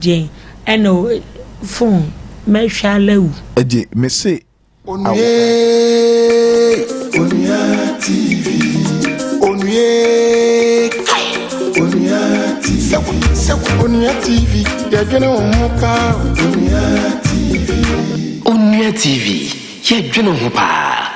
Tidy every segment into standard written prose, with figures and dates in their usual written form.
Jane, and no phone, me shallow. Me say, Onuye TV, Onuye TV, they're gonna walk out. Onuye TV, you're gonna walk out.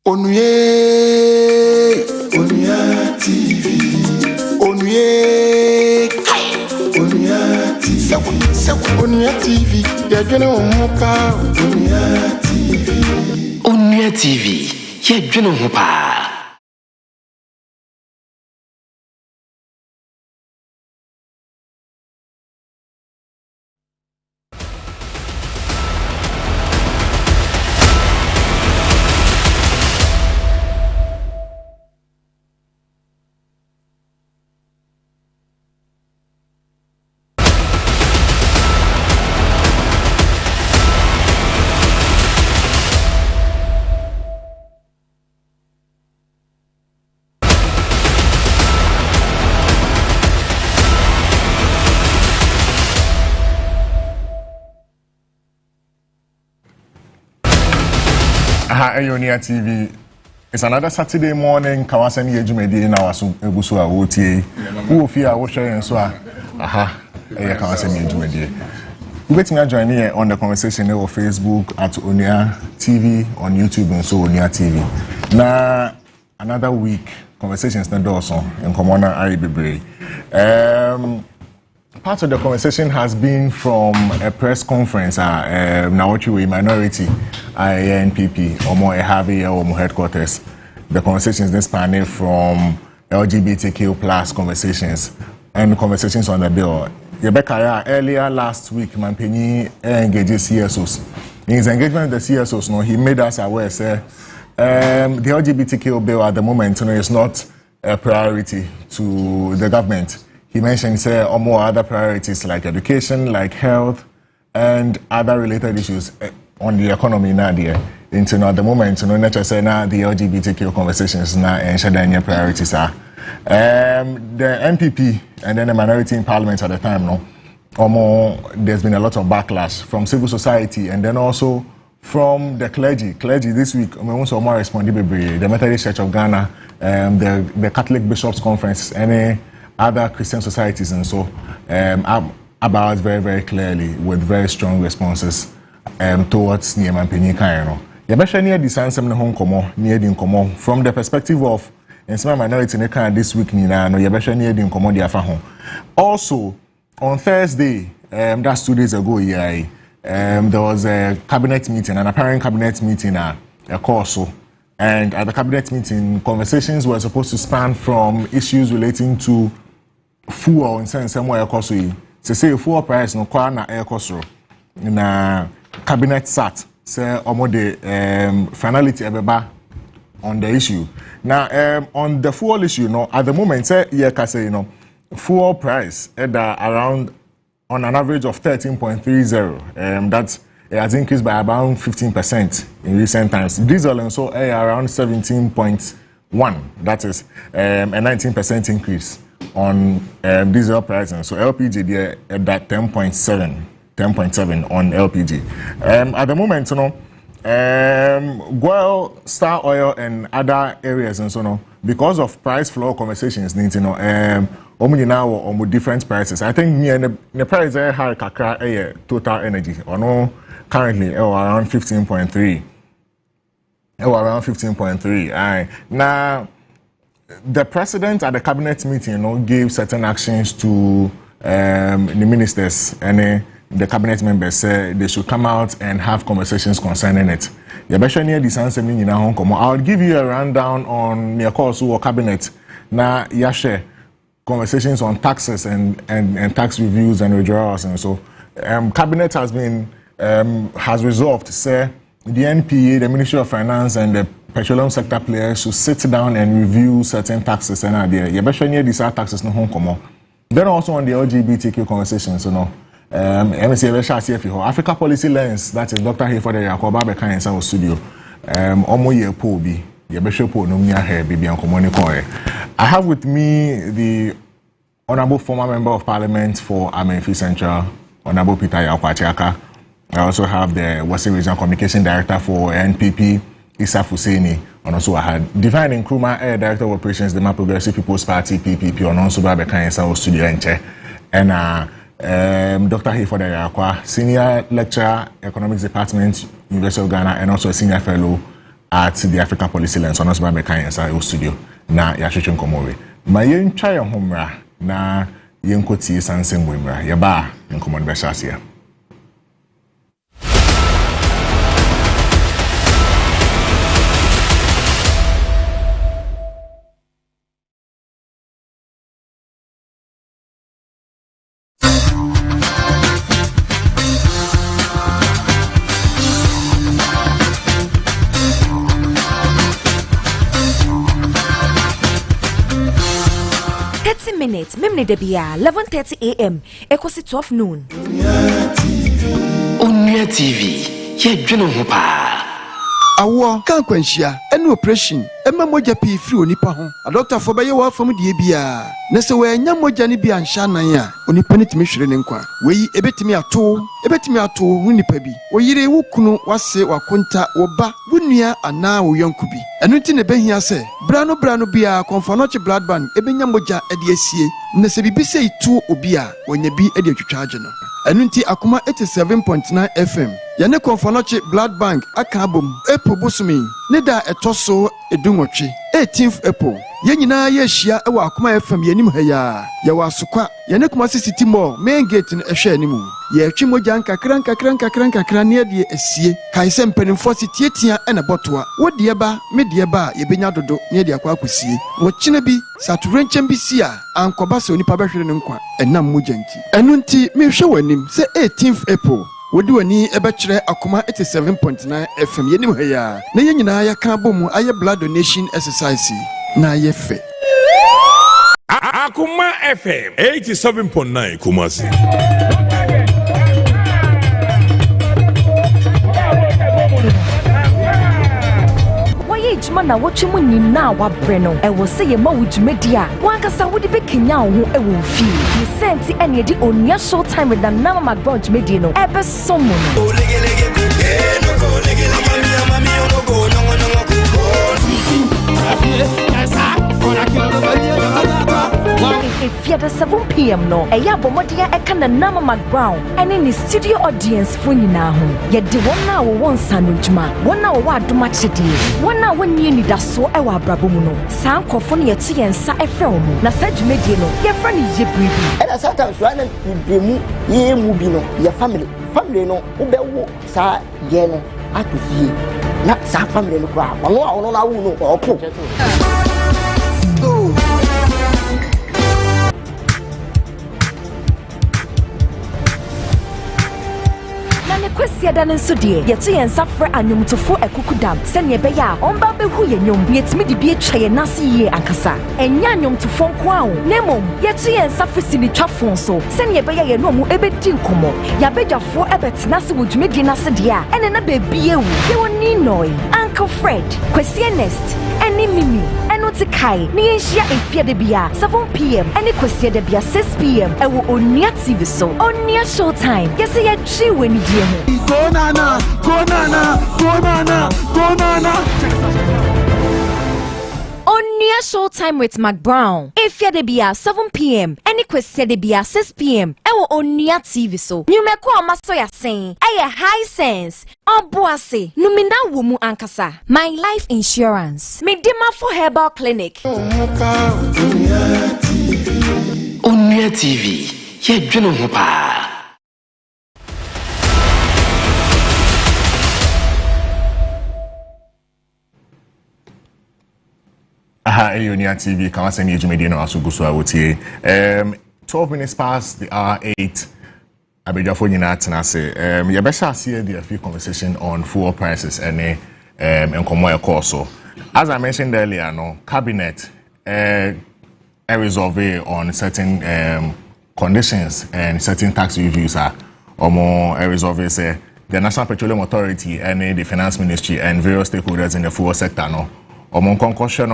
Onuye TV, Onuye TV, they're gonna walk out. Onuye TV, you're gonna walk out. Onuye TV. It's another Saturday morning. W'asem Yie jumedi na waso egusu a wotie. Wo fi a wo hwe nso a W'asem Yie jumedi. You bet me join here on the conversation on Facebook at Onuye TV, on YouTube and so Onuye TV. Now another week conversations na doso in Komona Aribebre. Part of the conversation has been from a press conference now what you minority INPP or more heavy or more headquarters. The conversations this spanning from LGBTQ plus conversations and conversations on the bill. Rebecca earlier last week Mampeni engages CSOs. In his engagement with the CSOs, he made us aware say the LGBTQ bill at the moment is not a priority to the government. He mentioned more other priorities like education, like health, and other related issues on the economy now there. Into at the moment, nature say now the LGBTQ conversations now and share priorities are. The MPP and then the minority in parliament at the time, there's been a lot of backlash from civil society and then also from the clergy. Clergy this week, also more responded the Methodist Church of Ghana, the Catholic Bishops Conference, any other Christian societies and so about very, very clearly with very strong responses towards Nieman Penikaino. Yabesha near the Sansam Hong Komo, near the Nkomo, from the perspective of and some minority in the this week, Nina, no Yabesha near the Nkomo Diafahon. Also, on Thursday, that's 2 days ago, there was a cabinet meeting, an apparent cabinet meeting a course. And at the cabinet meeting, conversations were supposed to span from issues relating to fuel in some way cost. To say fuel price no kwa na air cost. Na cabinet sat say omode finality ebeba on the issue. Now on the fuel issue, at the moment say fuel price at around on an average of 13.30. That's it has increased by about 15% in recent times. Diesel and so around 17.1. That is a 19% increase on diesel pricing. So LPG there at that 10.7 on LPG. At the moment, Goil, Star Oil, and other areas and so on, because of price floor conversations, on different prices. I think me and the price are high kakra total energy or no. Currently, around 15.3. Around 15.3. Now, the president at the cabinet meeting, gave certain actions to the ministers and the cabinet members said they should come out and have conversations concerning it. I'll give you a rundown on your course or cabinet. Now, Yashe, conversations on taxes and tax reviews and withdrawals, and so cabinet has resolved to say the NPA, the Ministry of Finance, and the petroleum sector players should sit down and review certain taxes and idea. You better near these taxes no home come. Then also on the LGBTQ conversations, MSC Africa Policy Lens, that is Dr. Hayford Yakoba Beka in South Studio. Omoye Pobi, Yabesho Po Numia Hair, Bibi and Comunicoe. I have with me the Honorable former Member of Parliament for Amenfi Central, Honorable Peter Yakwatiaka. I also have the W'asem Yie Communication Director for NPP, Issa Fuseni, and also I had Divine Nkrumah, Director of Operations, the Progressive People's Party, PPP, and also Babeka in South Studio, and Dr. Hayford Yakwa, Senior Lecturer, Economics Department, University of Ghana, and also a Senior Fellow at the Africa Policy Lens, and also Babeka in South Studio. Na Yashuchun Komori. Ma yen try your homra, na yen koti sanse mwimra. Yaba, yen komon beshasia. Minutes, Mimne Debia, 11:30 a.m. Equals 12 noon. Onua TV, ye dwene ho pa. Awo kan kwanhia ene operation emma moja pi free onipa ho a doctor for be ye wa fam de bia na se we nya moja ne bia nhya nan a onipa ne timi hwere ne nkwa weyi ebetimi ato onipa bi oyire wukunu wase wakonta woba wunua ana wo yonku bi enu ti ne behia se brano bia konfanoche blood bank ebenya moja ede asie na se bibise itu obi a wonya bi ede atwitwa age no enu ti akoma 87.9 FM yane konfanoche blood bank aka abom April bosumi ne da etoso edunwotwe 18th April yenyina ye hia e wa akoma FM yanim ha ya ya wasokwa yane kuma city mall main gate no ehwe animu ye twi moja nkakran ne de asie kai se mpanimfo sitietia e na botoa wodie ba medie ba ye benya dodo ne de akwa akosie wo kine bi saturenchen bi si a ankoba se onipa behwere ne nkwa enam moja nti enu nti mehwe wanim se 18th April wodi wani ebekire akoma 87.9 FM yenim ha ya na yenyina ya ka bomu aye blood donation exercise na ye fe Akoma FM 87.9 Kumasi. Na watch mu nyina wa breno e wo se ye ma wudmedia wankasa wodi bekinya wo e wo fi ni senti ene di onua show time with the nama magbodge media no e be somo if you 7 p.m. no eya bomodia e kana nama McBrown ene ni studio audience fo nyina ho ye de wona wo wonsa no djuma wona wo adoma chede wona wonni ni daso e wa abrabo mu no san kofo no ye ti yensa e fe omo na sa djumedie no ye fra ni ye bribi and sometimes when you mu ye mu bi no ye family no wo be wo sa ye no atofie na sa family no kwa wono na wo no opo kwesi adan nso de ye to yen safre anwumtofo ekukudam se ne be ya omba be hu ye nyom yetimi de bi etwa ye nase ye ankasa enya anwumtofo nko awo nemom ye to yen safre sini twafon so se ne be ya ye no mu ebedi nkomo ya bedwafo ebetena se wodwumedi nase de a ene na be bi ewu ye woni noi Uncle Fred kwesi nest eni mimi eno kai ni enhia efia de bia 7 p.m. eni kwesi de bia 6 p.m. ewo Onua TV so Onua Showtime yesi ye twi weni die ho Go nana. Onua Showtime with McBrown. If you're the bia 7 p.m. any kwesi de bia 6 p.m. ewo Onua TV so. Nyumeko amaso ya sen. Eye high sense. Obuase. Numina wumu ankasa. My life insurance. Medima for herbal clinic. Onua TV. Ye dwene ho pa. Hi, Unia TV. W'asem Yie Jumedi no asugusu awotie. 12 minutes past the hour 8. Abejafo nyina tena se. You better see the free conversation on fuel prices and enkomo ekoso. As I mentioned earlier, no cabinet resolve on certain conditions and certain tax reviews are more resolve say the National Petroleum Authority and the Finance Ministry and various stakeholders in the fuel sector no concussion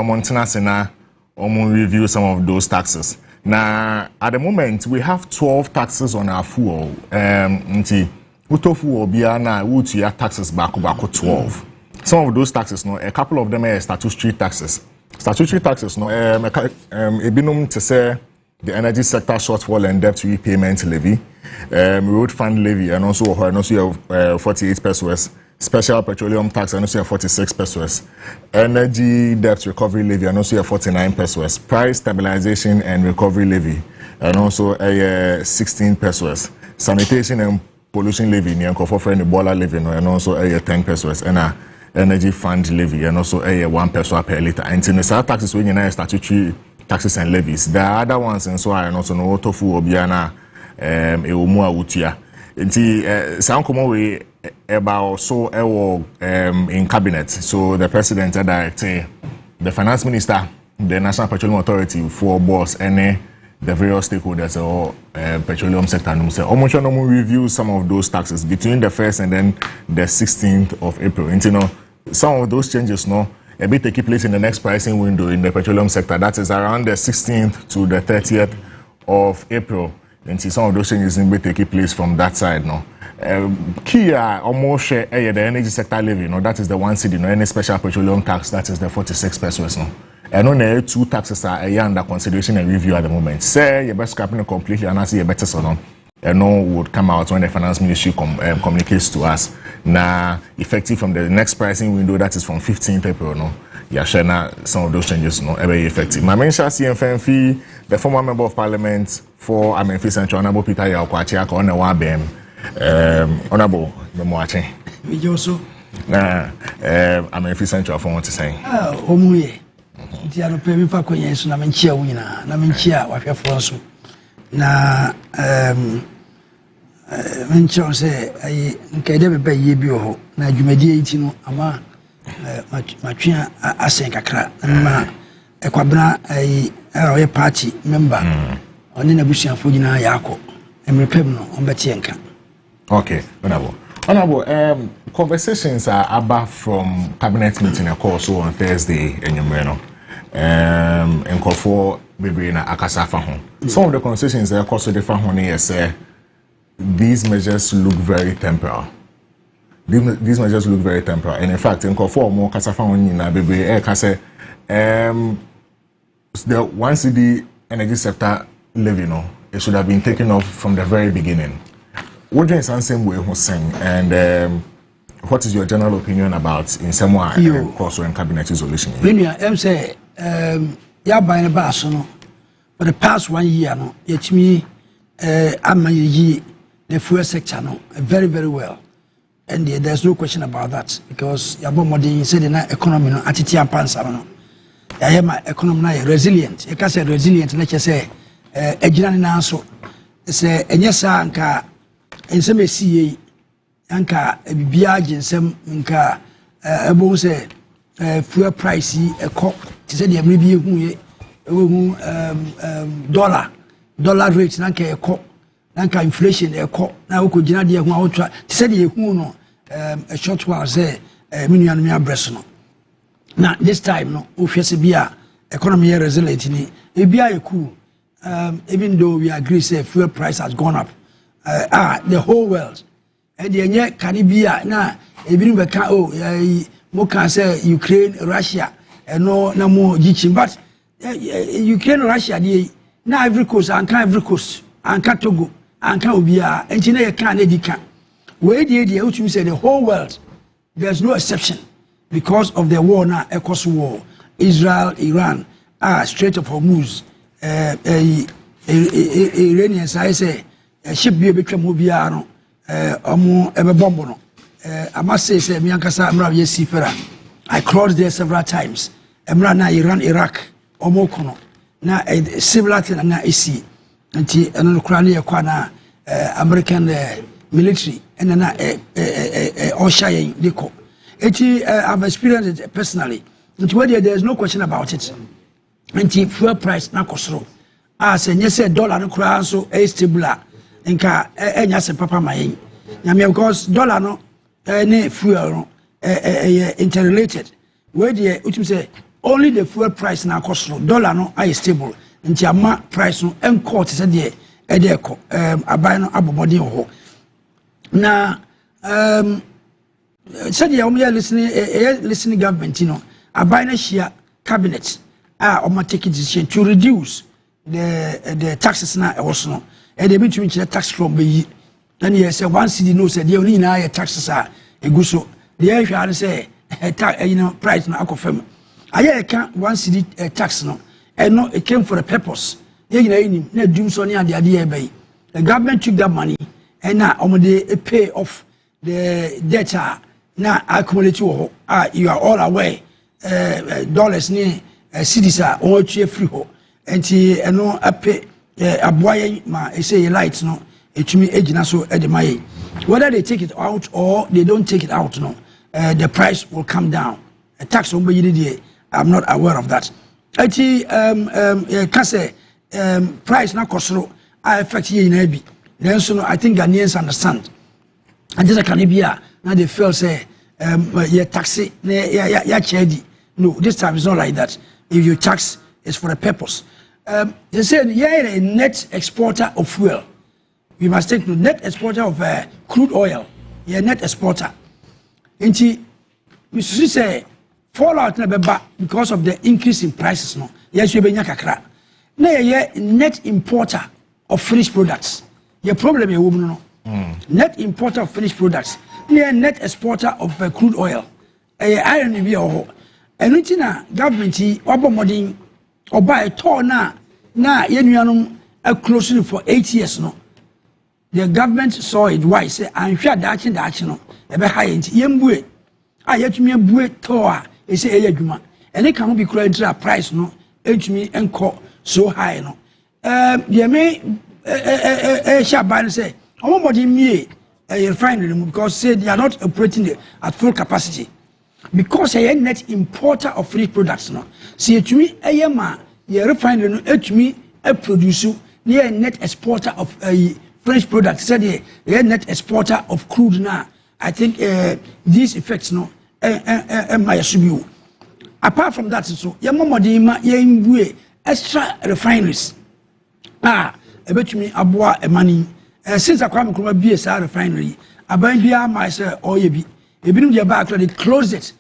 review some of those taxes. Now at the moment we have 12 taxes on our fuel. Utofu obiana utia taxes back 12. Some of those taxes, no, a couple of them are statutory taxes. Statutory taxes, no, ebinum to say the energy sector shortfall and debt repayment levy, road fund levy, and also 48 pesos. Special petroleum tax, and also 46 pesos. Energy debt recovery levy, and also 49 pesos. Price stabilization and recovery levy, and also 16 pesos. Sanitation and pollution levy, for friend Ebola levy, and also 10 pesos. And energy fund levy, and also 1 peso per liter. And in the taxes, when you statutory taxes and levies, there are other ones, and so and also no tofu obiana, eumua utia. Sound come away about so in cabinet. So the president directed the finance minister, the National Petroleum Authority for boss and the various stakeholders or petroleum sector. Almost review some of those taxes between the 1st and then the 16th of April. And some of those changes a bit take place in the next pricing window in the petroleum sector. That is around the 16th to the 30th of April. And some of those changes will take place from that side key almost share the energy sector levy, that is the 1 cedi, any special petroleum tax, that is the 46 pesos. And only 2 taxes are under consideration and review at the moment. Say you best scrapping completely and I see a better son. And no would come out when the finance ministry communicates to us. Now, effective from the next pricing window, that is from 15th April. Share some of those changes very effective. My mention CMFMF, the former member of parliament for Amenfi Central, Honorable Peter Yaokwachiaka on the W'asem Honorable Memoache. We also Amenfi Central for what to say. Omuye. Dia no pemi fa kwenye so na menchia wina na menchia wahwefo so na menchia se ai nkede bebe ye bi ho na adwumadie yiti no ama matwea asen kakra na ekwabena ai oye party member oni na busuafo nyina yakọ emrepem no ombeti enka. Okay, Honorable, conversations are about from cabinet meeting also on Thursday in Yumreno. And call for maybe na akasafa home. Some of the conversations are also different honey say these measures look very temporal. These measures look very temporal. And in fact, in call for more kasafa home na baby kase the 1 cedi energy sector levy it should have been taken off from the very beginning. What do you same way Hussein and what is your general opinion about in some way also in cabinet resolution? When you say ya by the bass for the past 1 year yet me the fuel sector very, very well. And there's no question about that because Yabomodi said in economy attitude and pansa. I have my economy resilient. You can say resilient, let's just say a general so say and yes anka in some see anka biage in some nka ebo say fuel price a cock to say the maybe dollar rate nanka a cock nanka inflation a cock now could gina the who to say the a short while say million breast. Now this time no office economy resilient ni e cool even though we agree say fuel price has gone up the whole world and the nye Caribbean na even we can mo can say Ukraine Russia no na mo jichi but Ukraine Russia dey na Ivory Coast and Ivory Coast and Togo and obia enti na ye kan na dika we dey which means say the whole world there's no exception because of the war now ecos war Israel Iran Strait of Hormuz Iranians I say ship be between mobia no omo ebe bomb no I must say me ankasa amra ye sifera I crossed there several times emra na Iran Iraq omokono na similar thing na esi nti eno no kra na yakwa na American military and na oshayen diko eti I've experienced it personally nti where there is no question about it nti fuel price na kosoro say nyese dollar no kra so stable nka enya se papa mayen nyame because dollar no ne fuel no interrelated where the utim say only the fuel price na kosoro dollar no are stable nti ama price no enko te say de edeko aban no abobode ho na said ya omo listening government aban na shia cabinet omo take decision to reduce the taxes na also no they between the tax from be then you say one city no say they only na taxes eguso they hwa say price na akofam aye can one city tax no and no it came for a purpose na dum so ne ade ade the government took that money and now they pay off the debt now accumulate you are all aware dollars ni cities are all free ho enti eno pay aboye ma say light no etumi egina so edemaye whether they take it out or they don't take it out no the price will come down a tax on be I'm not aware of that enti kase price na kosoro affect ye na bi then so I think Ghanaians understand and just can be now they feel say your taxi ya chedi no this time it's not like that if you tax it's for a purpose they said you're a net exporter of fuel you must take the net exporter of crude oil you're a net exporter nti we should say fallout na beba because of the increase in prices no yes you be nya kakra na ye net importer of finished products your problem you woman no net importer of finished products na net exporter of crude oil iron bi ho enu na government obo modern oba eto na yenuanom close for 8 years no the government saw it wise say anhwa daachi no ebe ha yenti yembue yetumi abue to e say eyadwuma ene kan bi kura entry price no etumi enko so high no ye me shaban say omomodi mie refinery because say they are not operating at full capacity because a net importer of free products no see etumi eyema ye refinery no etumi produce near net exporter of French products said the net exporter of crude now I think these effects no my subu apart from that so your momodi ma ye extra refineries ebetumi aboa emani since akwam kuma bi esa refinery aban bia my say oye bi ebinum dey back they close it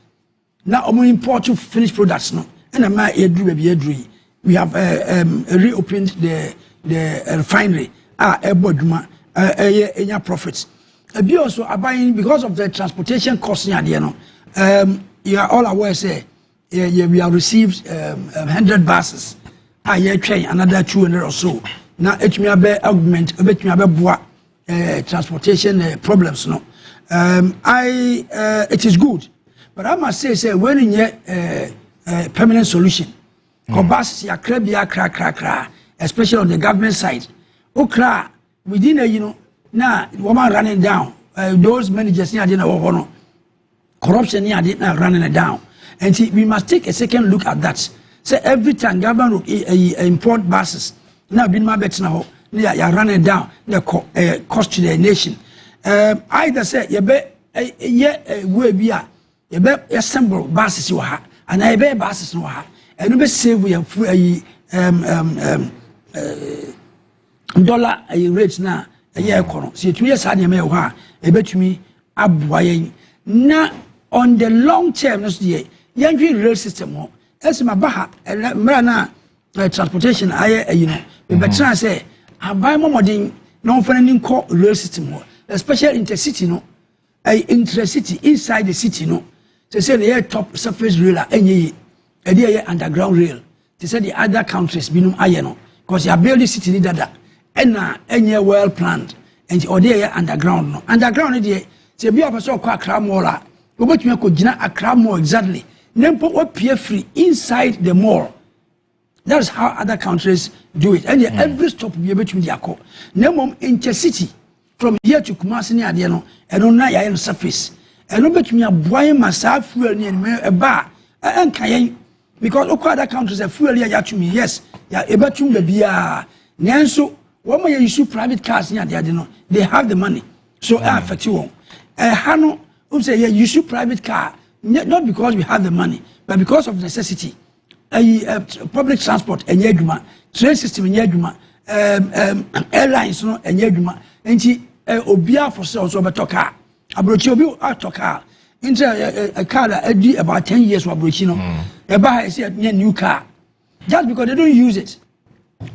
now omo import finished products no and ma edru be edru we have reopened the refinery eboduma enya profits be also aban because of the transportation cost near there no you are all aware say we have received 100 buses train another 200 or so now etumi abe augment etumi abe boa transportation problems no it is good but I must say when in permanent solution buses ya krabia kra especially on the government side okra within a now woman running down those managers near the corruption near running it down and we must take a second look at that say every time government import buses now been my bet now you're running down the cost to the nation either say you be we be you be assemble buses you have and I be buses no ha and you be save we dollar rate na year kono see 2 years had me ha e betumi aboa na on the long term no dey yandwi rail system ho esima baha mra na transportation aye we better say abai momodin no fani nko rail system ho especially intercity no intercity inside the city no say the top surface rail enye e dey underground rail they say the other countries binum aye no because you are building city ni dada enye well planned and or there underground no underground dey say bi ofa so kwa Accra mall a obetumi ko gina Accra mall exactly nempo opie free inside the mall That's how other countries do it. And every stop we able to the Nemo intercity from here to Kumasi near the and on na surface. And no bet me a boy myself fuel near a bar and Kayen because other countries are fuel here to me. Yes, yeah, able to be a Nanso. What may you issue private cars near the they have the money. So affect you. Hano, who say, yeah, you issue private car, not because we have the money, but because of necessity. Public transport, and yeduma, train system, and yeduma, airlines, no, and yeduma, and she obia for sales over Toka. Abrochio Toka. Into a car that about 10 years for Abrochino. A buy a new car. Just because they don't use it.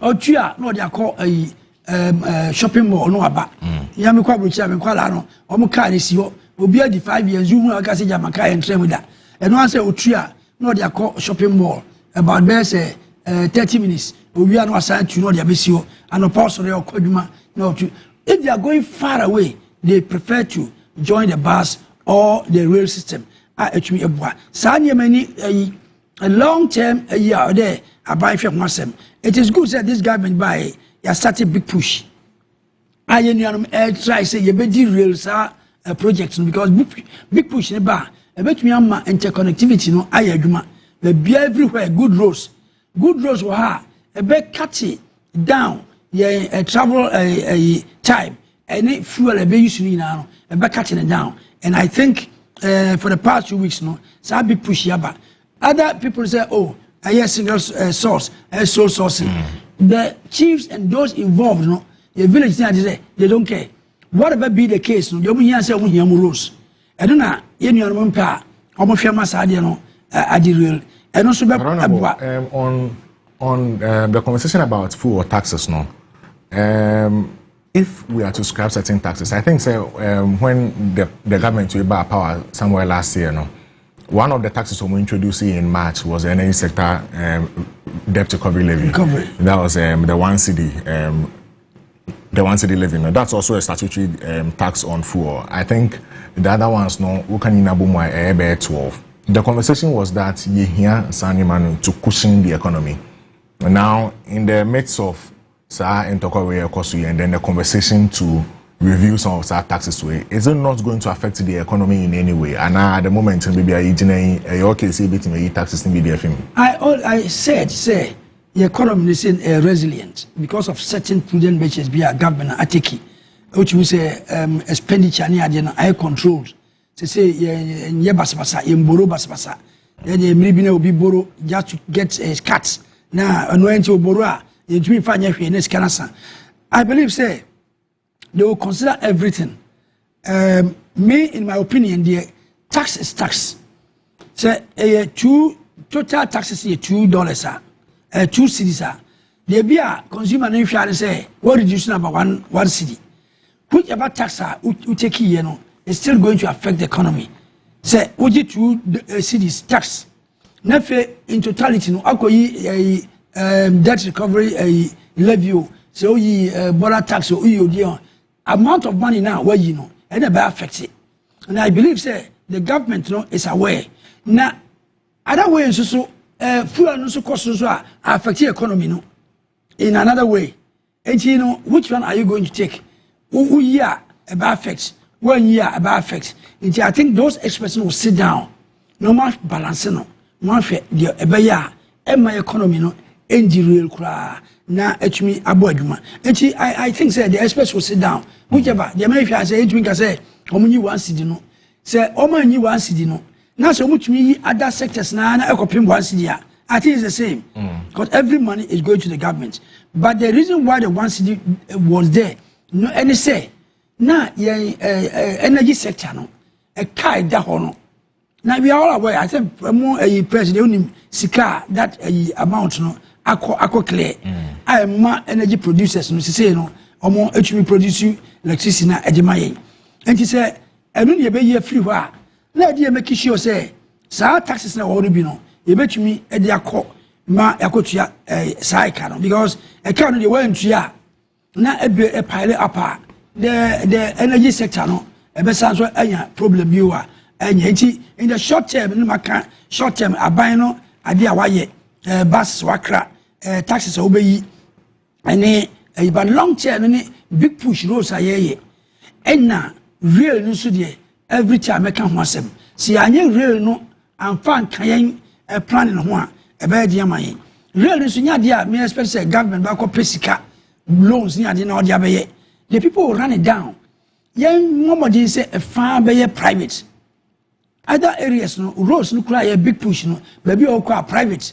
Or Chia, no, they are called a shopping mall, no about. Yamiko Brucia and Qualano, or Mukari Sio, will be the 5 years, you know, Cassia Makai and train with that. And once a Tria, no, they are called shopping mall, about there, say 30 minutes, we are not assigned to know the Abisio, and apostle or Koduma, no, to if they are going far away, they prefer to join the bus or the rail system. Actually, a Sanya many a long term a year there. I buy from W'asem. It is good that this government buy you started big push. I try say you be derail projects because big push in the bar. I bet me interconnectivity no I aduma. Be everywhere good roads were hard. A bit cut it down. Yeah, travel time and fuel a be using now. A bit cutting it down. And I think for the past 2 weeks no, so I big push yaba. Other people say, oh. I hear single source, sole sourcing. The chiefs and those involved, no, the village they don't care. Whatever be the case, no, you will say we rules. I don't know, in your own car, almost famous idea, no, real. And also on the conversation about fuel or taxes, no. If we are to scrap certain taxes, I think when the government will buy power somewhere last year, no. One of the taxes we introduced in March was the energy sector debt recovery levy. That was the 1 cedi, the 1 cedi levy. That's also a statutory tax on fuel. I think the other ones, no, we can in 12. The conversation was that you hear Sanimanu to cushion the economy. Now, in the midst of and then the conversation to review some of our taxes way, is it not going to affect the economy in any way? And at the moment, maybe taxes in BDF. I said, the economy is resilient because of certain prudent measures by our government atiki, which we say expenditure near I controlled. To say ye basbasa, ye mboro basbasa, then ye maybe will be borrow just to get cuts. Now, annoying to borrow, you do find your next canasa. I believe say. They will consider everything. Me, in my opinion, the tax is tax. So, total taxes is $2, 2 cedis. There be a consumer name shall say, what reducing about one cedi. Whichever tax you take here, is still going to affect the economy. Say, would you 2 cedis tax? Never in totality, no, debt recovery levy, so ye border tax or you amount of money now where you know and about affects it. And I believe say the government is aware. Now other ways so fuel no so cost so affect the economy no in another way. And you know which one are you going to take? Who year about affects, 1 year about affects. And I think those experts will sit down, no more balance no, one fair the my economy no in the real cry. Na etumi aboaduma enti I think say the experts will sit down whichever the American say etumi can say omunyi 1 cedi no say omanyi 1 cedi no na so mutumi other sectors na ekopim 1 cedi I think it's the same because every money is going to the government but the reason why the 1 cedi was there no any say na energy sector no a kai da ho no now we are all aware I think more president sika that amount no Ako clear. I am energy producers no say no omo etumi produce electricity na ejemaye. And he say enu ye be ye free hwa na de make sure say sa taxes na wo no bi no ye betumi e de akọ ma yakotua saika no because e ka no de wa ntua na e pile up the energy sector no e be san so anya problem bi wa anya nti in the short term no maka short term aban no ade a waye bus wakra taxes obey and but long term any big push roads aye and na real no so de every time make ho asem si anye real no amfa kan plan no ho a e be de amaye real no so nya de a me expect say government ba ko pesika loans ni ade na ode abeye the people will run it down yen momodin say a far be private other areas no roads no cry a big push no baby o kwa private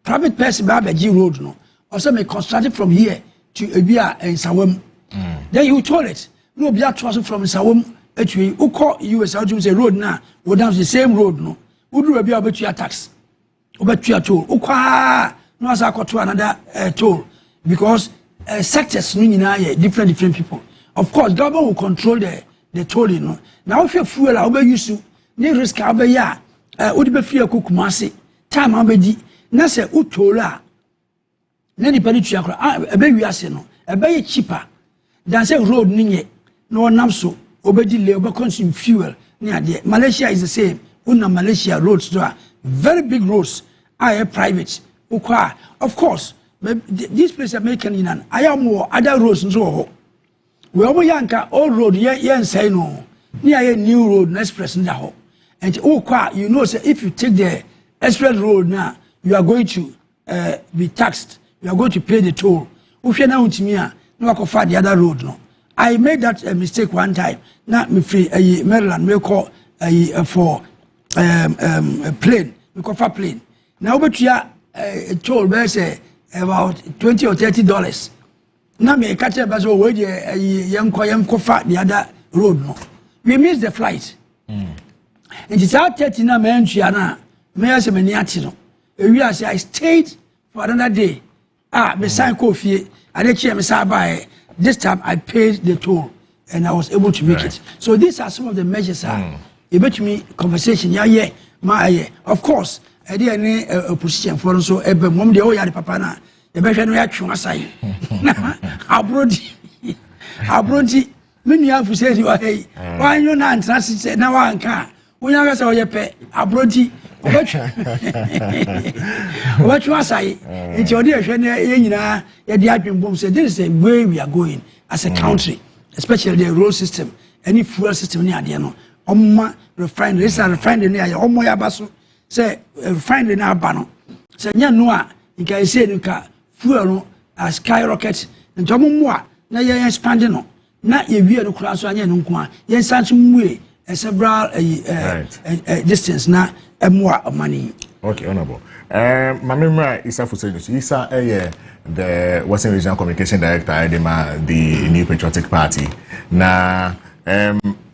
person ba be road no also may construct it from here to Ebia and Sawam. Then you told it. No, be out from Sawam. Actually, who call US out to say road now? Go down the same road, no. Would you be able to tax? Over to your toll. Ukwa no as I got to another toll because sectors meaning different people. Of course, government will control the tolling. No. Now if you fuel, I'll be used to no risk. I'll be would be free a cook massy time. I'll be Nasa utola. Nani pari tuakra ebe wiase no ebe cheaper than say road ninye no nam so obedi le obe consume fuel ni ade. Malaysia is the same. Una Malaysia roads do very big roads are private. Of course this place American in an I am more other roads nso we obo yanka old road yen say no ni aye new road na express nda ho and you know say if you take the express road now you are going to be taxed. You are going to pay the toll. If you now to me, no I find the other road. No, I made that mistake one time. Not me free Maryland. We call for a plane. We call for plane. Now but you are toll say about $20 or $30. Now me catch up as well. Young for the other road. No, we missed the flight. And it's out 30 na me entry me as a meniatino. I stayed for another day. Me sign coffee. I didn't me say this time I paid the toll and I was able to make it. So these are some of the measures. About me conversation. Yeah. Of course, I did any opposition for so. Mom the oya papa na. The better no action aside. Abroad. Many have said you are hey. Why you not transit now one car? When you guys are your pet abroad. What you say? It's your dear friend. Say this is the way we are going as a country, especially the road system, any fuel system near the no. Refinery, refinery near your basso. Say refinery now bano. Say no, you can say you can fuel a skyrocket and Tomumwa. Now you're expanding no. Not your view of class on your yes, some way several distance now. More money. Okay, honorable. My memory is for saying Isa the Western Regional Communication Director, the New Patriotic Party. Now,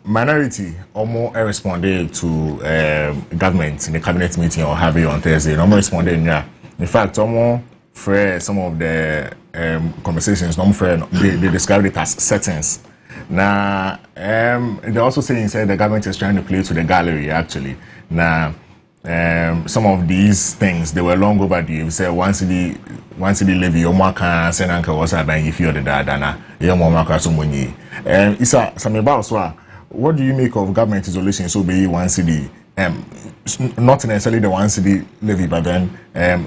minority almost responded to government in the cabinet meeting or have it on Thursday. Almost responded. In fact, almost for some of the conversations, they described it as settings. Now, they also saying the government is trying to play to the gallery actually. Now. Some of these things they were long overdue. Say once the levy, your marker, send uncle was buying if you're the dana, your marker someone. Isa, some about so. What do you make of government isolation? So be 1 cedi, not necessarily the 1 cedi levy, but then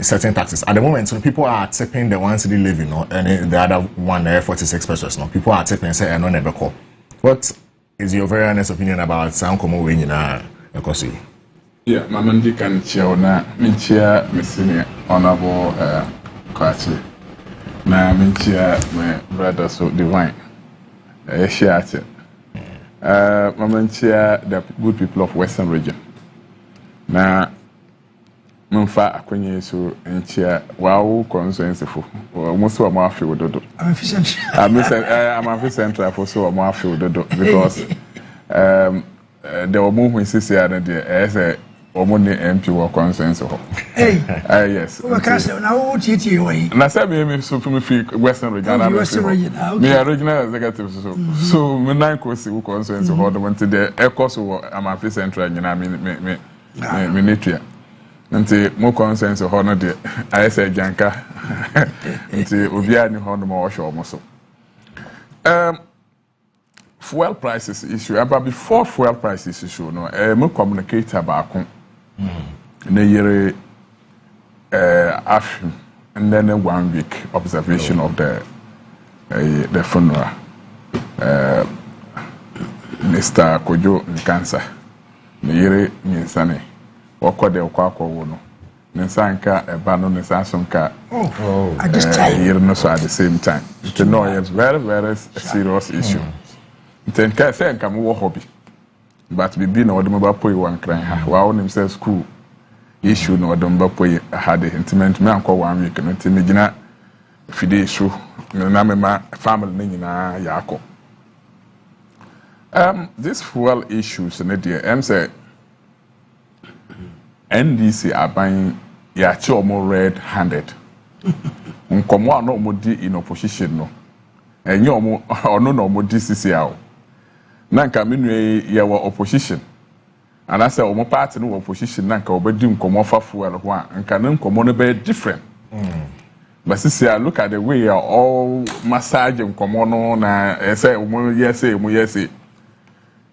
certain taxes. At the moment, so people are tipping the 1 cedi levy, no, and the other one 46 pesos. No, people are tipping say I no never call. What is your very honest opinion about Sam Komo winning Ekosi? Yeah, Mamandi can chair na minchia missing honorable Kwachi. Na minchia my brother so divine. Share it. Mamanchia the good people of Western region. Na Mumfa akwenye so enchia wow consensus for almost wa mafi ododo. I'm efficient. I'm efficient for so mafi ododo because there were movements this year and there Omoni MP were consensus. Hey, yes. Now what you way? Na sabi me so from Western region. Western region. Me regional executive so me nine course we consensus hold on to the echo so am a central nyina me netua. Nti mo consensus ho no de I say janka. Nti obi ani ho no mo wo hwe omo so. Fuel prices issue, but before fuel prices issue, no, me communicate about na yere afim and then a 1 week observation of the funeral. Mr. Kojo Nkansa, Nire Ninsane, Wakode Okwakowono, Ninsanka, Ebano, Ninsasonka, at this time, at the same time. You know, it's very, very serious issue. Then can say, come more hobby. But we be no Odumba Poi one crying, while himself school issue no Odumba Poi had the intimate man called 1 week and Timigina Fide issue, Namema family Nina Yako. This fuel issues in the say NDC are buying yacho more red-handed. Nkomo no more in opposition no. And you more or no more DCCL. Nanka minwe yawa opposition. And I say omo party no opposition nanka obedi nkomo fa fuel ho an nka nkomo no be different. But see, I look at the way are all massage nkomo no na say omo yes.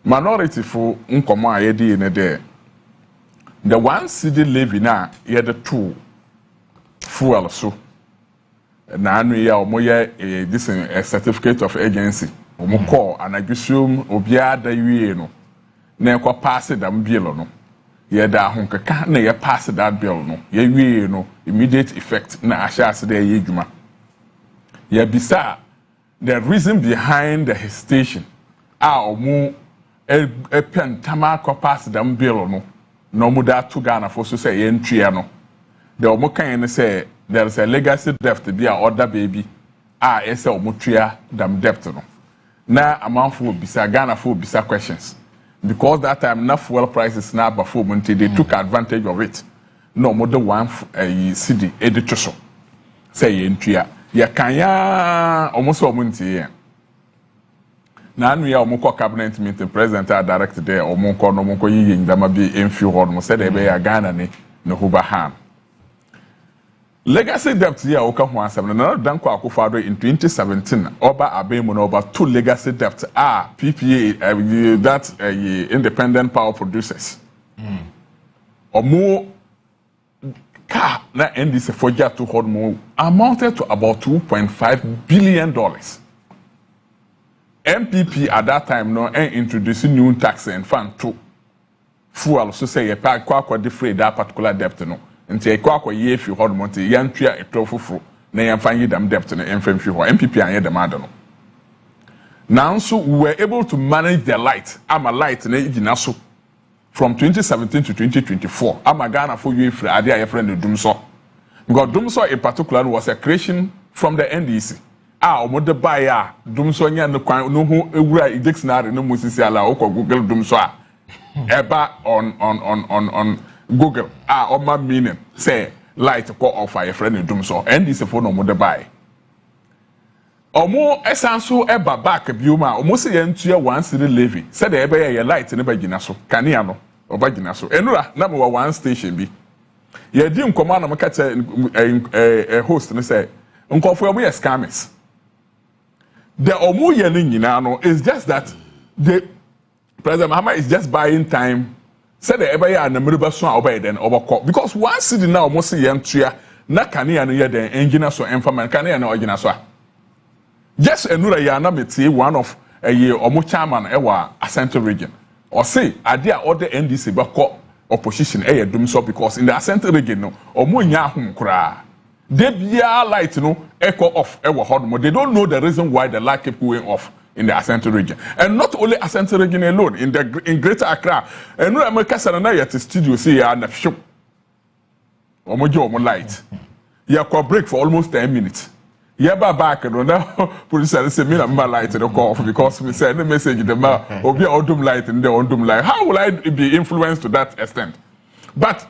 Minority for nkomo ayedi in there. The 1 city levy na the 2 fuel so. Na anu ya omo this a certificate of agency. Omo call and I assume obia da wie no. Na ekwa pass that bill no. Ye da honkeka na ye pass that bill no. Ye wie no immediate effect na ashas there ye dwuma. Ye bisa the reason behind the hesitation. Omo a pen tamako pass them bill no. No muda to Ghana for so say no. The omo can say there's a legacy debt to be a other baby. Esa omutria dam debt no. Na amount for bisa Ghana for bisa questions. Because that time na fuel prices na before monte they took advantage of it. No more the one city editor say entria. Ya kanya almost omunti. Na anu ya omukọ cabinet meeting president directed there omukọ no omukọ yiye ndama bi emfi ho no said ebe ya Ghana ni no hubaham legacy debt ya oka ho asem na danko akufado in 2017 oba abemu no over 2 legacy debt PPA that independent power producers omo ka na NDC forja to hold mo amounted to about $2.5 billion. MPP at that time no introducing new tax and fund to fuel so say you pay kwa defray that particular debt no nti kwa ye fi hold money yantua etofufuru na yamfa yi dam debt no emfa fi ho MPP anye dem ade no now so we were able to manage the light ama light na igina so from 2017 to 2024 ama Ghana for you free ade aye friend Dumso because Dumso in particular was a creation from the NDC. Omo buy ya Dumso nya no kwan no ho ewura dictionary no musisi ala okọ Google Dumso eba on Google oma meaning say light ko offer your friend Dumso and this phone omo de buy omo esanso eba back bioma omo se ye ntua 1 city levy said eba ye light ne ba gina so kanea no oba gina so enura na me 1 station bi ye di nkomo na meka host ne say nkofo omo ye scammers. The omu no is just that the President Mahama is just buying time. Said the every year na meriba so obey then overcall because 1 city now almost see yantua na kania no ye den engineer so enfaman kania na ogina so. Just enura ya na metie one of omu chairman ewa Asante region. Or say ade other NDC bako opposition dum so because in the Asante region no omu nya hum kra. They be light, echo off. They don't know the reason why the light keep going off in the Asante region, and not only Asante region alone. In Greater Accra, and no America sana yet studio see ya na show. Omo light. Ya ko break for almost 10 minutes. Ya back and now police say me na light the call because we send a message the ma obi odum light and the odum light. How will I be influenced to that extent? But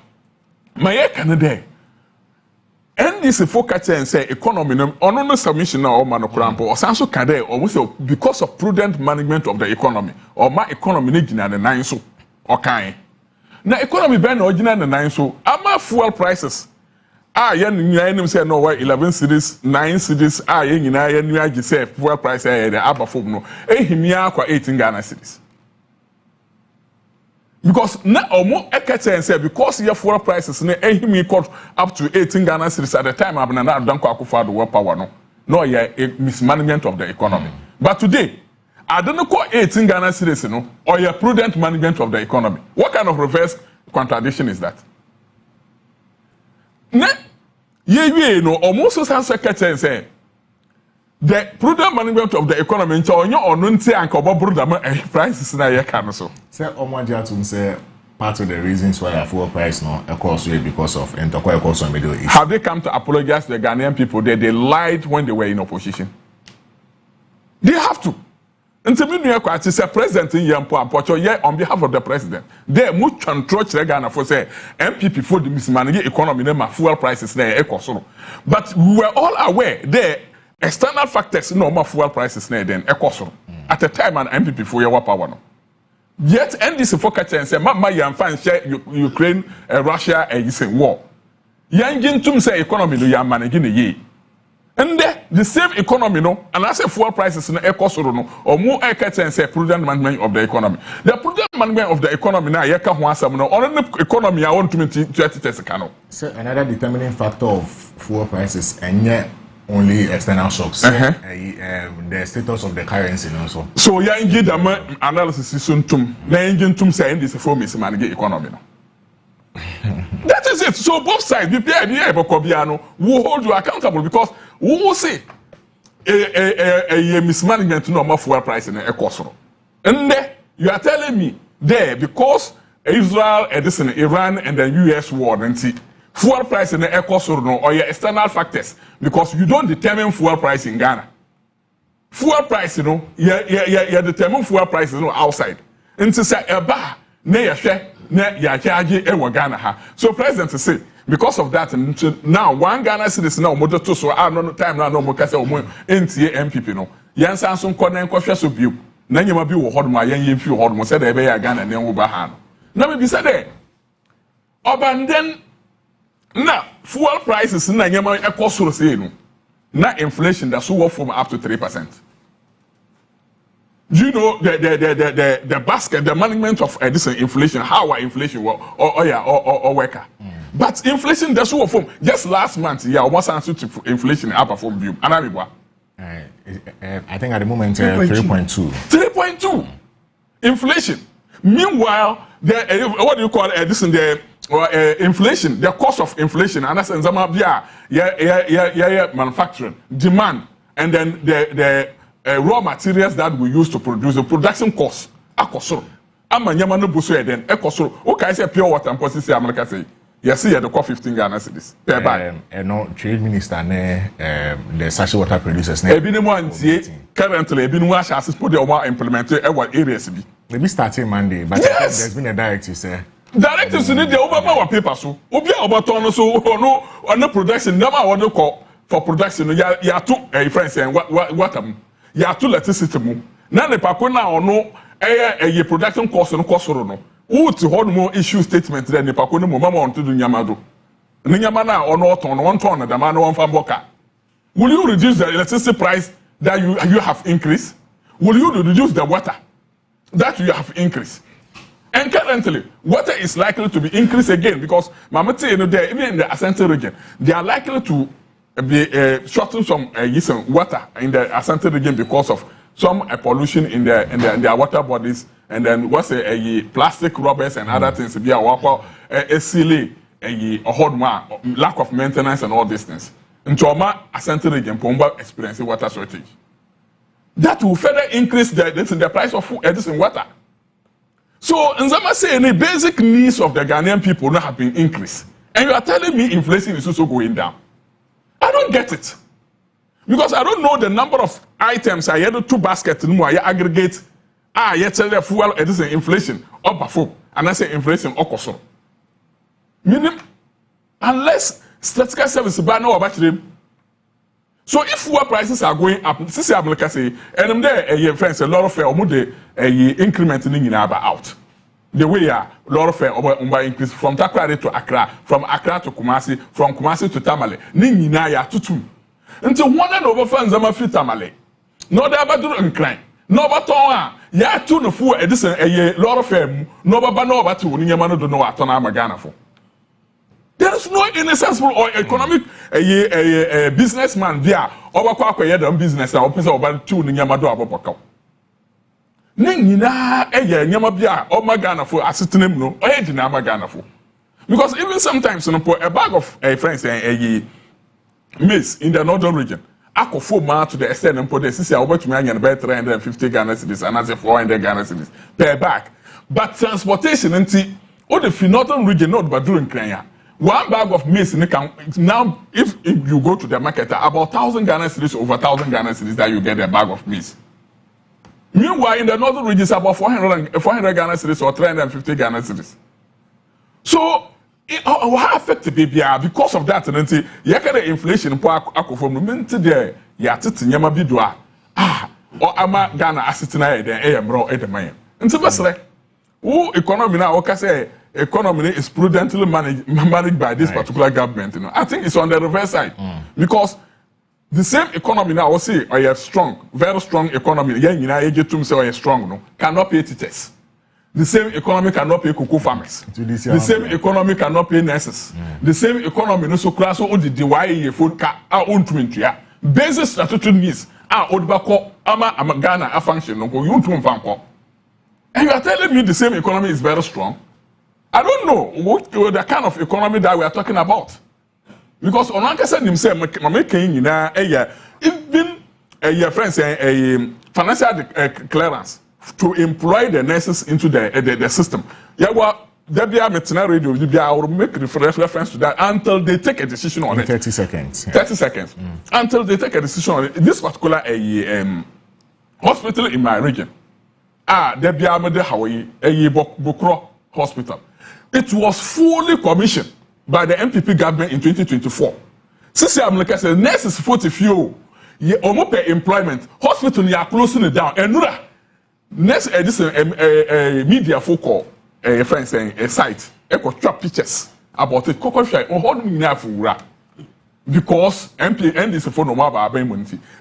my Canada. And this focus and say economy no submission na o man krampo o sanso kade o say because of prudent management of the economy or my economy ne gina na nan so o kan na economy ben na o gina na nan so ama fuel prices ye nyina say no 11 cities 9 cities ye nyina ye nu agi say fuel price the abafom no ehimia kwa 18 Ghana cities Because na omo ekete and say because your fuel prices na ehimi cost up to 18 Ghana cedis at the time Abnana Danko Akufo-Addo were power no a mismanagement of the economy. But today, I don't call 18 Ghana cedis or a prudent management of the economy. What kind of reverse contradiction is that? Almost as secretary and say the prudent management of the economy in China or nunti and kobo prices na ye can so. Say Omojatum say part of the reasons why our fuel price now across because of intercourse on Middle East. Have they come to apologize to the Ghanaian people that they lied when they were in opposition? They have to. Until me know quite say president in Yampo and Pocho on behalf of the president. They much control Ghana for say MPP for the mismanaged economy na fuel prices na ekoso. But we were all aware there external factors no more fuel prices na then ekoso. At the time an MPP for your power no. Yet NDC focus and say mama yamfa share Ukraine Russia is in war. Yangin tum say economy no yam managing ye. And the same economy no and I say fuel prices na ekoso no or more and say prudent management of the economy. The prudent management of the economy na yeka ho asam no on the economy I want to 2030 kano. So another determining factor of fuel prices and yet only external shocks. The status of the currency also. So yeah, indeed, the analysis is soon tum. Na engine tum say this for me manage economy. That is it. So both sides, will hold you accountable because we will say a mismanagement no more fuel price in a cost. And there you are telling me there because Israel, Iran, and the US war and see. Fuel price in the cost or your external factors because you don't determine fuel price in Ghana. Fuel price, you determine fuel price outside. And to say a bar, ya charge Ghana ha. So president to say because of that now one Ghana citizen now motor to so no time now no more kase omo NTA MPP no. Yan Samson konen kwhwe so biu. Na nyema bi wo hodmo yan yemfi hodmo say da be ya Ghana ne wo ba ha no. Na me bi say there. Obanden now, fuel prices na nyama ekosoro say no. Na inflation that so from up to 3%. Do you know the basket, the management of this inflation, how our inflation work or worker? But inflation that's so from just last month, almost answered to inflation up from view. I think at the moment 3.2. 3.2 inflation. Meanwhile, what do you call this in the inflation, the cost of inflation, and that's in manufacturing, demand, and then the raw materials that we use to produce the production cost. Akosoro. Ama nyama no buso eden. Ekosoro. Okay, say pure water and process America say. Yes, the cost 15 Ghana cedis per bag. No trade minister the sachet water producers. Currently, been wash as put the implemented what areas be. Maybe starting Monday, but yes. There's been a directive, sir. Directives need the over paper so. Obia obaton so no on the production. Never want to call for production. Ya two friends and what ya two electricity mu. Na ne pakona ono a production cost no cost no. Who to hold more issue statement then ne pakona mo mama on to do nyamado. Ni nyama na ono ton one ton na dama no one famboka. Will you reduce the electricity price that you have increased? Will you reduce the water that you have increased? And currently, water is likely to be increased again because Mamati, even in the Asante region, they are likely to be shorting some water in the Asante region because of some pollution in their water bodies, and then what's plastic rubbers and other things. Be a silly, lack of maintenance and all these things. In Choma, Asante region, Pomba experiencing water shortage. That will further increase the price of food and water. So, Nzama say the basic needs of the Ghanaian people not have been increased. And you are telling me inflation is also going down. I don't get it. Because I don't know the number of items I had two baskets I aggregate. Yet tell the fuel it is inflation up before. And I say inflation okoso. Meaning, unless statistical service ban no about them. So if fuel prices are going up, this is America say, and there friends a lot of increment in out. The way a lot of increase from Takrady to Accra, from Accra to Kumasi, from Kumasi to Tamale. Nina ya tutu. Until one and over fans am free Tamale. No da badu incline. No baton ya to no fu edison eye lord fam no baba no baba to woni nyama no do no ato na magana fo. There is no innocent or economic businessman there obakwa akoye dem business na opese oba to no nyama do abobaka. Ne nyina eye nyama bia o magana fo asetenem no o ye di na magana fo. Because even sometimes a bag of friends maize in the northern region, I could form to the extent and put the CC over to me and about 350 Ghana cedis and as a 400 Ghana cedis per bag. But transportation and all the northern region not but doing Kenya. One bag of maize in the now if you go to the market about 1,000 Ghana cedis over 1,000 Ghana cedis that you get a bag of maize. Meanwhile, in the northern region, it's about 400 Ghana cedis or 350 Ghana cedis. So how affected baby because of that and say you can inflation from the moment there ya tete nyama bi do or ama Ghana asitina den bro e de man nti besre wo economy na o ka say economy is prudently managed by this particular government, you know. I think it's on the reverse side because the same economy now, I say, I have strong, very strong economy. Yeah, you know, I say I strong, no, cannot pay teachers. The same economy cannot pay cocoa farmers. The same economy cannot pay nurses. The same economy no so class o di why food ka own twin ya. Basic statutory needs odbako ama Ghana a function no go you to. And you are telling me the same economy is very strong? I don't know what the kind of economy that we are talking about. Because on one said himself, making even your friends financial clearance to employ the nurses into the system. Yeah, well, there be a radio. I will make reference to that until they take a decision on it. 30 seconds. 30 seconds. Until they take a decision on it. This particular hospital in my region. There be a Hawaii Bokro Hospital. It was fully commissioned by the MPP government in 2024. Since I'm like I said, nurses 40 few, you almost pay employment. Hospital you are closing it down. And next media focal friends saying a site, trap pictures about it. Because MP and this phone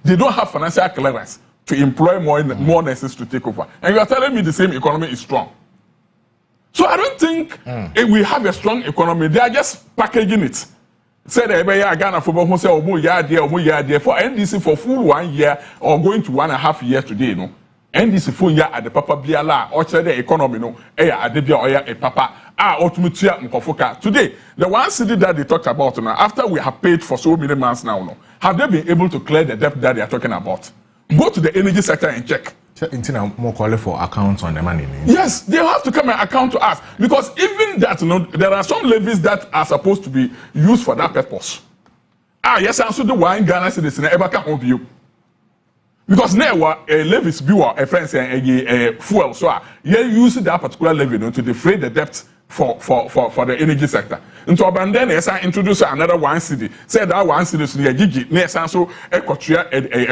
they don't have financial clearance to employ more nurses to take over. And you are telling me the same economy is strong. So I don't think we have a strong economy. They are just packaging it. Say that Ghana for who say year for NDC for full 1 year or going to 1.5 years today, no. NDC full year at the Papa Biala or the economy no at the Bia a Papa ultimately Mkofoka. Today, the one city that they talked about now, after we have paid for so many months now, no, have they been able to clear the debt that they are talking about? Go to the energy sector and check. More quality for accounts on the money. Yes, they have to come and account to us because even that, you know, there are some levies that are supposed to be used for that purpose. Yes, and so the wine Ghana citizen ever come on you because now levies be a friend a fuel, so you use that particular levy to defray the debt for the energy sector. And so then yes, I introduce another one city. Say that one city is near Gigi, yes, and so a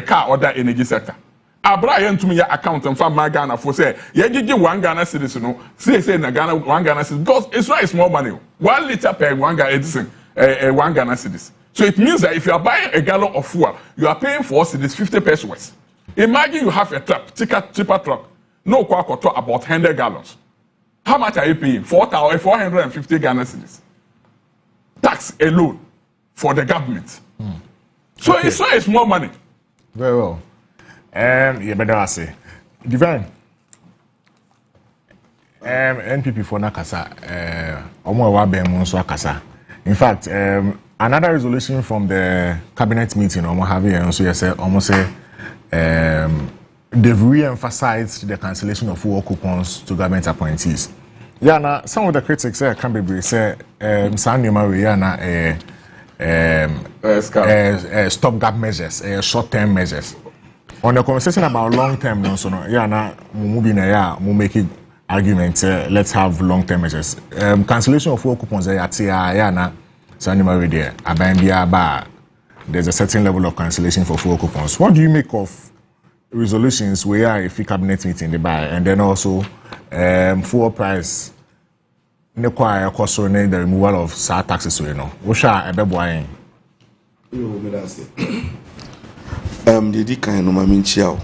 car or that energy sector. Abraham to me account and from my Ghana for say, yeah, give 1 Ghana citizen, no, say na Ghana 1 Ghana citizen, because it's not a small money. 1 liter per 1 Ghana citizen, 1 Ghana citizen. So it means that if you are buying a gallon of fuel, you are paying for cedis 50 pesos. Imagine you have a truck, cheaper truck, no quack about 100 gallons. How much are you paying? 450 Ghana cedis. Tax alone for the government. So okay. It's not a small money. Very well. Yeah, better I say. Divine. NPP for Nakasa. In fact, another resolution from the cabinet meeting, they've re-emphasized the cancellation of fuel coupons to government appointees. Yeah, now some of the critics can be say, stopgap measures, short-term measures. On the conversation about long-term, making arguments. Let's have long-term measures. Cancellation of fuel coupons. There's a certain level of cancellation for fuel coupons. What do you make of resolutions where if you cabinet meeting the buy and then also fuel price require cost the removal of SAR taxes? So Didi kind no maminchia.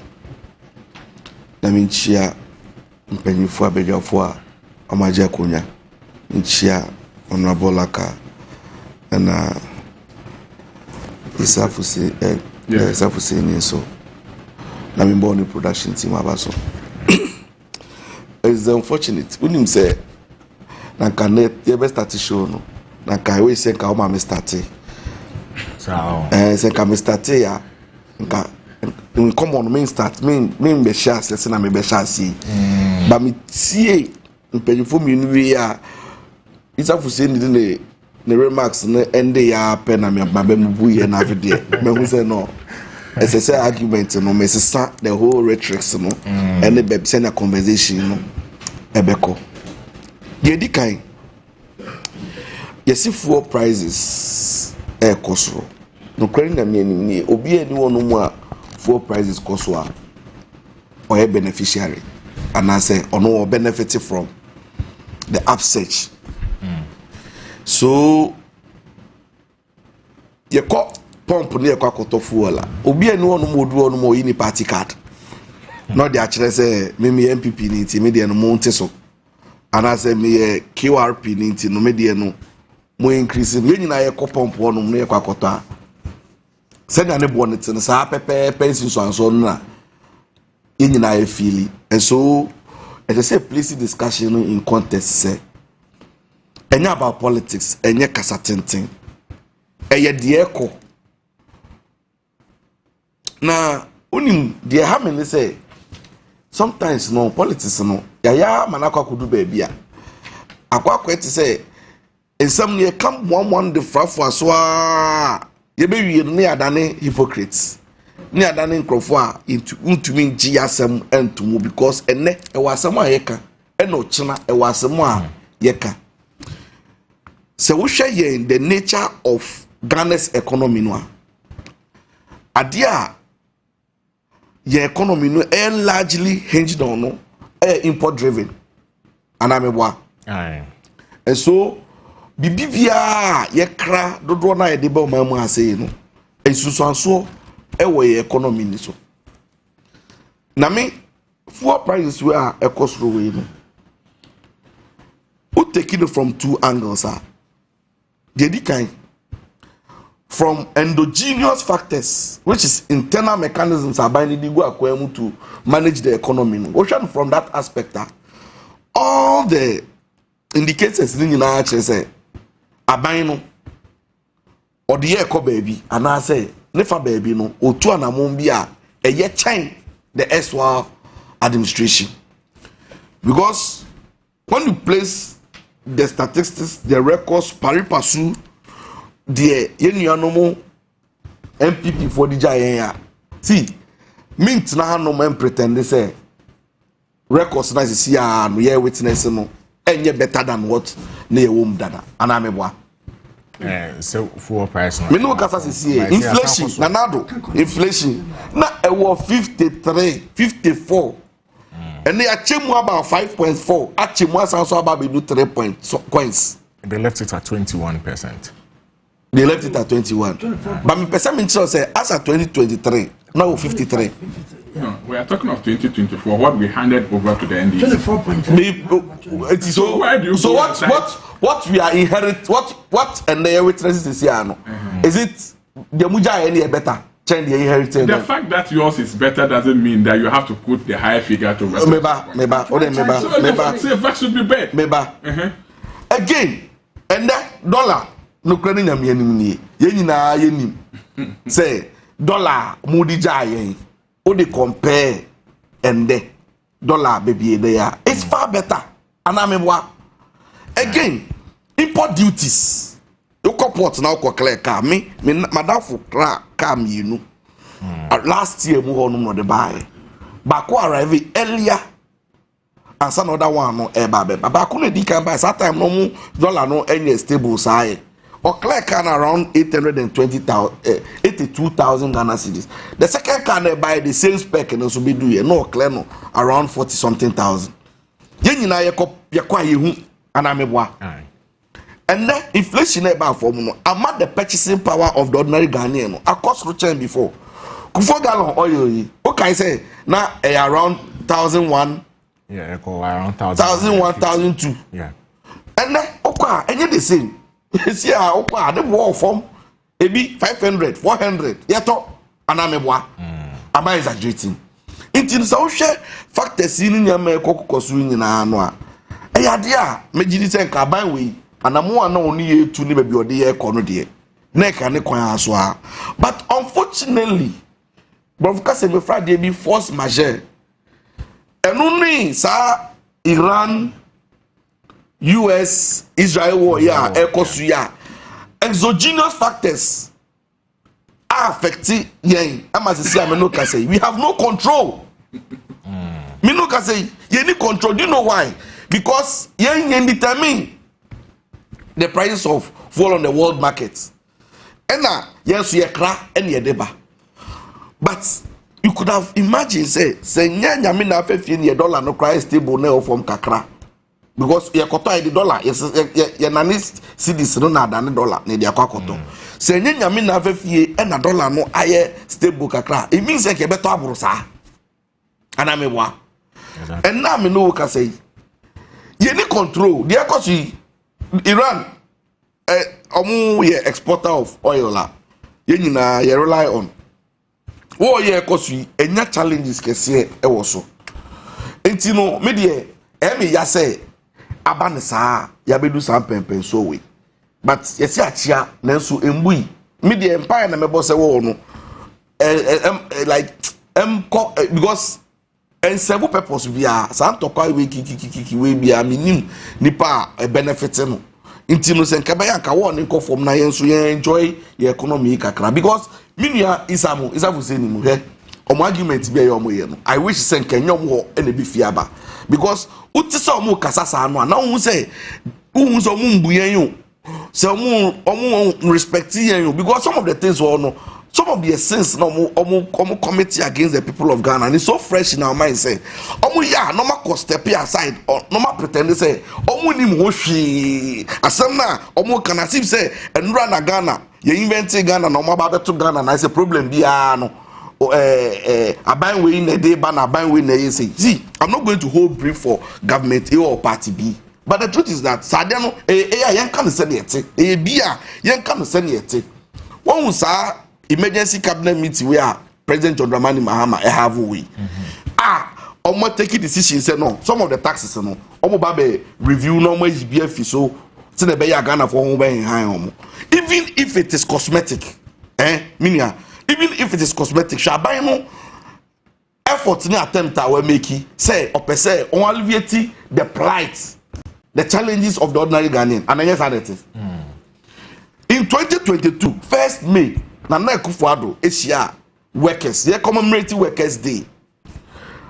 Naminchia mpanyinfo abegyafo a amaje konya nchia honorable laka na isafusi isafusi ni so na me born production team abaso. It's unfortunate unim say na kanet ye be start show no na kai we say ka o ma me start so say ka me start ya nka in common mean start mean be share say na me be share see ba me tie mpanyifo mi nu wi a isafusi ni ne remarks ne ende ya pe na me ba mu bu ye na afide me hu say no it's a argument no me say the whole rhetoric no and the be say na conversation no ebeko ye di kan yesi fuel prices koso no kwani na me ni obi ani wonu mu a fuel prices koso a or beneficiary and I say or benefit from the upsurge. So ye ko pump ne ye kwa koto fuel la obi ani wonu mu odu wonu mu yi ni party card no de akire say me MPP ni nti me de no mo nte so ana say me QRP ni nti no me de no mo increase me nyina ye ko pump wonu mu ye kwa koto a say na ne bo ne tin sa pepe pension so anso na ye nyina ye feel and so as I say place discussion in context say enya about politics enye kasa tenten eye de eko na unim de ha me ne say sometimes no politics no ya manakwa kudu baby a akwa ti say ensam ne kam one the frafo aso a ye be wie ne adane hypocrites ne adane nkrofo a ntumi ngi asem entumu because enne e wasem a yeka eno china e wasem a yeka se wo hwe ye in the nature of Ghana's economy no ade a your economy no largely hinged on no import driven anamebwa and so bibia ye kra dodo na ye de ba mamu ase no esusuanso we economy ni so na me fuel prices we are ekosro we no we take it from two angles the kind from endogenous factors, which is internal mechanisms are binding the go to manage the economy. Ocean from that aspect, all the indicators in the actually say abino or the eco baby, and I say nefa baby no or two anamumbia a yet chain the SWA administration. Because when you place the statistics, the records pari passu the yenuanomo MPP for the Jaya. See, mint na no man pretend they say records na see no ye witness no enye better than what na ye wom dada anamebwa so for price me no kasa see inflation na nado inflation na e wo 53 54 and they achemu about 5.4 achemu asanso about be do 3 points they left it at 21%. They left it at 21. But me person say as at 2023, now 53. No, we are talking of 2024. What we handed over to the NDC. 24. So what we are inherit what and the witnesses is here no. Is it the muja any better? Change the inheritance. The fact that yours is better doesn't mean that you have to put the higher figure to Meba. So that should be bad. Meba. Again, and that dollar. No credit nyam yenim ni ye nyina yenim say dollar mudi jaye o dey compare and the dollar baby there it's far better anamebwa again import duties you comport now ko clear car me madam for car me you last year mu honum no dey buy back arrive earlier and some other one no e ba back no dey can buy that time no mu dollar no any stable say or clear can around 82,000 Ghana cedis. The second can buy the same spec and also be do no clear no around 40 something thousand. Yen na ye kwa yehu anamebwa. And then inflation about for no among the purchasing power of the ordinary Ghanaian no across chain before. Kufo gallon oil okay say na around 1,001 Yeah, around 1,000, 1,002. Yeah. And then, okay, and you the same. See, okay, the wall from maybe 500, 400. Yato, and I'm a boy. Am I exaggerating? Until so share factors in your make cocoa swing in a noa. A yadia, Majidis and Cabine way, and I'm one only to never be your dear corner dear. Neck and a but unfortunately, because every Friday be force majeure. And only sir Iran, US, Israel war, yeah, Ecosuya. Exogenous factors are affecting yen. I must say, we have no control. Me no can say, you need control. Do you know why? Because yen determine the prices of fuel on the world market. And now, yes, you crack and you deba. But you could have imagined, say nyanya me na $50 no cry stable now from kakra. Because you koto the dollar, yes, your nanis cities no na than dollar, ne dia kwakoto. Say nyanya me na $50 and $1 no aye stable kakra. It means like you better abrosa. And I'm a wa. And now me no can say, you need control. The economy, Iran, ye exporter of oil la. You rely on. Oh yeah, cause we any challenges can say also. Enti no me de emi ya say abane saa ya bedu sam pempen so we. But yesi achia nanso embui. Me de empire na mebo say wo no like because and several purpose bia sam tokwa we kiki we bia minim nipa benefit no. Enti no se nka ba ya nka wo ne nko form na yen so yen enjoy your economy kakra because minia isafu say ni mu he omo argument be yo mo ye no I wish say nka nyom ho e na bi fiaba because uti say omo kasasa no na hu say omo mbuyen yo say omo respect yen yo because some of the things we no some of the sins no omo committee against the people of Ghana and it's so fresh in our mind say omo ya no ma ko step aside or no ma pretend say omo ni mo hwe asem na omo can as if say enura na Ghana you invented Ghana no ma ba to Ghana na say problem bia no aban we in a day ban aban we na say see I'm not going to hold brief for government A or party B but the truth is that sadia no yen kan say na yete bia yen kan say na yete won sa emergency cabinet meeting where President John Dramani Mahama have we omo take decision say no some of the taxes no omo ba be review no mo GBF so say na be ya Ghana for ho be han omo even if it is cosmetic minia even if it is cosmetic shaban no effort ni attempt we make say opese on alleviate the plight the challenges of the ordinary Ghanaian and yes that is in 2022 1st May Nana Akufo-Addo Asia workers they commemorate workers day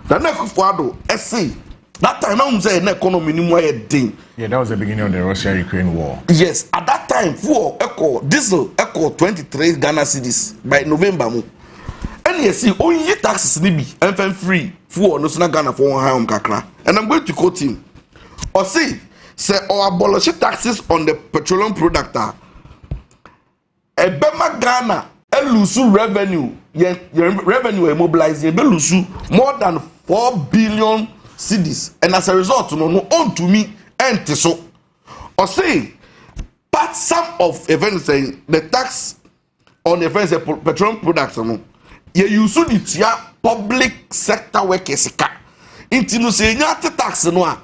Nana Akufo-Addo say that time now say na economy ni mo ding. Yeah, that was the beginning of the Russia-Ukraine war. Yes, at that time fuel diesel 23 Ghana cedis by November mo. And you see only taxes ni bi FM free fuel no na Ghana for one high kakra. And I'm going to quote him. Or say or abolish taxes on the petroleum product Ebema Ghana lose revenue revenue immobilized be lose more than 4 billion cedis and as a result no on to me and so or say part some of events saying the tax on the events petroleum products no you use the public sector workers into no say tax no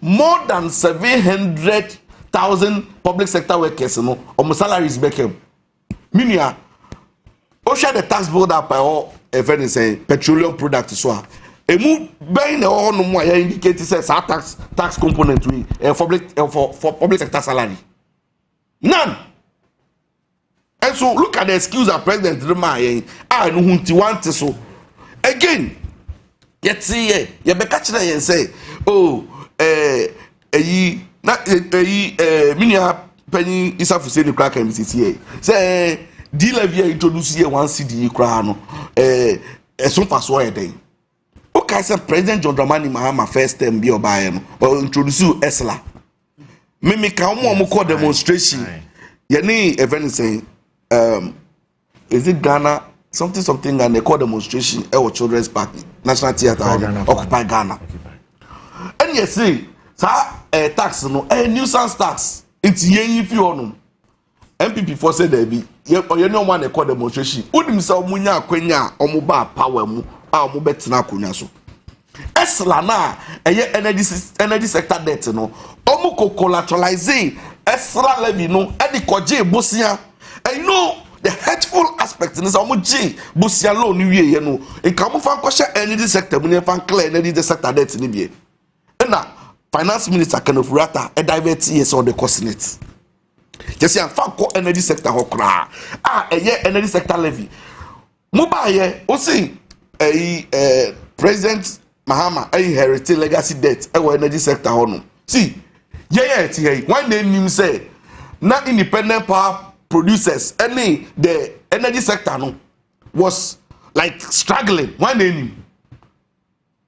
more than 700,000 public sector workers no or salaries became Minia, share the tax bill up by all events petroleum products so a move buying the all no more indicate says tax component we for public sector salary none. And so look at the excuse of President Rema I know who to want so again yet see you be catch and say minia penny isafu say the crack MCCA say deal via introduce here one CD cra no so far so then okay say President John Dramani Mahama first time be obaye no or introduce Esla me ka mo call demonstration ye ni event saying is it Ghana something and they call demonstration at Children's Park National Theatre Occupy Ghana and you say tax no nuisance tax it's yen fi onum MPP for say there be you no one call demonstration udim say omunya akwanya omuba power mu a omu betina akonya so esla na energy sector debt no omu ko collateralize esla levy no e di koje bosia and you know the hurtful aspect in this omu g bosia loan ni wie no e ka mu fan kwhye energy sector mu ne fan clear energy sector debt ni bie na finance minister Kenneth Rata e divert yes on the cost net just yan fan ko energy sector hokra energy sector levy mu ba ye o see president Mahama inherited legacy debt energy sector hono see when they name say na independent power producers any the energy sector no was like struggling when they name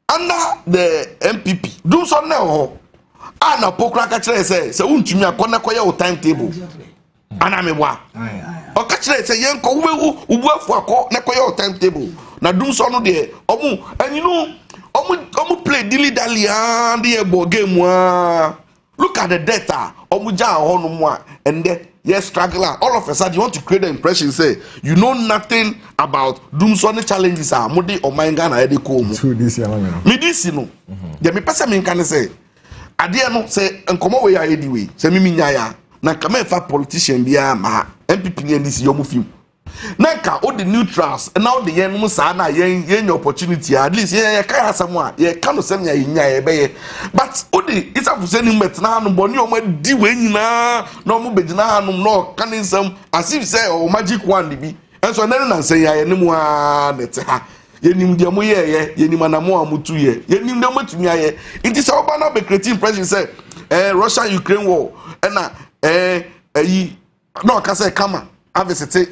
under the MPP do so now ana pokra ka kire say untumi akona koye o timetable ana mewa o ka kire say yenko ubuafu akọ na koye o timetable na do so no de omu and you know omu play dilly dally and the ebo game look at the data omu ja hono mu and then yes struggler all of a sudden you want to create the impression say you know nothing about doom so challenges are mudi o manga na ede ko mu this year me this no de me pese me kan say ade no say enkomo we ya anyway say me nya ya na kama fa politician bia ma MPP ni ndisi yo mu film na ka o the neutrals and now the yen mu sa na yen opportunity at least yen ka asam a ye ka no sem nya nya be ye but o the isa fu say ni metna no boni o ma di we nyina na o mu begina hanum no ka ni nsam as if say o magic wand bi enso na say ya ye ni mu a net ha yenim de mo ye yenim anamo amutu ye yenim de matumi aye it is oba na be creating pressure say Russia Ukraine war na no ka say kama avesete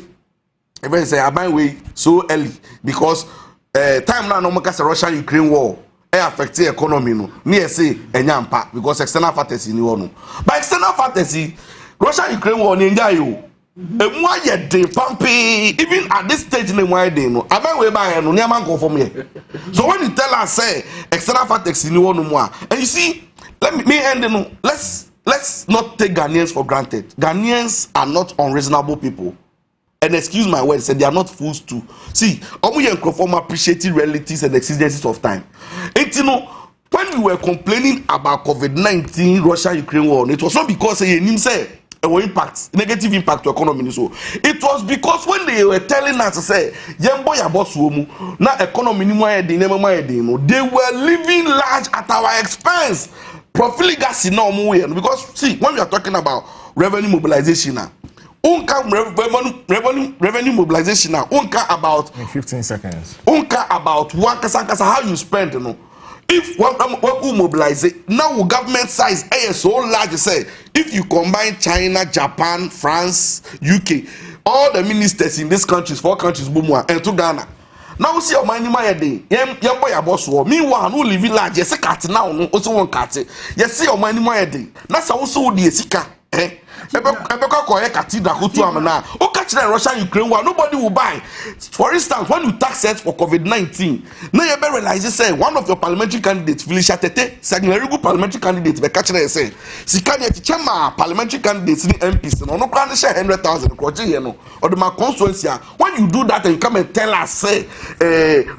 even say aban way so early because time now no make say Russia Ukraine war affect the economy no me say enyampa because external factors ni wo no by external factors Russia Ukraine war ni nja yo emu aye de pampi even at this stage na emu aye de no aban we ba no niam an confirm here so when you tell us say external factors ni wo no mu and you see let me end no let's not take Ghanaians for granted. Ghanaians are not unreasonable people. And excuse my words, they are not fools too. See, Omu Yenkrofoma appreciating realities and exigencies of time. And you know, when we were complaining about COVID-19, Russia-Ukraine war, it was not because they said impact, negative impact to economy. So it was because when they were telling us to say, Yembo Yabosuomu, na economy they were living large at our expense. Profiligacy no more because see, when we are talking about revenue mobilization now. Unka revenue mobilization now. Unka about in 15 seconds. Unka about one kasa how you spend, you know. If what mobilize it now government size is so large say if you combine China, Japan, France, UK, all the ministers in these countries, 4 countries, and to Ghana. Now see your money my day. Yem boy your boss war. Meanwhile, who live large, yes, cat now, also one cat. Yes, see your money my day. That's also the sika. Ebeka koye cathedral go to am now. O catch the Russia Ukraine war, nobody will buy. For instance, when you tax it for COVID-19, now you better realize say one of your parliamentary candidates, Felicia Tete, very good parliamentary candidate, be catch there say, Sikanya Tichema parliamentary candidates ni MPs, no plan share 100,000 kwaje here no. Or the my constituency, when you do that and you come and tell us say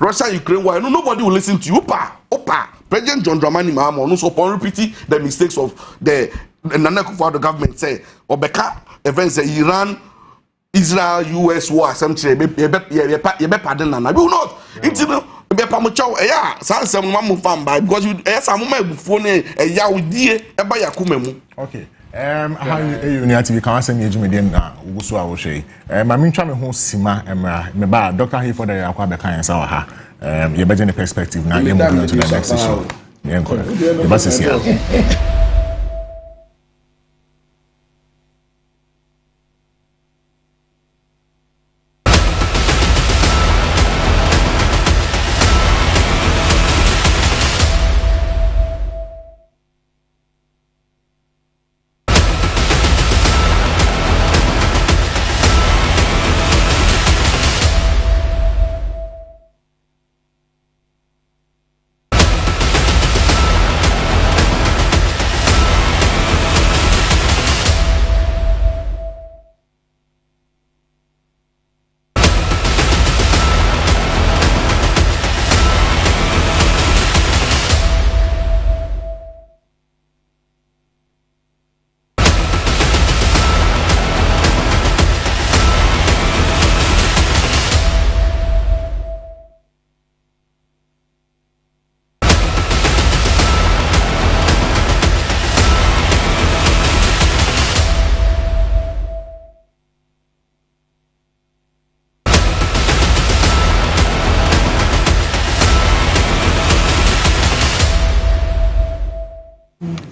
Russia Ukraine war, nobody will listen to you. Opa. President John Dramani Mahama also upon repeating the mistakes of the the government say Obeka events Iran, Israel, US war something you be pardon na do not into be pamocho ya sanse mamu famba because you some my phone ya wudie e ba yakumemu. Okay. How you need to be cancer me jumedem na ugusu a wo hwe. Ma mentwa me ho sima me ba Dr. Hayford ya akwa be kan sa wa ha. You better in perspective now. You move to the next issue. The bus is here.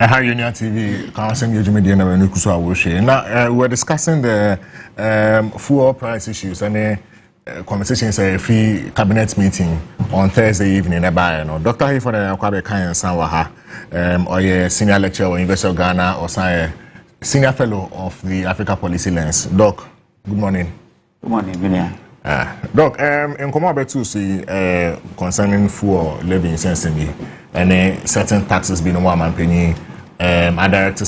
How Union TV, W'asem Yie Jumedi na wenu kuso awoshe. Now we're discussing the fuel price issues and conversations a free cabinet meeting on Thursday evening. Dr. Hayford Akwabe Kan Sanwaha, or senior lecturer or University of Ghana, or senior fellow of the Africa Policy Lens. Doc, good morning. Good morning, Minia. Doc, in Komabe to see concerning fuel levy incensively and certain taxes being one man penny. I directed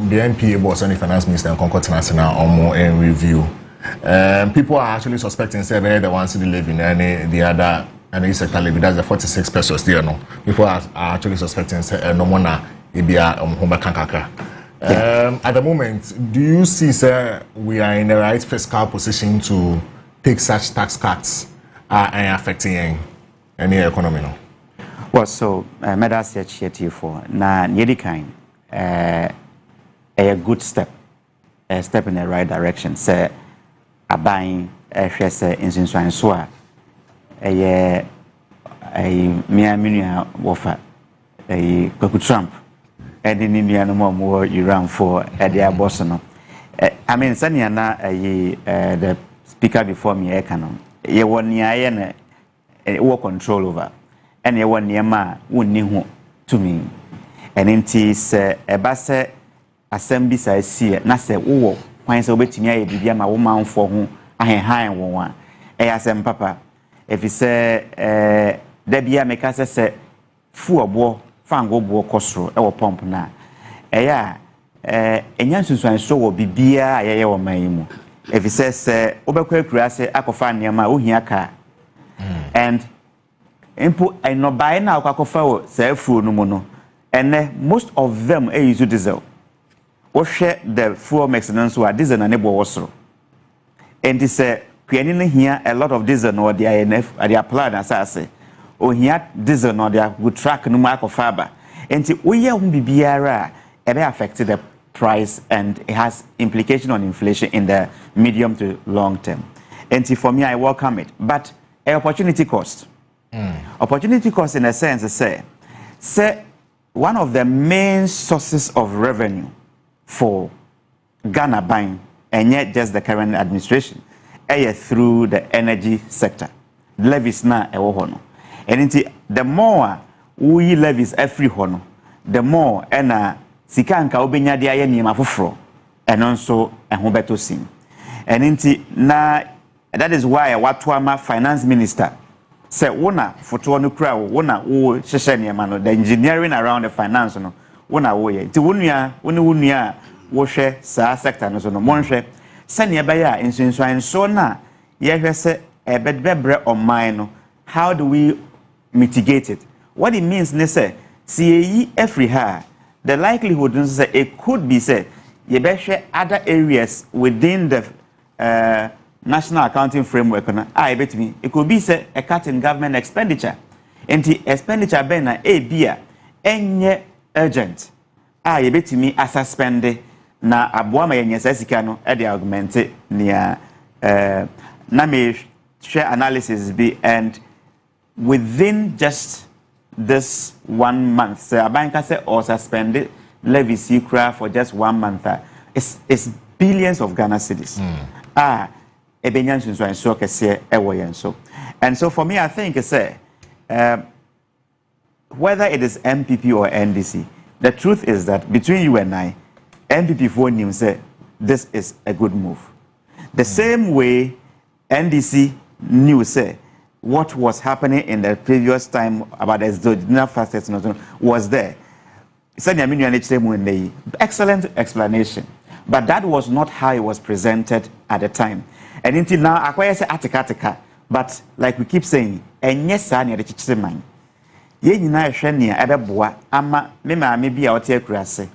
the NPA boss and the finance minister and Concord National or more in review. People are actually suspecting say the ones in the levy and the other and the sector levy, that's the 46 pesos there. No, people are actually suspecting say no more na ibia kankaka. At the moment, do you see sir we are in the right fiscal position to take such tax cuts and affecting any economy? No? Well, so Medas here for na nyedi kind a good step, a step in the right direction. Say a buying a share in Sinswan Swa a Mia Wofa a Coco Trump and in India no more you run for a dear Boston. I mean, Sanyana the speaker before me, Ekanon. You want near a war control over, and you want near ma wouldn't know to me. And intis a basse assembly I see na say wo kwan say obetimi aye bibia ma wo manfo ho ahenhan wo a e asem papa if you say da bia make say fu obo fango bo kosro e wo pump na e ya enya nsunsuan so wo bibia ayeye wo man mu if you say obekwa akura say akofa niam wo hia ka and impo no buy na akofa wo say fu no mu no. And most of them use diesel. Or share the fuel maintenance who are diesel and neighbor also. And this creating here a lot of diesel or the INF or the applied as I say. Or here diesel or the good track no mark of fiber. And we are be BRA affected the price and it has implication on inflation in the medium to long term. And for me I welcome it. But an opportunity cost. Opportunity cost in a sense say one of the main sources of revenue for Ghana buying, and yet just the current administration, through the energy sector. Levies na ewo hono. And the more we levies every hono, the more ena sika anka obenya de aye nima foforo, and also ehun beto sim. And na that is why Watwama finance minister say wona foto no kra wona wo hyehyɛ niam no the engineering around the finance no wona wo ye ti wonua wo hwɛ saa sector no so no monhwɛ sɛ ne ba ya insunsuan so na ye hwɛ sɛ ebedbebre ɔman no how do we mitigate it what it means ne sɛ see every ha the likelihood is say it could be say ye behwɛ other areas within the national accounting framework it could be say a cut in government expenditure and the expenditure ben na bia enye urgent ye betimi asa spend na aboa ma yenye sasika no e dey augment near na me share analysis be and within just this 1 month say abanka say or suspend levies for just 1 month it's billions of Ghana cedis and so for me I think whether it is MPP or NDC the truth is that between you and I MPP for him say this is a good move the same way NDC knew say what was happening in the previous time about the exogenous factors was there excellent explanation but that was not how it was presented at the time. And until now, I say atika, but like we keep saying, and yes, I need to teach man. Ye na shenia ebeboa ama me ma me bia ote akurase.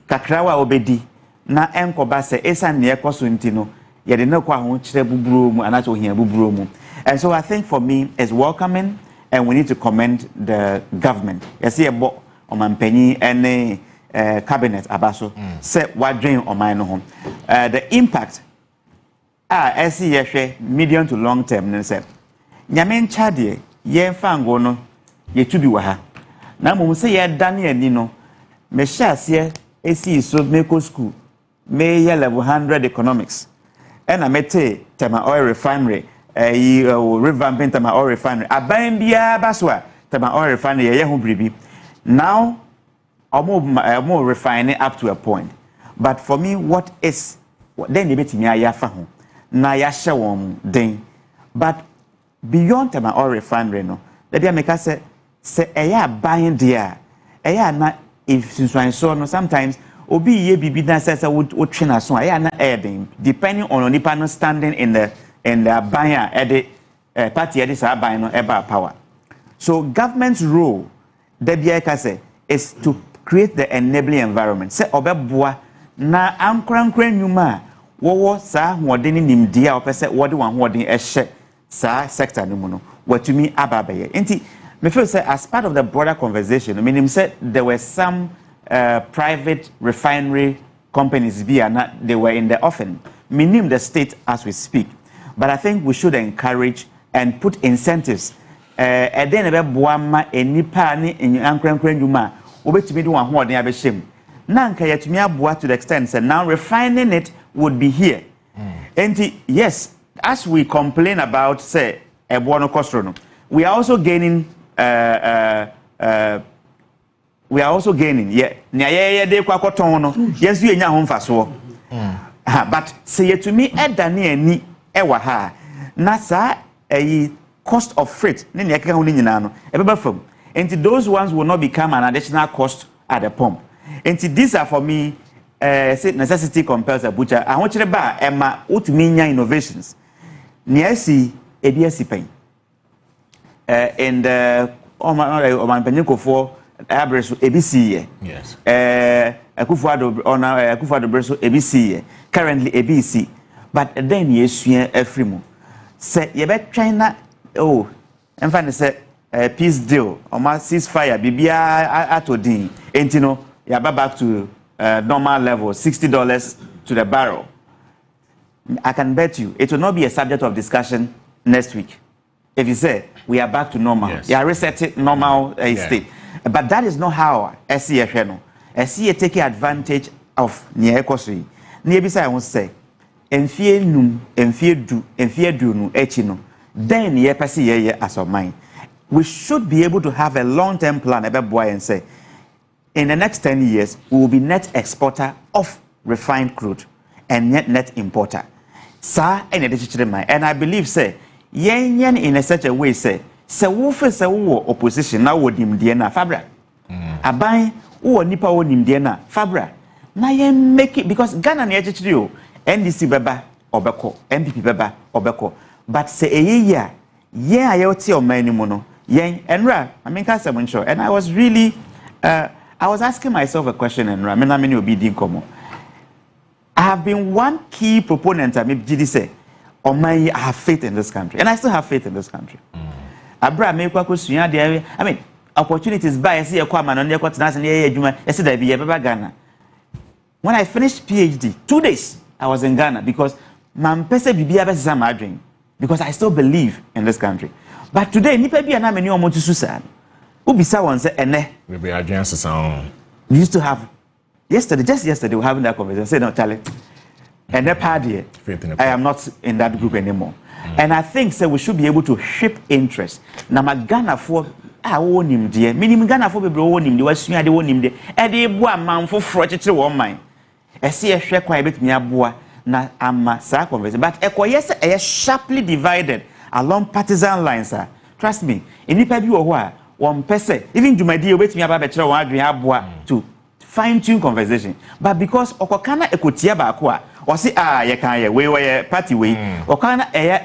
Kakrawa obedi na enkoba se esa ne ekoso ntino ye de na kwa ho kire buburo mu anacho hia buburo mu. And so I think for me is welcoming and we need to commend the government. You see ebo omampanyi ene cabinet abaso say wadwen oman no ho. The impact medium to long term ne say nyame ncha de ye fango no ye tubi wa ha na mum say ye dane ani no me share AC so make school me level 100 economics and I mete tema oil refinery revamping tema oil refinery aban bia baswa tema oil refinery ye ho bribi now more refining up to a point but for me what is then you betimi ayafa ho na ya hye won den but beyond tema oil refinery no the dia make say eya aban dia eya na if since so no sometimes obi ye bibi na say would train so eya na adding depending on onipa no standing in the aban e de party e de sa aban no eba power so government's role the bia ka say is to create the enabling environment say obeboa na ankrankran nyuma wo sa hoden nimdia opese wode wan hoden ehye sa sector no mu no watumi ababaye enti me feel say as part of the broader conversation I mean him said there were some private refinery companies they were in the offing minim the state as we speak but I think we should encourage and put incentives and then ebe boama enipa ni ankrankran nyuma obetumi de wan hoden abehye na nka yatumi aboa to the extent say now refining it would be here and yes as we complain about say ebo no cost no we are also gaining yeah na de kwa koton no yes you nya ho mfaso but say to me edane ani ewa ha na sa cost of freight ne ne keka ho ni nyina no ebeba fam and those ones will not become an additional cost at the pump and these are for me say necessity compels a butcher I want you to ba ema utumi nya innovations ne asi ebi asi pen and Oman Penyekofo Abreso ABC yes Akufo-Addo Breso ABC currently ABC but then yesua afrimu say ye be China em fa ne say peace deal or ma ceasefire bibia atodin entino ya back to normal level $60 to the barrel. I can bet you it will not be a subject of discussion next week if you say we are back to normal. Yes. Yeah, reset it normal state. But that is not how SCF no. SCF taking advantage of near ekosui. Near bisa I won't say. Enfie num, enfie du no echino. Then ye pesi ye as of mine. We should be able to have a long-term plan about boy and say in the next 10 years we will be net exporter of refined crude and net importer. Sir, and I believe say yen in such a way say wo fe se wo opposition na wo nimdie na fabra aban wo nipa wo nimdie na fabra na yen make it because Ghana na echichiri o NDC beba obeko MPP beba obeko but say eyeya yen ayote o man ni mu no yen enra I mean ka some sure and I was really I was asking myself a question enra me na me ni obi din komo I have been one key proponent I mean GD say I have faith in this country, and I still have faith in this country. Abra me kwa kusua de I mean opportunities buy see ekwa man on ekwa tena se ne adwuma ese da bi ye beba Ghana. When I finished PhD 2 days I was in Ghana because man pese bibia be sesa my dream because I still believe in this country. But today nipa bia na many omotu susa. Ubisa won say ene we be against sound. We used to have just yesterday we were having that conversation. Say no Charlie. And that party, I am not in that group anymore. And I think so we should be able to shape interest. Now, my Ghana for I own him, dear. Meaning Ghana for people own him, the was I own him, and they one man for fraud to one mine. I see a share quite a bit me a boa, na ama sa conversation. But a sharply divided along partisan lines, sir. Trust me, in the you or one person, even to my dear, wait me about better one to fine-tune conversation. But because Okokana Ekotia Bakwa, or say you can we party way or can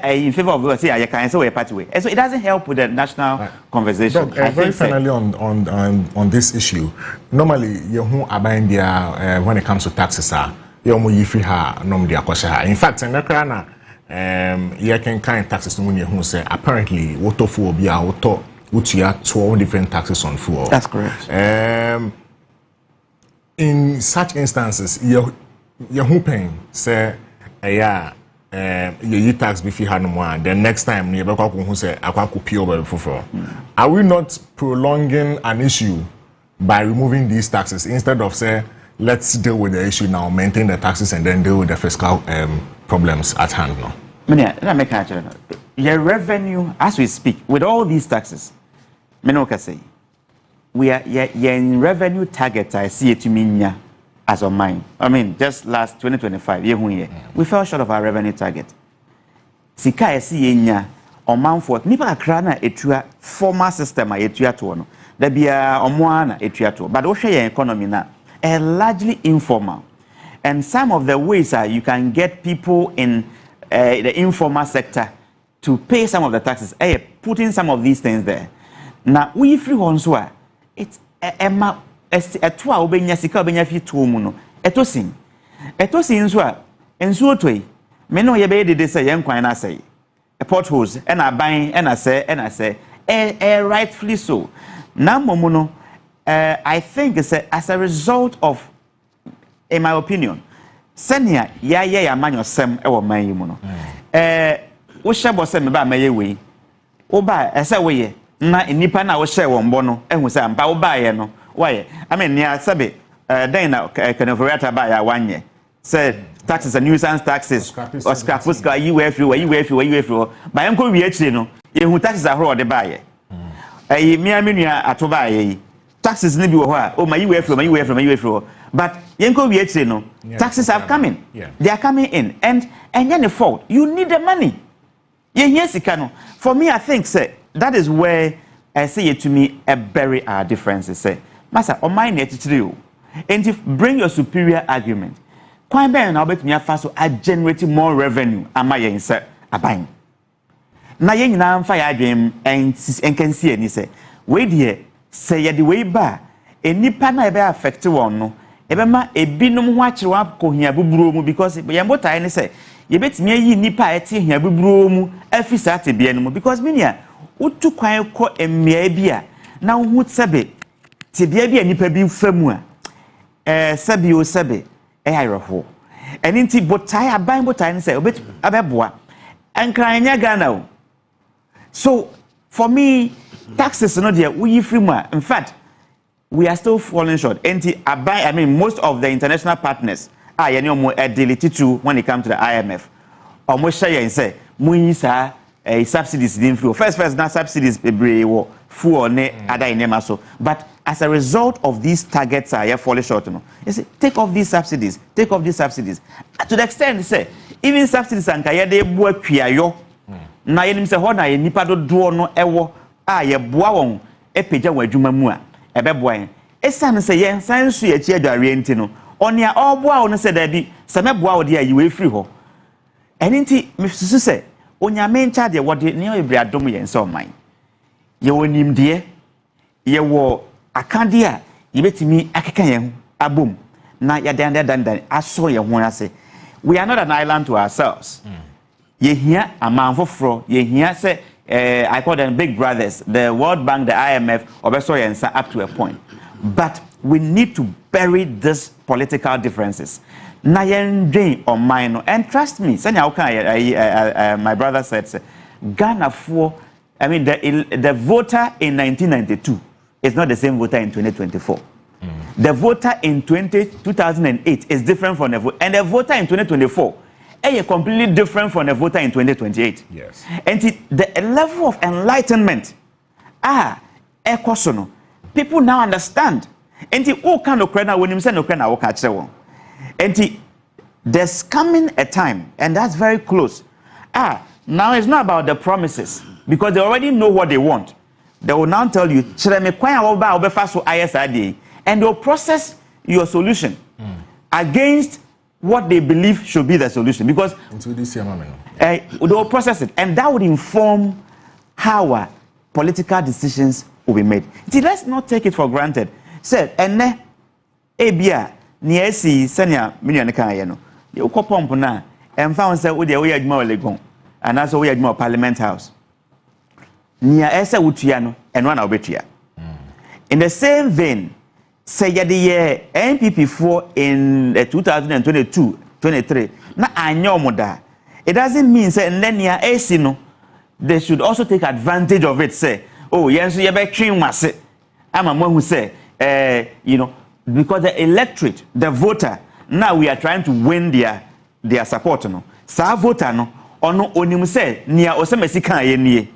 in favor of say you can say party way and so it doesn't help with the national conversation. Doc, very finally on this issue normally you who abind there when it comes to taxes you mo yifi ha nom dia kwasha ha in fact na kra na you can kind taxes no you who say apparently wotofu obi a woto utua 12 different taxes on fuel. That's correct. In such instances you hoping say you tax before one the next time you who say are we not prolonging an issue by removing these taxes instead of say let's deal with the issue now, maintain the taxes and then deal with the fiscal problems at hand now. Your revenue, as we speak, with all these taxes, say we are in revenue target. I see it to mean as of mine. I mean, just last 2025, we fell short of our revenue target. Sika I see nya oman for nipa krana etua formal system a etua to no. There be a omoana etua to. But we share economy na largely informal. And some of the ways you can get people in the informal sector to pay some of the taxes, putting some of these things there. Now, we free Honswa, it's a 2 obenya sika obenya fi to mu no. Etosin so ensuo toy. Me no ye be de say yen kwan na say. Potholes and a buying and I say rightfully so. Now momo no I think it's as a result of, in my opinion, senia ya man yosem e wo man yi mu no. Wo shebo se me ba maye we. Wo ba ese we ye na nipa na wo share won bo no ehun se ampa wo ba ye no. Why? I mean nia sabe then na kanoforiata ba ya wanye. Said taxes and nuisance taxes or scrapuska you were free by uncle we actually no you taxes are hard buy me taxes ni bi wo ha oh my you were free but yanko we actually no taxes are coming they are coming in and any fault you need the money yes for me I think say that is where I say it to me a very difference say massa on my net and if bring your superior argument Kwan ben na obetumi afa so a generate more revenue ama yen se aban na yen nyina mfa ya adwen enkansi ani se we de se ye de we ba enipa na ebe affect won no ebe ma ebinom ho akyerewa kohia buburo mu because yen botai ne se ye betumi ayi nipa ete hia buburo mu afisa te bia no mu because minia utu kwan ko emia bia na hu sebe te bia bia nipa bi famu a sebe ayroho and inti botai aban botai say obet abeboa enkranya Ghana so for me taxes no there we free more in fact we are still falling short enti aban I mean most of the international partners are any more ability to when it comes to the IMF almost share say munisa subsidies didn't flow first na subsidies bebre wo full ne other in so but as a result of these targets are falling short no you say take off these subsidies to the extent say even subsidies and kaya de bo atwiayo na yenim say ho na ye nipa do no ewo ye boa won epeja wadwuma mu a ebeboa en esan say ye san su ye chi adware enti no onia oboa won say da bi se meboa wo de ayi we free ho enti me susu say onyame ncha de wo de ne ebri adom ye nso man ye wonim de ye wo akandia yebetimi akeka yen abom na yadandan aso ye ho ase we are not an island to ourselves ye hia amanfofro ye hia say I call them big brothers the World Bank the IMF obeso yensa up to a point but we need to bury these political differences na yen drain on mine and trust me sanya how can my brother said Ghana for I mean the voter in 1992 is not the same voter in 2024. The voter in 2008 is different from the voter, and the voter in 2024 is completely different from the voter in 2028. Yes. And the level of enlightenment, people now understand. And all kind of credit when you say no credit, will catch them. And there's coming a time, and that's very close. Now it's not about the promises because they already know what they want. They will now tell you, and they'll process your solution against what they believe should be the solution. Because they will process it, and that would inform how political decisions will be made. See, let's not take it for granted. Say, and ebia niesi senior million kayeno. You ko pomp na, and found say we dey adwuma legon, and also we adwuma Parliament House. Nia esa wutua and one obetua. In the same vein, say the NPP for in 2022-23 na anyomoda. It doesn't mean say then nia esi no they should also take advantage of it say oh yenso ye be twin wase ama mo hu say you know, because the electorate, the voter, now we are trying to win their support. No, sa voter no, ono onim say nia osemesi kan ye nie,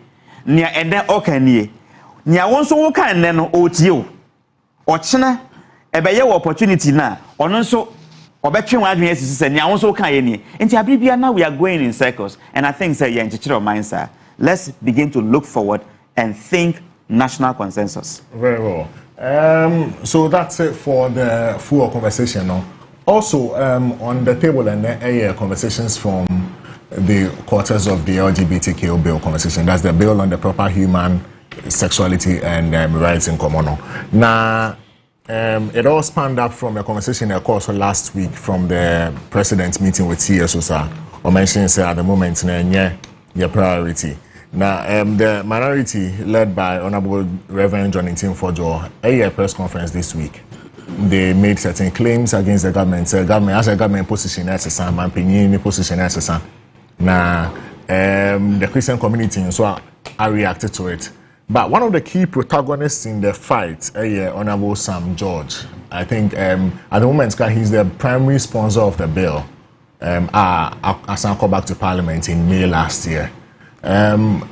nia ende okan nie, nia wonso wo kan ne no otie o, ochena ebeye opportunity na ono nso obetwe wan adwen asisi say nia wonso kan ye nie. Nti abribia now we are going in circles, and I think say ye nchechiro mindset. Let's begin to look forward and think national consensus. Very well. So that's it for the full conversation now. Also, on the table and conversations from the quarters of the LGBTQ bill conversation. That's the bill on the proper human sexuality and rights in common. Now, it all spanned up from a conversation of course last week from the president's meeting with CSOSA, or mentioning say at the moment your priority. Now, the minority led by Honorable Reverend John Fojo, a press conference this week. They made certain claims against the government. The government, as a government position, as a man, position as a now, the Christian community so I reacted to it. But one of the key protagonists in the fight, Honorable Sam George, I think at the moment he's the primary sponsor of the bill. As I come back to Parliament in May last year.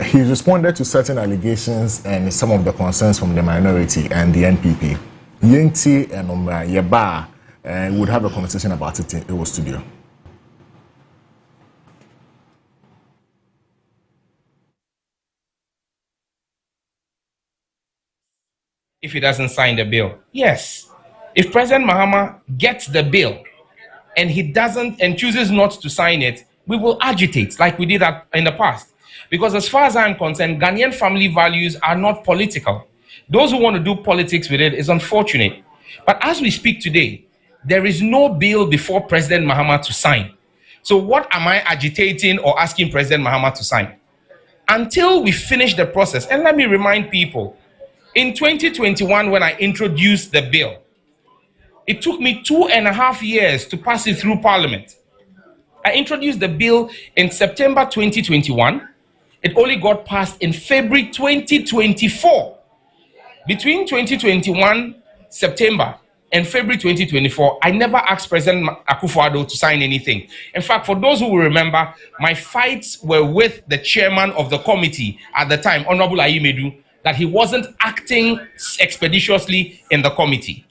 He responded to certain allegations and some of the concerns from the minority and the NPP. Yenti and Yeba would have a conversation about it in our studio. If he doesn't sign the bill, yes. If President Mahama gets the bill and he doesn't and chooses not to sign it, we will agitate like we did that in the past. Because as far as I'm concerned, Ghanaian family values are not political. Those who want to do politics with it is unfortunate. But as we speak today, there is no bill before President Mahama to sign. So what am I agitating or asking President Mahama to sign? Until we finish the process, and let me remind people, in 2021 when I introduced the bill, it took me 2.5 years to pass it through Parliament. I introduced the bill in September 2021. It only got passed in February 2024. Between 2021 September and February 2024, I never asked President Akufo-Addo to sign anything. In fact, for those who will remember, my fights were with the chairman of the committee at the time, Honorable Ayimedu, that he wasn't acting expeditiously in the committee.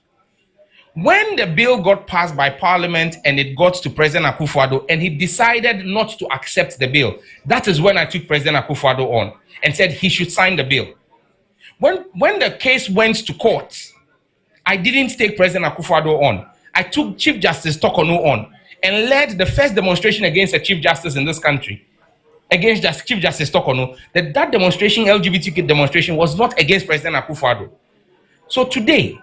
When the bill got passed by Parliament and it got to President Akufo-Addo and he decided not to accept the bill, that is when I took President Akufo-Addo on and said he should sign the bill. When the case went to court, I didn't take President Akufo-Addo on. I took Chief Justice Tokono on and led the first demonstration against a Chief Justice in this country, against Chief Justice Tokono. That demonstration, LGBTQ demonstration, was not against President Akufo-Addo. So today,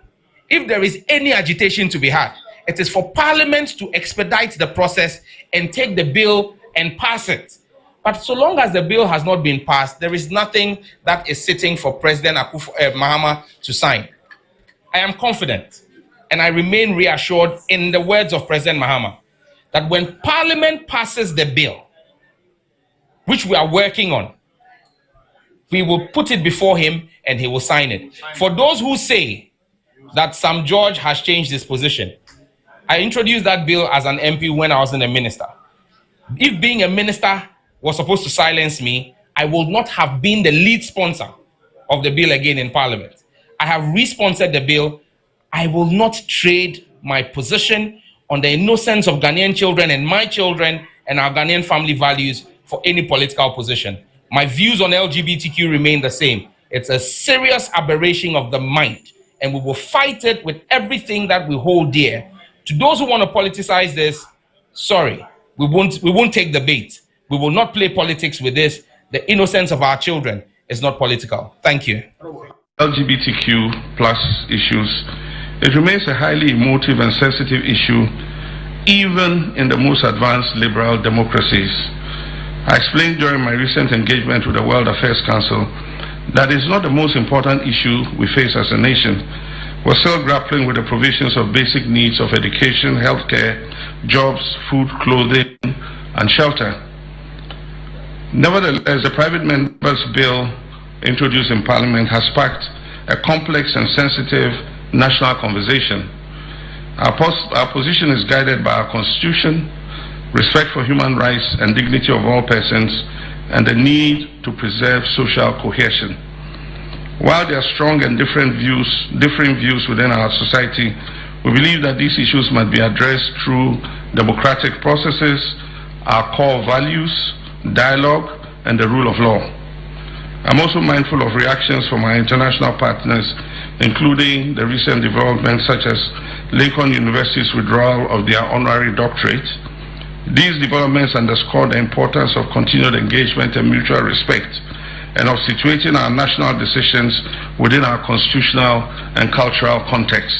if there is any agitation to be had, it is for Parliament to expedite the process and take the bill and pass it. But so long as the bill has not been passed, there is nothing that is sitting for President Mahama to sign. I am confident and I remain reassured in the words of President Mahama that when Parliament passes the bill, which we are working on, we will put it before him and he will sign it. For those who say that Sam George has changed his position, I introduced that bill as an MP when I was in a minister. If being a minister was supposed to silence me, I would not have been the lead sponsor of the bill again in Parliament. I have re-sponsored the bill. I will not trade my position on the innocence of Ghanaian children and my children and our Ghanaian family values for any political position. My views on LGBTQ remain the same. It's a serious aberration of the mind, and we will fight it with everything that we hold dear. To those who want to politicize this, sorry, we won't take the bait. We will not play politics with this. The innocence of our children is not political. Thank you. LGBTQ plus issues, it remains a highly emotive and sensitive issue, even in the most advanced liberal democracies. I explained during my recent engagement with the World Affairs Council that it's not the most important issue we face as a nation. We're still grappling with the provisions of basic needs of education, healthcare, jobs, food, clothing, and shelter. Nevertheless, the private members' bill introduced in Parliament has sparked a complex and sensitive national conversation. Our position is guided by our constitution, respect for human rights and dignity of all persons, and the need to preserve social cohesion. While there are strong and differing views within our society, we believe that these issues must be addressed through democratic processes, our core values, dialogue, and the rule of law. I'm also mindful of reactions from our international partners, including the recent developments such as Lincoln University's withdrawal of their honorary doctorate. These developments underscore the importance of continued engagement and mutual respect, and of situating our national decisions within our constitutional and cultural context.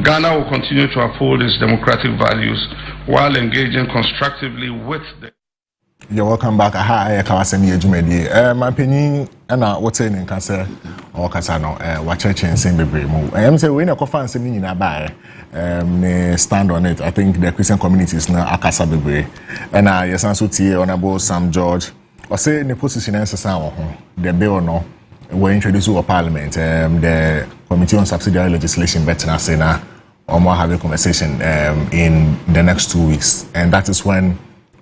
Ghana will continue to uphold its democratic values while engaging constructively with the... You're welcome back. Aha, W'asem Yie. My opinion, and what's in cancer or Casano, what church and same baby. I'm saying we never find something in a bar. Stand on it. I think the Christian community is now Akasa baby. And yes, I'm so Honorable Sam George. I say in the position as the bill no were introduced to Parliament. The Committee on Subsidiary Legislation better say now or more have a conversation in the next 2 weeks, and that is when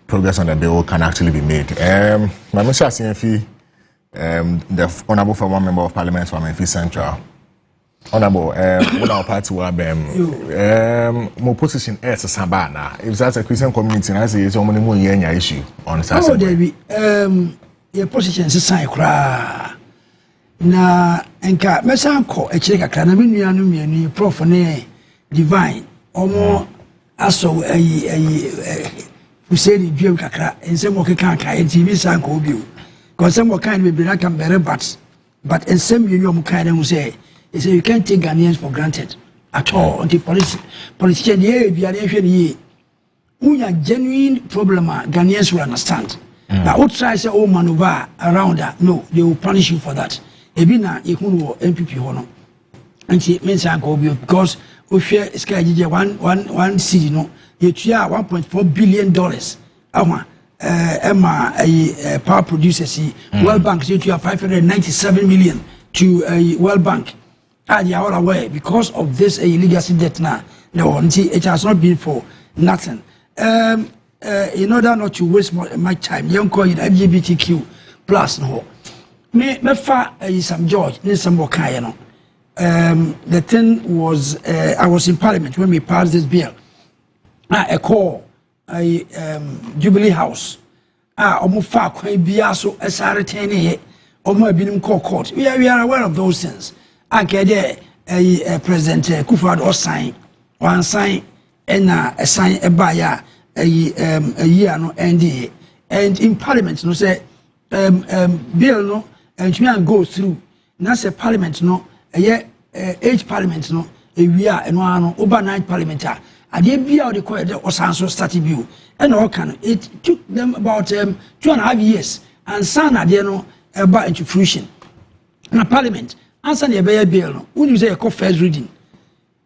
progress on the bill can actually be made. My Mr. CNF, the Honorable former Member of Parliament from Memphis Central. Honorable, what our party will be more position as a Sabana. If that's a Christian community, I say it's only more issue on Saturday. Oh, David, your position is a sign cry. Na enka mesanko e chire kakra na menuanu mienu prof ne divine omo aso Hussein Dwem kakra ensem okeka kan TV sanko obi o konsem okan be bra kan bere but ensem mienu omo kan na say you can't take Ghanaians for granted at all until politician ye bia na hwe ye unya genuine problem Ghanaians will understand. But what try say maneuver around that, no, they will punish you for that. Ebina ehunu MPP hono anti mensa go because we share sky one city no you $1.4 billion power producers World Bank you $597 million to World Bank they are all aware because of this legacy debt now it has not been for nothing. In order not to waste my time young call it LGBTQ plus no me fa Sam George ne some kind no the thing was I was in Parliament when we passed this bill a call Jubilee House omo fa kwan bia so esare ten ne omo abinim court we are aware of those things akede President Kufuor sign one sign and a sign eba ya year no NDA and in Parliament no say bill no and me go through na say Parliament no age Parliament no we are no ano over 9 Parliament ade bia they call the osanso start bill and all can it took them about 2.5 years and san ade no eba into fruition na Parliament answer the bill no when you say a first reading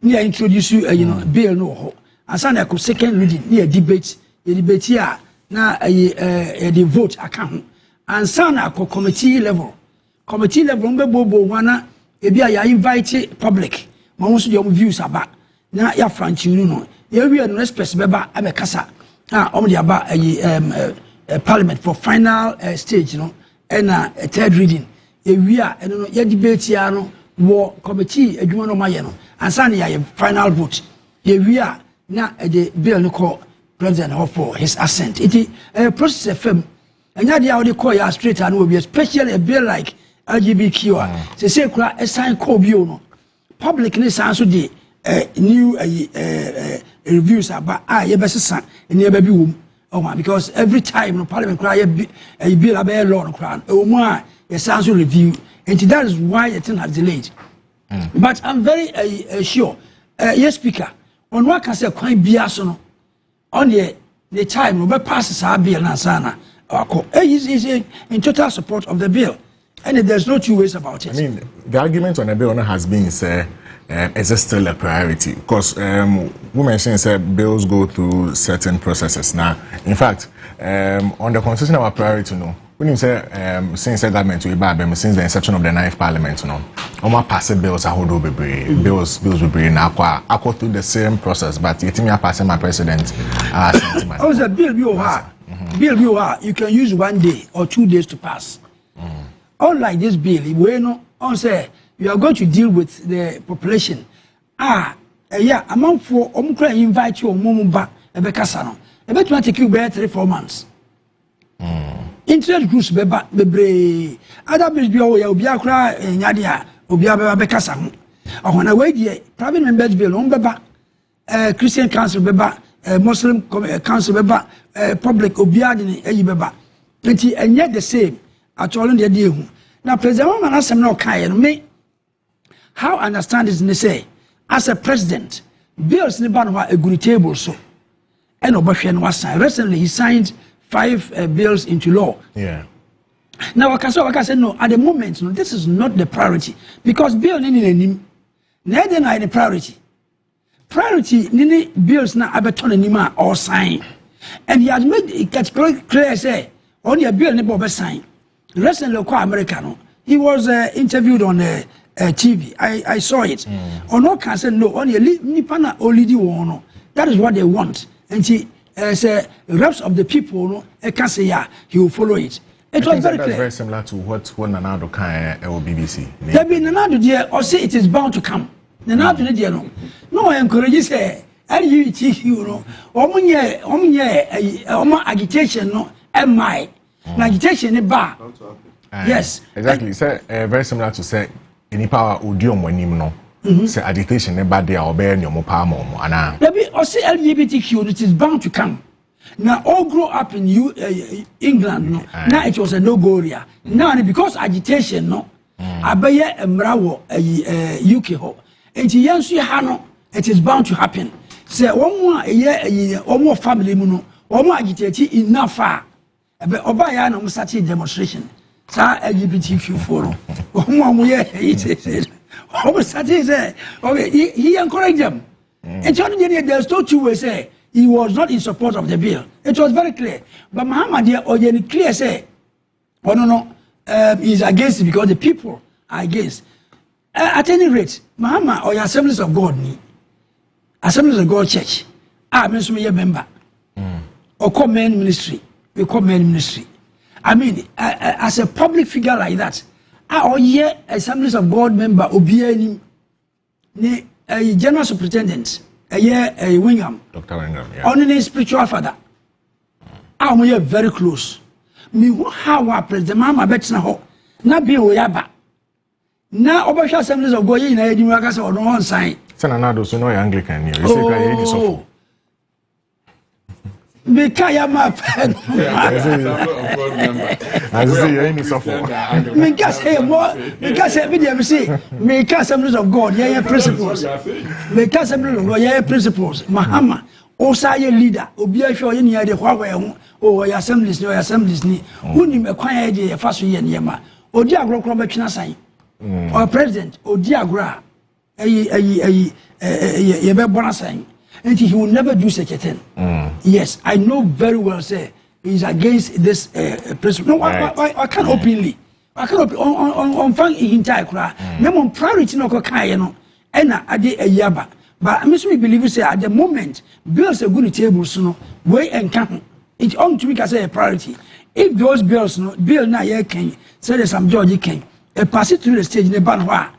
me introduce you bill no answer the second reading near debate here na the vote account answer na committee level mbebo wana ebia ya invite public ma won so your views aba na ya franchise no ya wi no express beba abekasa om the aba Parliament for final stage no and third reading ewia no ya debate ya no wo committee adwuma no maye no answer na ya final vote ewia na the bill no call President Hope for his assent. It process FM and ya dia we call ya straight and will be especially a bill like LGBTQ. Say kura a sign call bio no. Public ne so the new reviews about ye best san and ye baby wom. Oh because every time no Parliament cry a bill about law no cry. Oh my ye san so review and that is why the thing has delayed. But I'm very sure yes speaker on what can say kwan bia so no on the time we pass our bill na sana is in total support of the bill and there's no two ways about it. I mean the argument on the bill has been say is it still a priority because we mentioned say bills go through certain processes now in fact on the constitution our priority no when you say since the government we bad since the inception of the 9th parliament pass bills bills we bring now through the same process but yet me pass my president also bill you can use 1 day or 2 days to pass. Unlike this bill on say you are going to deal with the population amount for invite you mumba ebekasa no ebetuma take you 3-4 months. Interest groups beba bebre other bills bi o ya obi akura nyade a obi abeba bekasa ho ohona we die private members bill on beba Christian council beba Muslim council beba public obi ade ne ayi beba nti enye the same atolo de die hu na president man asem na okai no me how understand is ne say as a president bills ne ba no a guru table so and obahwe no sign recently he signed 5 bills into law. Yeah. Now, I said no. At the moment, no, this is not the priority because bill nini neither na the priority. Priority nini bills na abeton anima or sign, and he has made it categorically clear say only a bill never sign. Recently, local Americano, he was interviewed on TV. I saw it. On no can say no. Only nipana only one. That is what they want, and he. Say reps of the people, no, can say yeah, he will follow it. It was very clear. Very similar to what Nanado can BBC. There be Nanado there, or say it is bound to come. Nanado there no, I encourage say LGBTQ, no, omunye agitation no, my agitation is bar. Yes, exactly. Say very similar to say any power odium when him no. Say agitation about there or bear your palm and there be or say LGBTQ it is bound to come. Now all grow up in England no. Now it was a no-go area. Now because agitation no abeye emrawo UK ho. Enti yansu ha no it is bound to happen. Say one more family mu no one more agitate enough ebe oba ya na mo start demonstration. Sa LGBTQ forum. One more it okay, he encouraged them. And there's no two ways say he was not in support of the bill. It was very clear. But Muhammad here clear say, oh no, he's against it because the people are against. At any rate, Muhammad or Assemblies of God Assemblies of God Church, I'm a member. Or call men ministry. We call men ministry. I mean, as a public figure like that, Assemblies of God member Obiani ni general superintendent Wingham Dr. Wingham only spiritual father we are very close me how president mama betina ho na bi o yaba na obasha Assemblies of God na yedi waka say ono on sign sana na do so no Anglican you say ka yedi so me kaya ma pen I see you any suffer me can say me say me can Assemblies of God principles me can Assemblies of God principles Mahama o say leader obi ahwe o ye de hwa ho o ya assemblies ni uni me kwan ye fa so ye niema odi agrokro betwena san or president odi agra ye be bona san. And he will never do such a thing. Yes, I know very well, say, he's against this principle. No, I can't openly. I can't on fang entire cry. No priority no no. And I did a yaba. But I must believe say at the moment, bills are good table so way and come. It's on to me as a priority. If those bills no bill na ye can say there's some George can pass it through the stage in the banwa.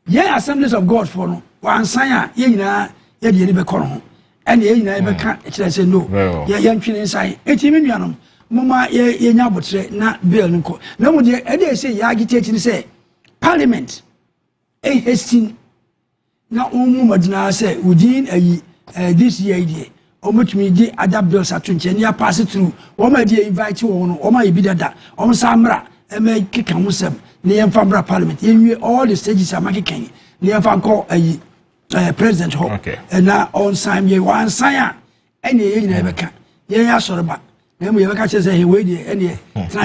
Yeah, Assemblies of God for no one sign ye na ye be kono. And ye never can't say no. Yeah, young children say, 80 million. Mama, ye nabotre, not bill. No one they say, ya agitating say, Parliament, a hasting. Now, Madina say, within this year, or much me de adapt bills at Trinity, and ya pass it through. Or my dear invite you on, or my bidada, on Samra, and make kick and Muslim, near Fabra Parliament. In all the stages are making, near Fanco President Ho, and now on sign ye one sign, and ye never can. Ye are sort of then we have catch us a way, and ye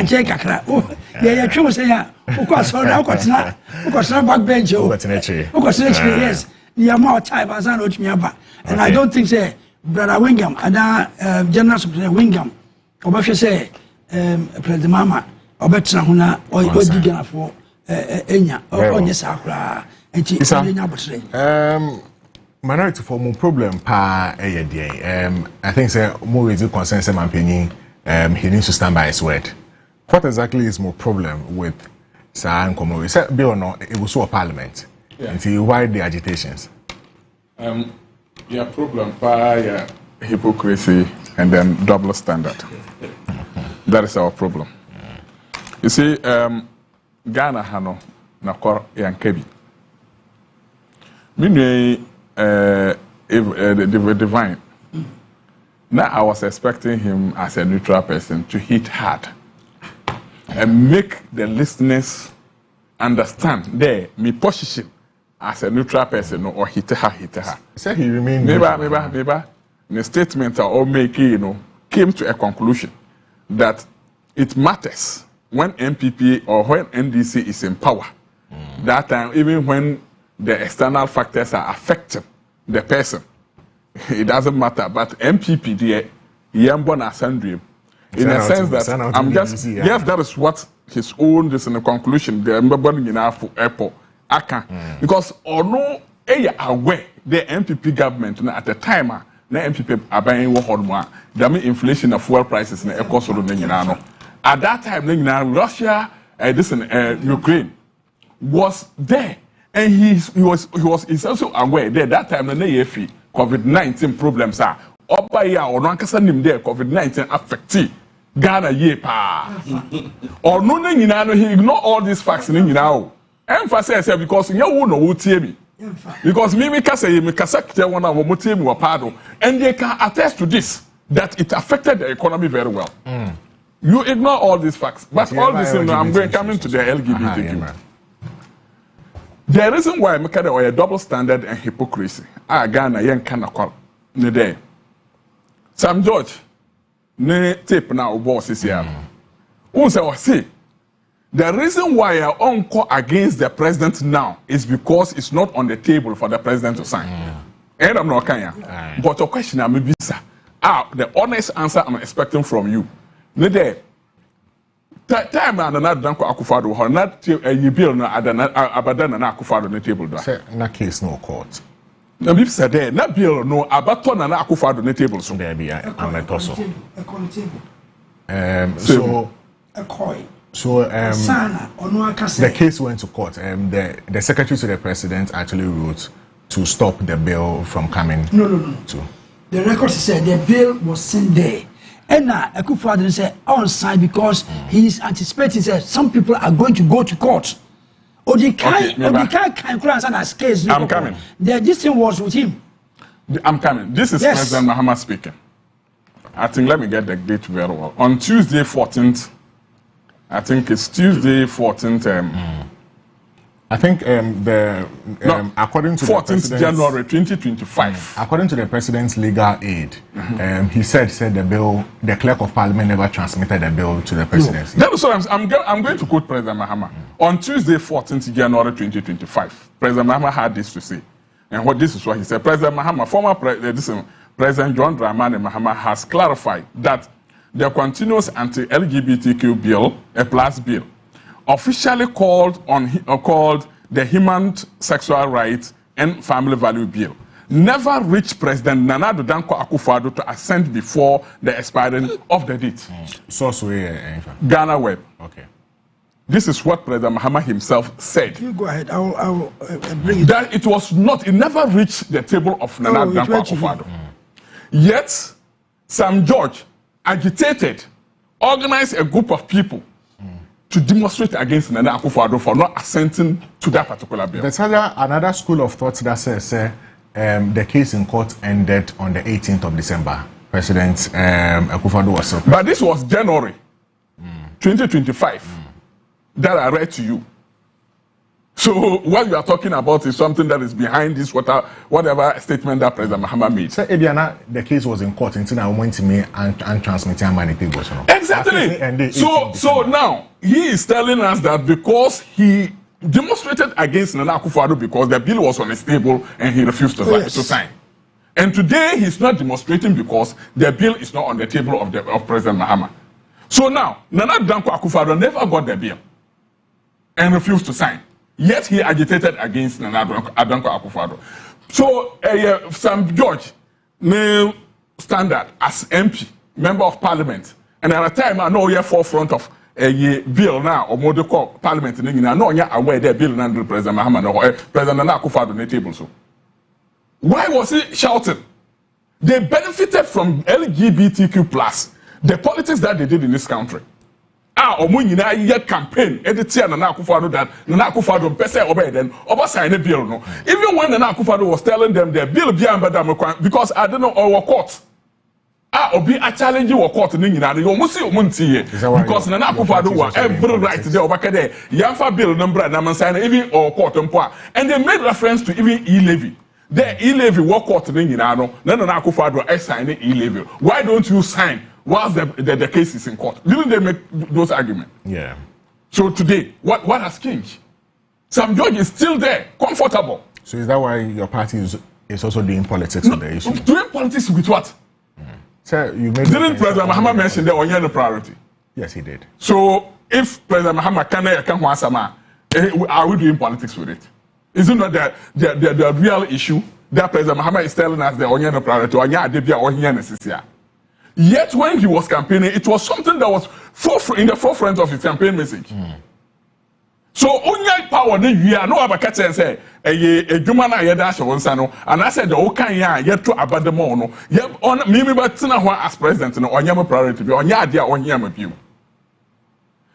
check a crack. Oh, yeah, true say, who got so now got not backbench, who got yes, the more time as I know me about. And I don't think say, Brother Wingham, and General Secretary Wingham, or what you say, President Mama, obetra ho na odi Ghana for enya onye sakra enti enya botre minority form problem pa I think say more is concern say Mampeni he needs to stand by his word. What exactly is more problem with Sir Nkomo? He said bill no it was so parliament. And see why the agitations? Yeah, problem pa hypocrisy and then double standard. That is our problem. You see, Ghana hano na kor yankebi. Meanwhile, the divine. Now I was expecting him as a neutral person to hit hard and make the listeners understand me position as a neutral person or hit her. Say he remained. Maybe. The statement I all making, came to a conclusion that it matters when MPP or when NDC is in power. That time, even when the external factors are affecting the person, it doesn't matter. But MPP, the Yambon Asandrium, in a sense that I'm just yes, that is what his own this in the conclusion. The Mbabon in our airport, because or no, aware the MPP government at the time. Na MPP aban wo hodmo the inflation of fuel prices na ekoso do nyina no at that time na Russia this in Ukraine was there and he was also aware there that time na yefi COVID-19 problems are oba ya ono ankasa nim there COVID-19 affect Ghana ye pa or no nyina no he ignore all these facts nyina o emphasize because nya wo no wo tie mi. Because me kasa kite one of motive wapado, and they can attest to this that it affected the economy very well. You ignore all these facts, but all this I'm coming to the LGBTQ. The reason why I make it a double standard and hypocrisy. Ghana yen kana call ne day. Sam George ne tape now boss is here. Who say the reason why I encore against the president now is because it's not on the table for the president to sign. And I'm not kind. But your question, I'm maybe the honest answer I'm expecting from you. Nede time and another danko akufado or not a bill na abadan na akufado na table do. Say na case no court. Na bi say there na bill no abaton na akufado na table so. There be ametoso. So the case went to court. The secretary to the president actually wrote to stop the bill from coming. No. The record said the bill was sent there. And now Akufo-Addo said on side because he is anticipating that some people are going to go to court. Or they can't case. I'm coming. This thing was with him. I'm coming. This is President Mahama speaking. I think let me get the date very well. On Tuesday 14th. I think it's Tuesday 14th. I think according to 14th January 2025. According to the president's legal aid, he said the clerk of parliament never transmitted the bill to the presidency. That is what I'm going to quote President Mahama. On Tuesday 14th January 2025, President Mahama had this to say. And this is what he said. President Mahama, former President John Dramani Mahama has clarified that the continuous anti-LGBTQ bill, a plus bill, officially called the Human Sexual Rights and Family Value Bill, never reached President Nana Addo Dankwa Akufo-Addo to assent before the expiring of the date. Source Ghana Web. Okay. This is what President Mahama himself said. You go ahead. I will bring it. That it never reached the table of Nana Addo Dankwa Akufo-Addo. Yet, Sam George agitated, organized a group of people to demonstrate against Nana Akufo-Addo for not assenting to that particular bill. There's another school of thought that says the case in court ended on the 18th of December. President Akufo-Addo was surprised. But this was January 2025 that I read to you. So what you are talking about is something that is behind this whatever statement that President Mahama made. So Ediana, the case was in court until I went to me and transmitting money tables. Exactly. So now he is telling us that because he demonstrated against Nana Akufo-Addo because the bill was on his table and he refused to sign. And today he's not demonstrating because the bill is not on the table of President Mahama. So now, Nana Danko Akufo-Addo never got the bill and refused to sign. Yet he agitated against Nana Danko Akufo-Addo. So Sam George may standard as MP, member of parliament, and at the time I know you're forefront of a bill now or more parliament in England. I know you're aware that bill under President Mahama or President Nana Akufo-Addo on the table. So why was he shouting? They benefited from LGBTQ plus, the politics that they did in this country. Omunyina yet campaign editor Nana Akufo-Addo that Nana Akufo-Addo pese obey then over sign a bill no. Even when Nana Akufo-Addo was telling them the bill be because I don't know our court. Obi a challenge your court ni nyina you must see omunti because Nana Akufo-Addo was every right there obaka there Yamfa bill number na man sign even or court mpo and they made reference to even e-levy. The e-levy work court ni nyina no Nana Akufo-Addo sign e-levy. Why don't you sign whilst the case is in court? Didn't they make those arguments? Yeah. So today, what has changed? Sam George is still there, comfortable. So is that why your party is also doing politics on the issue? Doing politics with what? Sir, you made didn't President Mahama mention the Onyeno priority? Yes, he did. So if President Mahama are we doing politics with it? Isn't that the real issue that President Mahama is telling us the Onyeno priority? Yet when he was campaigning, it was something that was in the forefront of his campaign message. So only power we are no abakate and say a human and I said the okay yet to abandon on me but as president no on priority be on your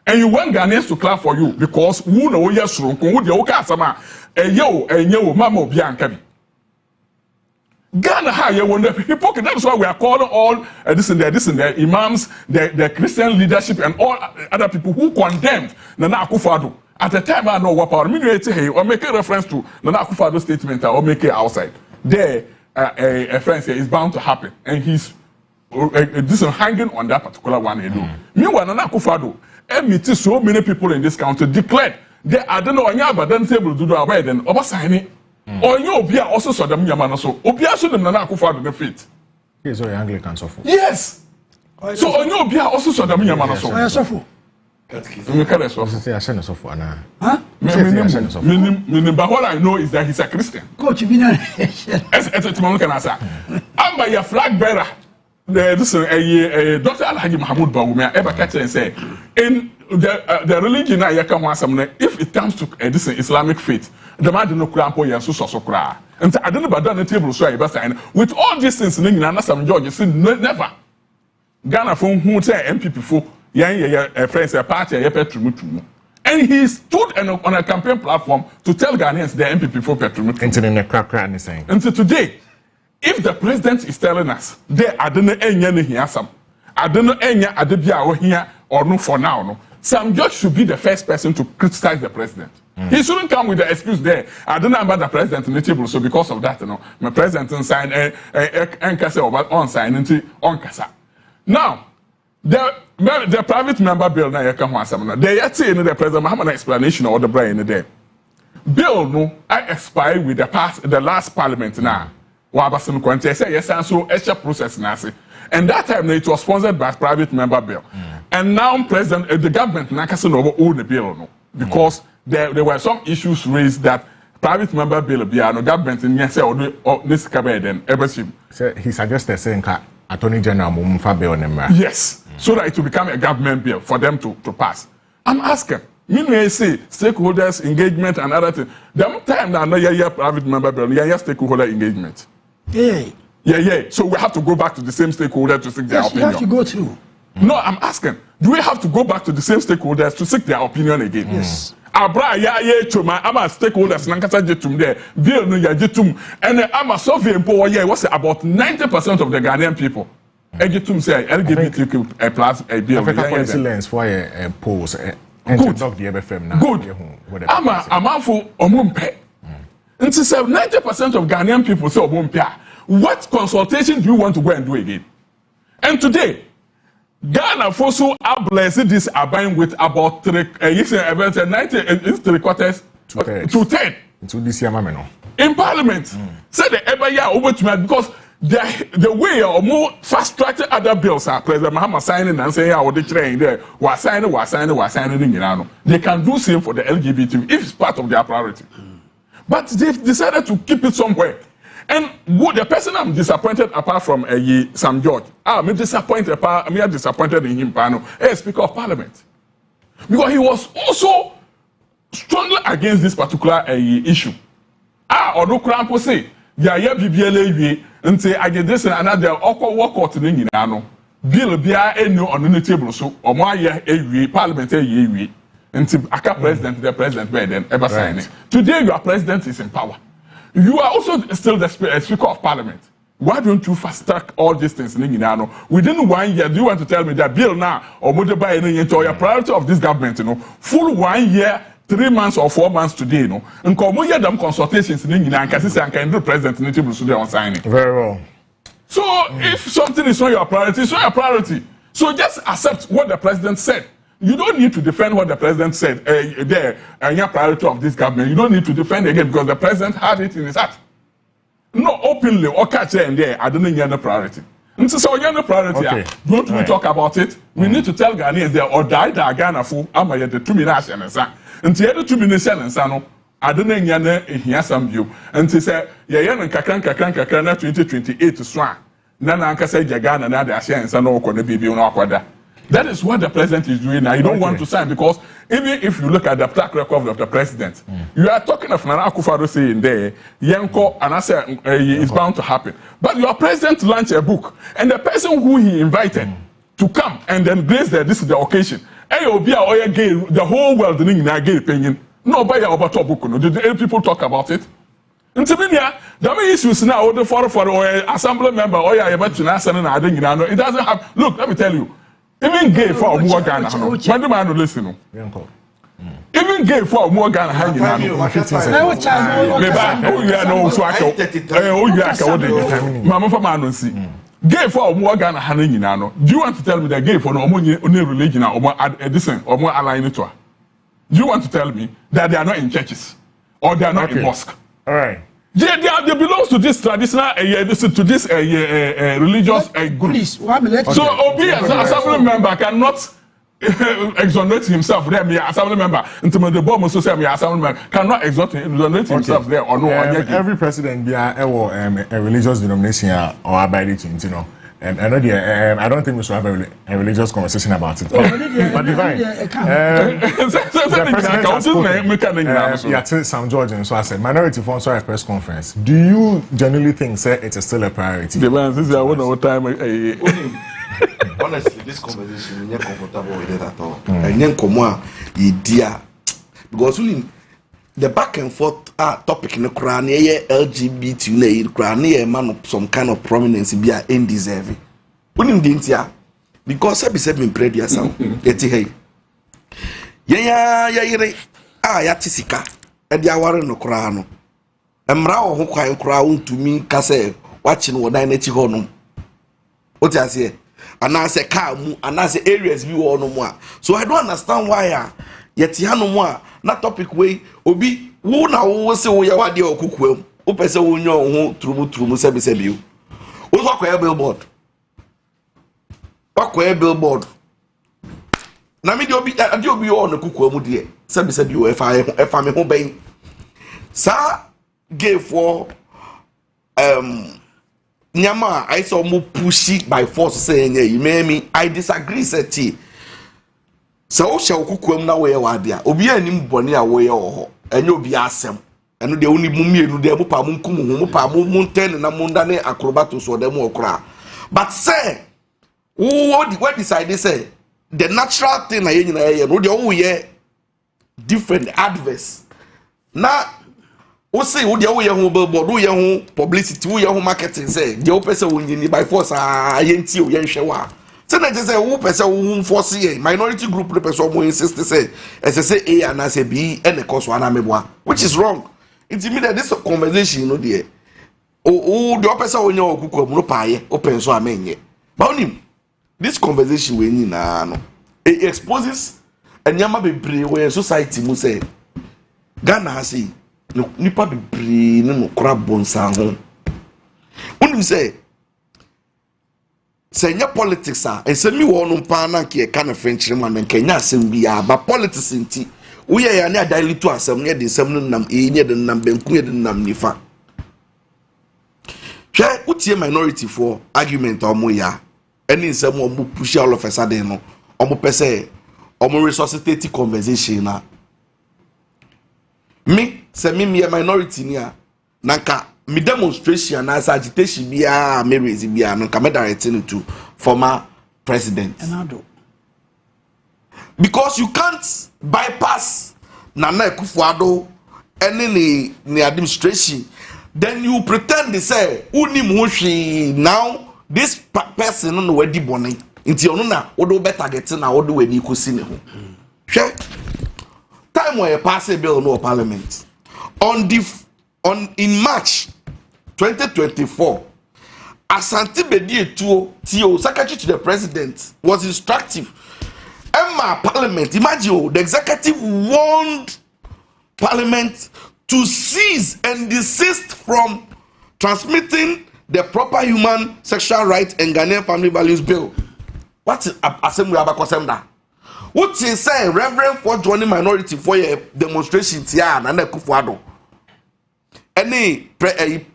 and you want Ghanaians to clap for you because who know yes who the okay sama yo mama bianca. Ghana high wonder hypocrite. That's why we are calling all this and that imams, the Christian leadership and all other people who condemned Nana Akufo-Addo. At the time I know what power or make a reference to Nana Akufo-Addo statement or make it outside. There a friend say is bound to happen and he's this hanging on that particular one. Meanwhile, Nana Akufo-Addo meeting so many people in this country declared they I don't know but then able to do away then over signing. Or you Obia also saw them Yamano so Obia saw them Nana Akufo-Addo the faith. Yes, or Anglican suffer. Yes. So on you Obia also saw them Yamano so. I suffer. You can't say I send us off for now. Huh? But what I know is that he's a Christian. Coach, you know. I'm by your flag bearer. This Dr. Alhaji Mahmoud Bawumia ever catch and say in the religion if it comes to this Islamic faith, the man no crampo ya so kra. And I don't know about the table so I sign with all these things in Nana Sam George say never. Ghana from who say MPP for friends a party Petrumutumu. And he stood on a campaign platform to tell Ghanaians the MPP for Petrumutumu. Until today, if the president is telling us they I don't know any here some I don't know any adebia here or no for now no Sam George should be the first person to criticize the president. He shouldn't come with the excuse there. I don't know about the president in the table, so because of that, you know, my president signed on sign into on Kasa. Now, the private member bill now they yet say in the president Mahama explanation or the brain in there. Bill no I expired with the last parliament now. W'asem Yie say yes and so extra process nasi. And that time it was sponsored by private member bill. And now the government nakasa no own the bill no because there were some issues raised that private member bill be no government in yes or this cabinet then everything. So he suggested saying Attorney General mumfa bill yes, so that it will become a government bill for them to pass. I'm asking. Me may say stakeholders engagement and other things. The time that no private member bill, stakeholder engagement. Yeah. So we have to go back to the same stakeholder to seek their opinion. You have to go through. No, I'm asking. Do we have to go back to the same stakeholders to seek their opinion again? Yes. Abra chuma ama stakeholders nankasa jetum there. Bill no ya jetum. And ama survey mpo was about 90% of the Ghanaian people. Jetum say LGBTQ plus a bill. Africa policy lens for a polls. Good. Good. I'm for omumpe. And to say 90% of Ghanaian people say omumpe. What consultation do you want to go and do again? And today, Ghana for so are blessed this abide with about 90 3/4 to 10 into this year, in Parliament. Say the ever year over to me because the way or more fast tracked other bills are President Mahama signing and saying, I would train there, was signing, they can do same for the LGBT if it's part of their priority. But they've decided to keep it somewhere. And the person I'm disappointed apart from Sam George, I'm disappointed in him, as Speaker of Parliament. Because he was also strongly against this particular issue. Or no crampo say, yeah, BBLA, and say, I get this and another, or work out in England. Bill Bia on the table, so, or my year, parliamentary, until Aka president, the president, then ever signing. Today, your president is in power. You are also still the Speaker of Parliament. Why don't you fast track all these things in England? Within 1 year, do you want to tell me that bill now, or would buy any your priority of this government, full 1 year, 3 months or 4 months today, and come here, them consultations in England, and can do president in the table so they are signing. Very well. So if something is not your priority, it's not your priority. So just accept what the president said. You don't need to defend what the president said your priority of this government. You don't need to defend again because the president had it in his heart. No, openly or catch it and there, I don't need any priority. And so you have priority. Okay. Don't we talk about it? We need to tell Ghanaians there or die the Ghana for am I the 2 minutes and son. And the other 2 minutes and son. I don't know here some view. And to say, yeah, and Kakran 2028 to swan. Nana Anka said Ghana and other and son or the baby on Aquada. That is what the president is doing now. You don't want to sign because even if you look at the track record of the president, you are talking of Nana Akufo-Addo saying there, Yanko, and I say it's bound to happen. But your president launched a book, and the person who he invited to come and then grace that this is the occasion. The whole world in gay opinion. Nobody about a book. Did people talk about it? And to me, the main issues now, the for assembly member, it doesn't have. Look, let me tell you. Even gay for more Ghana. When the man will listen. Even gay for more Ghana hanging on. Mamma for man see. Gay for more Ghana hanging on. Do you want to tell me that gay for no more religion or more addition or more aligned to her? Do you want to tell me that they are not in churches or they are not in mosque? All right. They belong to this traditional, to this religious group. So Obi as an assembly member cannot exonerate himself there. Me assembly member, until the bomb also say me assembly member cannot exonerate himself there or no. Every president be a religious denomination or abiding to I know I don't think we should have a religious conversation about it. But divine. Sam George and so I said minority forms a press conference. Do you genuinely think it is still a priority? The man says I wonder what time. Honestly, this conversation, I'm not comfortable with it at all. And then come on, idea because the back and forth topic in the Quran, LGBT, man of some kind of prominence, be undeserving. Because I said, me pray dear son, get hey. Yatisika, and the hour no Quran. And Rao who quite crown to me, Casse, watching what I net honum. What I say, and I say, calm, and I say, areas view or no more. So I don't understand why. Yet no more, not topic way, Obi, who now say we are the cook, who pesa who know through service you. Who's walk a billboard? Walk a billboard. Namid you'll be on the cook, dear. Service you if I am obeying. Sir gave for Nyama, I saw more pushy by force saying, you may me, I disagree, said T. So shall cook na way wadia. Obi anim boni away or and you'll be awesome. And the only mummy no de mupa mun ten na mundane acrobatus or them or cra. But say, what decide say the natural thing I no the oh yeah different adverse. Now o say wo de wo ye ho billboard wo ye ho publicity wo ye ho marketing say the o person won by force yenti o ye hwe wa. Say na say who person who force minority group the person who insist say say A and say B and the cause one ameboa, which is wrong. It means that this conversation no there. Oh the person who know kuku no paye open so amenye. But onim this conversation we ni na no it exposes anyama bebre where society mu say Ghana has no nipa bebre no kora bonsa ho. Onim say Senya politics and send me one pana ki kind of French man and Kenya Simbia, but politics in tea. We are near daily to us, some near the Semnum, near the number, queer the num nifa. Share what's your minority for argument or moya, and in some more push all of a sudden, or more per se, or more resuscitating conversation. Me, say me a minority near Nanka. Me demonstration as agitation biya me raise biya no come directing to former president. Because you can't bypass Nana Akufo-Addo any ni administration. Then you pretend they say uni mushi now this person no we di boni. Inti onu na odo better get na odo we ni kosi ne ho. Hwe time where pass a bill no parliament in March 2024, Asante Bedie Tio, Secretary to the President, was instructive. Emma Parliament, imagine the executive warned Parliament to cease and desist from transmitting the proper human sexual rights and Ghanaian family values bill. What's Assembly Abakosemda? What is saying, Reverend for joining minority for a demonstration, Tia and Akufo-Addo? Any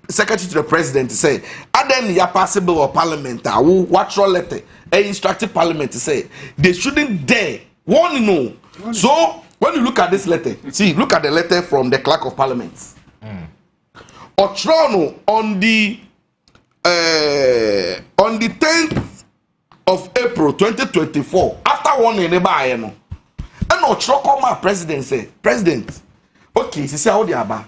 secretary to the president say, and then ya possible or parliament, watch your letter, instructed parliament to say they shouldn't dare. No. So when you look at this letter, see, look at the letter from the clerk of parliament. Otrono on the 10th of April 2024, after one in the bar, and Otroko my president say, President, okay, see how they are back.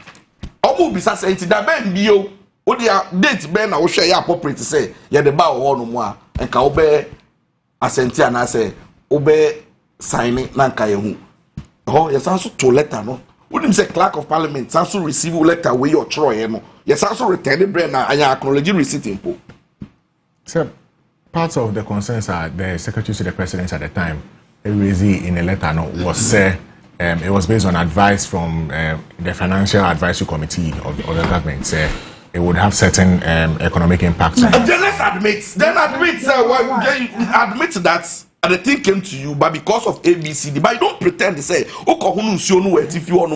Omo bisa say nti da ben bio o dia date ben na wo hwe ya appropriate say ye de ba wo no mu a enka wo be asenti ana say wo be sign na nka ye hu ho ye san so to letter no wo dim say clerk of parliament san so receive letter we your tro ye no ye san so return brain na anya acknowledge receipt impo. So part of the concerns are the secretary to the president at the time raised in a letter no was say it was based on advice from the Financial Advisory Committee of the government. It would have certain economic impacts. Then let's admit that the thing came to you, but because of ABCD, but you don't pretend to say, if you want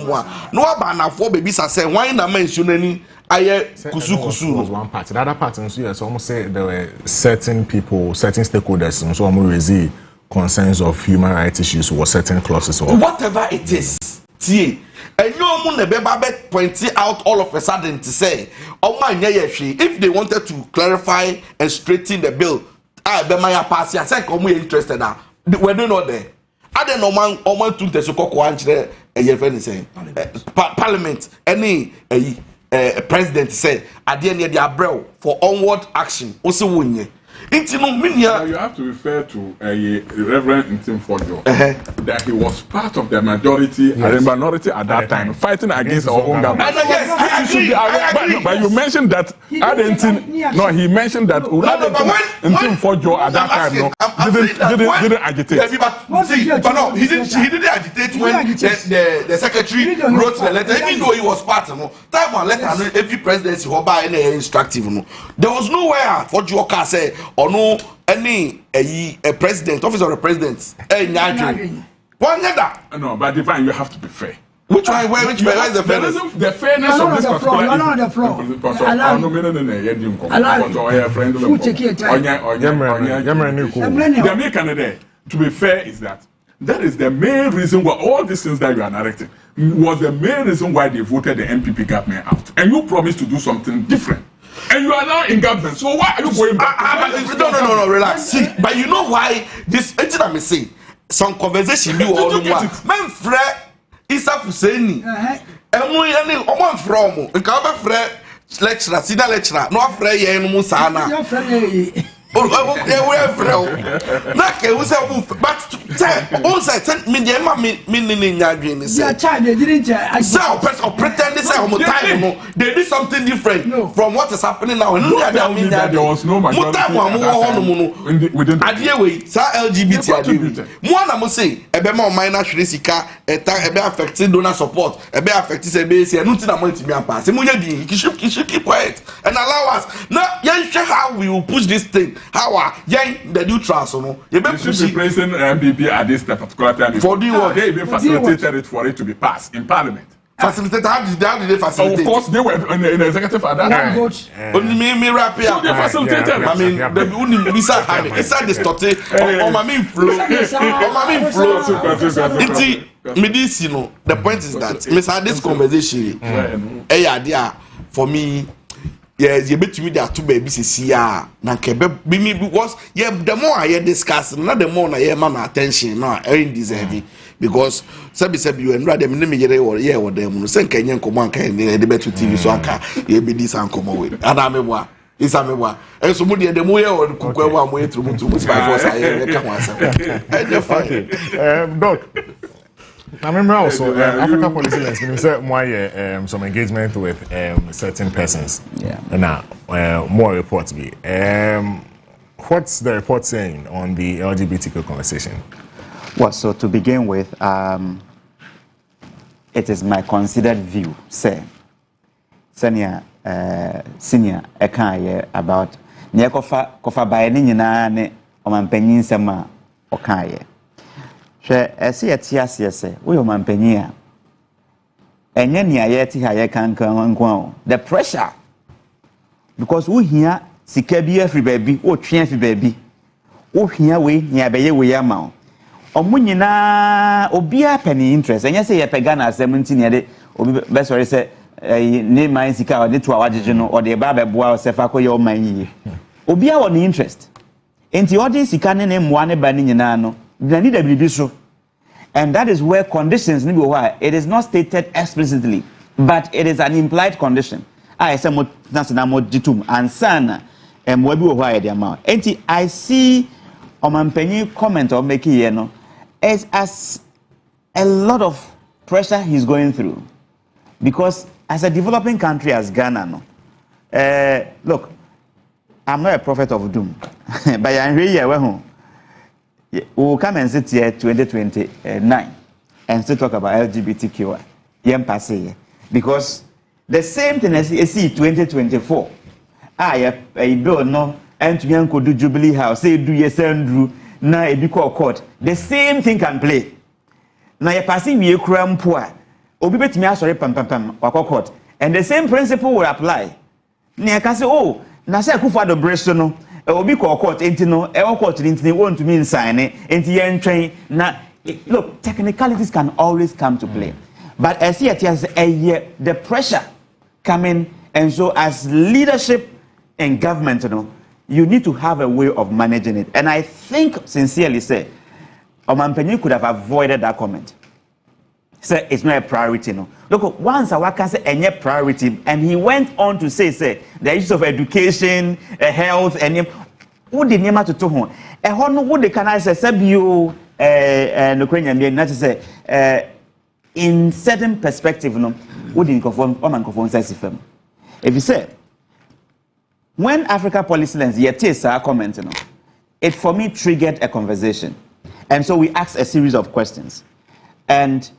no about four babies are saying, why not mention any kusu was one part. The other part, yes, almost say there were certain people, certain stakeholders, and so almost concerns of human rights issues or certain clauses or whatever it is. See, and you want pointing out all of a sudden to say, oh my, if they wanted to clarify and straighten the bill, I be my pass. I said, come we interested now. We're not there. I don't know man. Oman to the Sokoko anchor. A friend is saying, Parliament. Any president say, at the end of the abrel for onward action. Also winning. You have to refer to Reverend Ntim Fojo that he was part of the majority and the minority at that time fighting against our own government. But you mentioned that he mentioned that Ntim Fojo at that time didn't agitate. But no, he didn't agitate when the secretary wrote the letter, even though he was part of time one letter every presidency who by any instructive. There was nowhere for Joker say or no any a president, office of the president. No, but Divine, you have to be fair. Which one? Where is the fairness? The fairness of this to be fair is that is the main reason why all these things that you are narrating was the main reason why they voted the MPP government out. And you promised to do something different. And you are now in government, so why are you going back? No, relax. See, but you know why this? Let me say some conversation. You all know. Man, Fred Isa Fuseni. And we from. And come Fred lecturer, senior lecturer. No Fred Yen Musana. But Say, all say, me, the Emma, me, nyadwin. Yeah, child, they didn't. So, pretend they say, time, they did something different from what is happening now. Don't tell me that there was no majority within the Adiyewe, sa LGBT adiyewe. Mo na mo say, ebe ma minor sika, ebe affecting donor support, ebe affecting say enu ti na mo ntimi apa. Se mo ye di, keep quiet and allow us. Now, yen share how we will push this thing. How yen the neutrals no. You should be praising MPP at this particular time. For the what? They even facilitated it for it to be passed in Parliament. Facilitate? How did they facilitate? Of course, they were in the executive at that time. Only me rap here. So they facilitated. I mean, the only Misa Hami, it's like the story. Oh, my main flow. Oh, my main flow. Medicinal. The point is that Miss had this conversation. Hey, idea for me. Yes, you bet me there two babies here. Na kebe me because the more I hear discuss, not the more I hear man attention. No, I ain't deserving because sabi you and rather me yere or yeah or them. No sen Kenyan command can the better TV so anka you be this and come away. And I'm a wa. Is I'm a wa. And so many the more or kukwe wa way through to my voice. I come on. Doc. I remember also Africa Policy Lens. We said why some engagement with certain persons. Yeah. And now more reports be. What's the report saying on the LGBTQ conversation? Well, so to begin with, it is my considered view, say, senior eka about ne kofa bae ni nyina ne omampanyin sema okaye. Hwe ese yetiase ese wo yo mampanyin a enye ne ayeti ha ye kankan nko the pressure because wo hia sika bi afri baby wo twe afri baby wo hia we nya beye we ama omo nyina obia pani interest enye se ye pega na 17 ye de obi be sorry say ne man sika o de to awajeje no o de ba beboa o sefa ko ye o man yi obia wo ne interest enti o de sika ne mmoa ne ba ne nyina no need a bibi so and that is where conditions ni be why it is not stated explicitly but it is an implied condition I say mo national mo ditum ansana mo bi wo why the amount enti I see omampanyi comment or make here no as a lot of pressure he's going through because as a developing country as Ghana no look I'm not a prophet of doom but I'm here we home we'll come and sit here 2029 and still talk about LGBTQ because the same thing as you see 2024 a bill no and to yan do Jubilee House say do yes Andrew na e bi court the same thing can play na you passing we kura mpo a obi betimi asori pam court and the same principle will apply na ka say oh na say Akufo-Addo breast no obi court enti no court enti want to mean sign enti yen train na look technicalities can always come to play but as yet the pressure coming and so as leadership and government you need to have a way of managing it and I think sincerely say Omampanyi could have avoided that comment say it's not a priority no look once I can say any priority and he went on to say the issues of education health and who did nema to ho no wo de can I say sabio no kwenya me na say in certain perspective no wo de conform say fam if you say when Africa Policy Lens yet comment it for me triggered a conversation and so we asked a series of questions and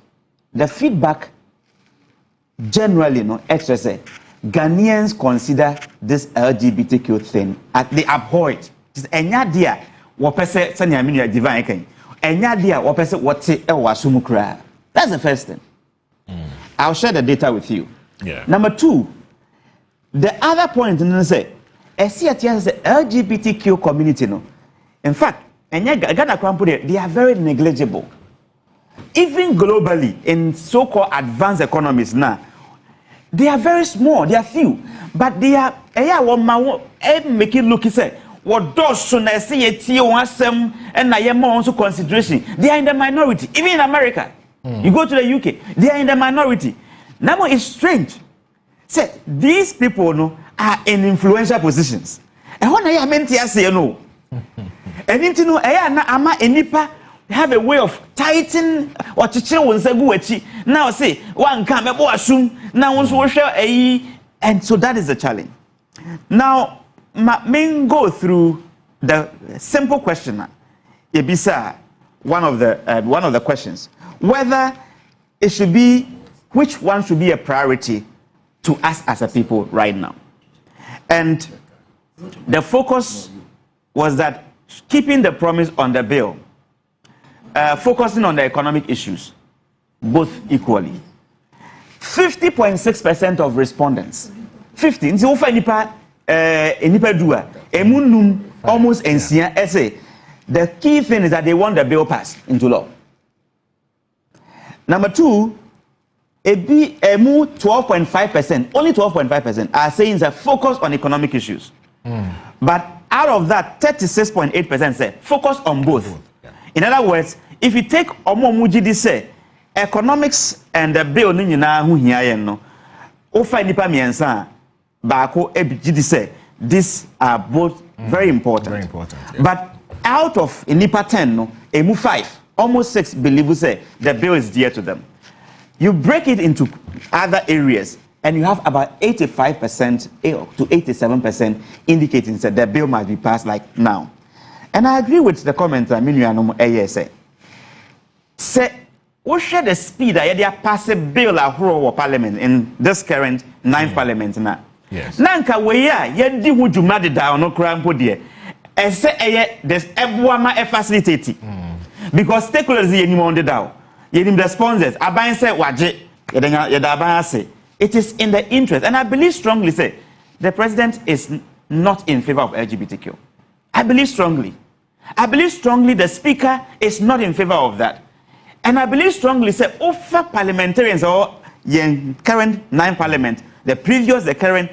the feedback generally extra say Ghanaians consider this LGBTQ thing they abhor it just enya dia wo pese sani aminu divine kan enya dia wo pese wote e wasum kra that's the first thing I'll share the data with you number 2 the other point say the LGBTQ community in fact Ghana Krampo they are very negligible even globally in so-called advanced economies now they are very small they are few but they are make it look say what does so na say W'asem and na yema also consideration they are in the minority even in America you go to the UK they are in the minority now it's strange say these people are in influential positions and when I meant to say no and into no na ama enipa have a way of tightening or teaching one say go now say one can assume now one so share and so that is the challenge. Now main go through the simple question. Ebisa one of the questions whether it should be which one should be a priority to us as a people right now. And the focus was that keeping the promise on the bill, focusing on the economic issues, both equally. 50.6% of respondents, 50, almost essay. The key thing is that they want the bill passed into law. Number two, 12.5%, only 12.5% are saying that focus on economic issues. But out of that, 36.8% say focus on both. In other words, if you take Omomujidi say economics and the bill ni nyina hu hia no, ofa nipa miensa baako ebigidi say these are both very important. Very important. Yeah. But out of nipa 10 no, emu 5, almost 6 believe say the bill is dear to them. You break it into other areas, and you have about 85% to 87% indicating that the bill must be passed like now. And I agree with the comment that Minuanom say. Say, what should the speed that you pass a bill or parliament in this current 9th parliament now? Yes. Nanka we ya di hu dwuma de da ono krampo de. Ese there's everyone facilitating. Because stakeholders yenim on the down. Yenim the sponsors aban say waje yeda aban say it is in the interest, and I believe strongly say the president is not in favor of LGBTQ. I believe strongly the speaker is not in favor of that, and I believe strongly say over parliamentarians or current 9 parliament, the previous, the current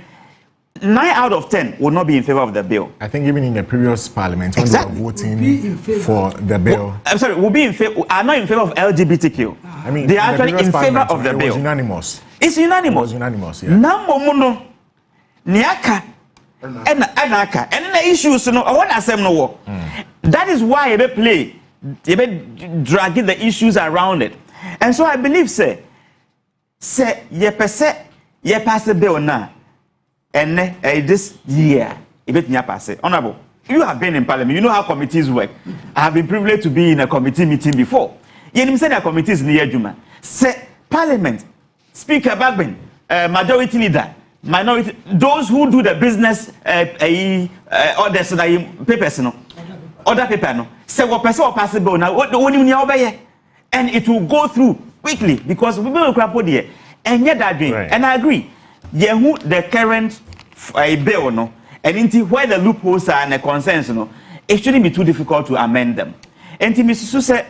9 out of 10 will not be in favor of the bill. I think even in the previous parliament, when exactly. they were voting for the bill, I'm sorry, will be in favor. Are not in favor of LGBTQ. I mean, they are actually in favor of the bill. It was unanimous. It's unanimous. It was unanimous. Yeah. Namomuno, niaka, enaka, and the issues. No, I want to say no work. That is why they play, they dragging the issues around it, and so I believe say ye pass the bill now. And this year, Honorable, you have been in parliament, you know how committees work. I have been privileged to be in a committee meeting before. You said the committees near Juma. Say parliament, speaker Bagbin, majority leader, minority, those who do the business orders papers no. Other paper no. Say what person or possible now, and it will go through quickly because we will crap here. And yet that dream. And I agree. Yehu the current bill no, and into where the loopholes are and the concerns no, it shouldn't be too difficult to amend them. And Mr. Su said,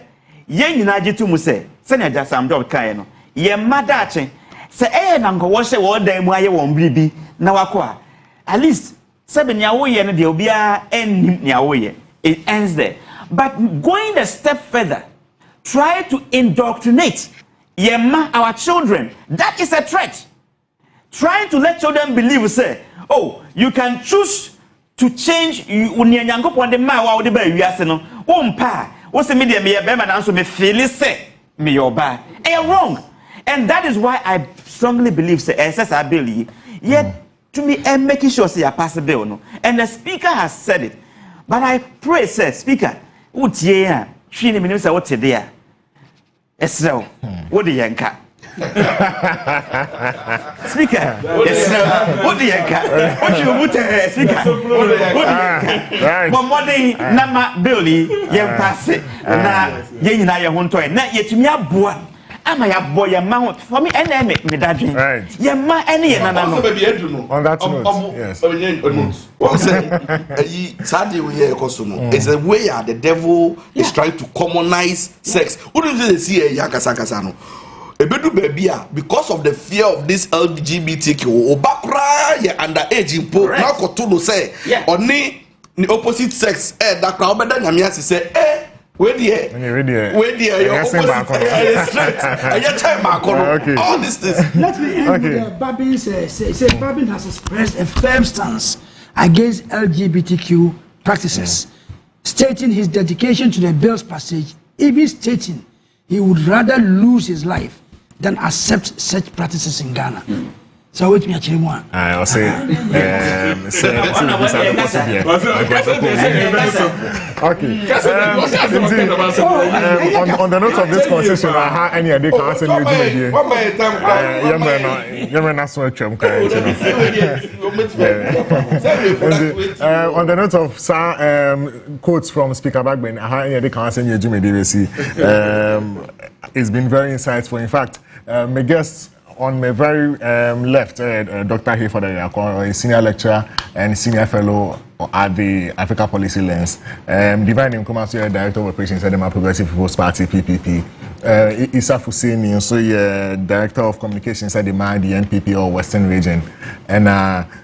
"Ye nyinaji tu mu say, Senator Sam Dog kai no, ye madache say na nko wo hye wo dan mu aye won bribi na wakwa. At least seven ya wo ye no de obia ennim nya wo ye. It ends there. But going a step further, try to indoctrinate our children. That is a threat. Trying to let children believe, say, oh, you can choose to change. You what's the media me answer me feel say me your bad. Wrong. And that is why I strongly believe say SSR bill yet to me and making sure say I pass the bill no. And the speaker has said it. But I pray, say, speaker, what ye she me say what there. Esra, what the yanka? Speaker, yes, what the yanka? What you put speaker? What morning nama Billy, young pass it. Na ye na your home toy. Na yet me a boy. Am I a boy amount for me and me that dream? Right. Yeah, ma any and on that note, yes. Sadly, we hear it's a way the devil is trying to commonize sex. Who do you see a yakasakasano? Because of the fear of this LGBTQ, Obakra underage impo now Kotulo say only the opposite sex that crowd better than me say where the your opposite straight all this things. Let me end with Babin say Babin has expressed a firm stance against LGBTQ practices, stating his dedication to the bill's passage even stating he would rather lose his life than accept such practices in Ghana. So wait me a chemo. I'll say okay. On the note of this conversation, I had any idea can answer you today. On the note of quotes from Speaker Bagben, I had any idea can answer you today. It's been very insightful. In fact, my guests on my very left, Dr. Hayford, a senior lecturer and senior fellow at the Africa Policy Lens. Divine Nkomaso, Director of Operations at the Progressive People's Party, PPP. Issa Fuseni, so Director of Communications at the NPP or Western Region. And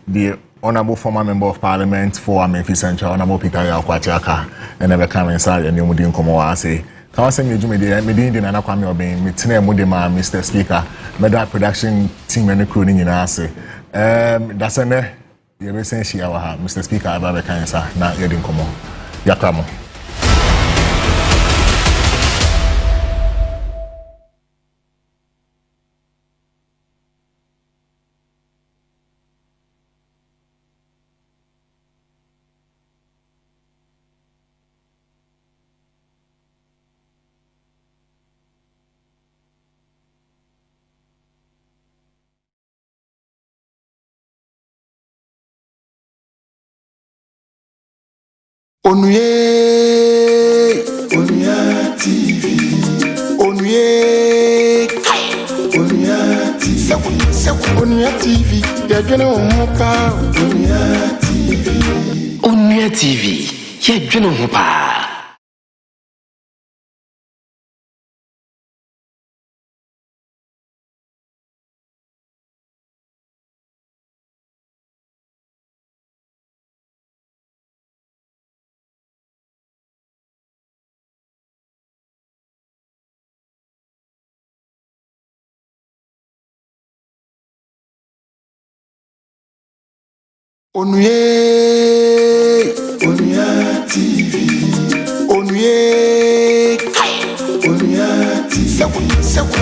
the Honorable former Member of Parliament for Memphis Central, Honorable Peter Yakwachaka, and never come inside and you would say. W'asem Yie medin di nana kwame oben metene mode ma Mr. Speaker meda production team and crew ni nyina ase dasene ye be sen hia wa ha Mr. Speaker aba be kan sa na ye di nkomo yakramo Onye TV, Onye TV, they're gonna walk out. Onye TV, you're gonna walk out. Onye TV,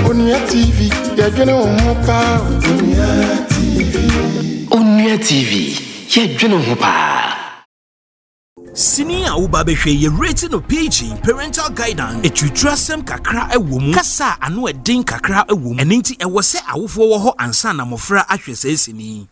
Onye TV, they're gonna walk out. Onye TV, you're gonna walk out. Senior Ubabeshe ye rating of PG parental guidance etutrasem kakra ewom kasa anu edin kakra ewom eninti ewose awofo wo ho ansa na mofra ahwese sini.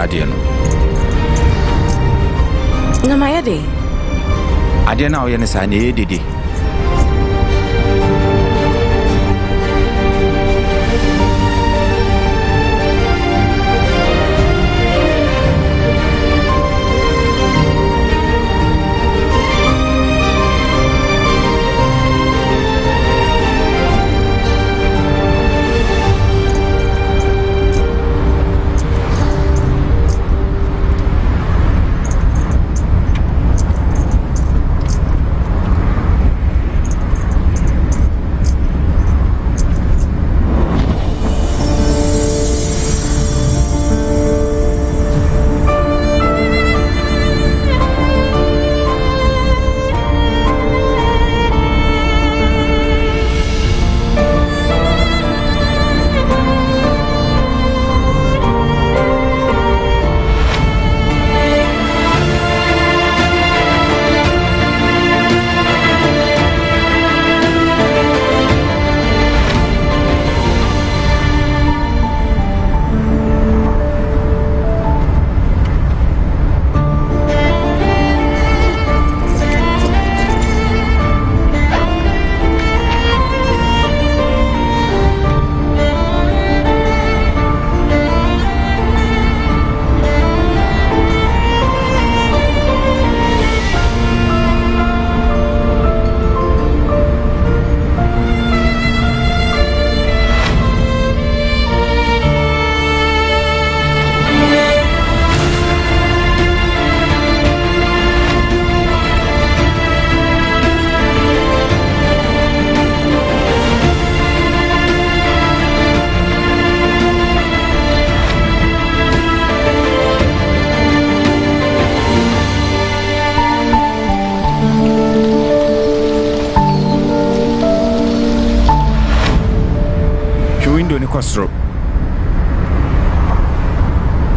Sadia. No, my Eddie. I didn't know any sign, did he?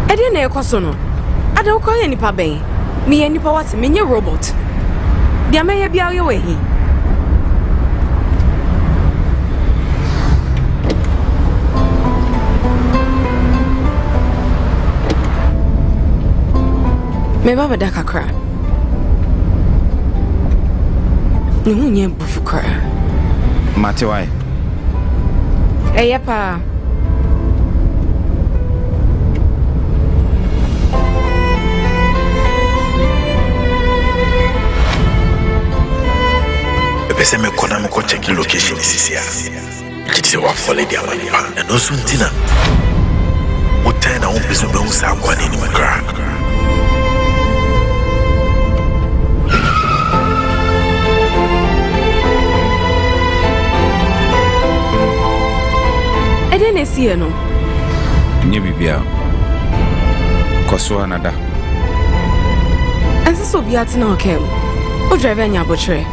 I didn't know Cosono. I don't call any pabe. Me any powers, me robot. There may be our way. Me baba daka kra. Ni hunye bufu kra. Mate why? Eyepa. Pese me kona me ko check location sisia. Kitse wa fole dia mani pa. Na no suntina. Utai na umpeso be unsa kwa ni makra. I didn't see you no. Nye bibia. Koso anada. And so be at no kem. O driver nya botre.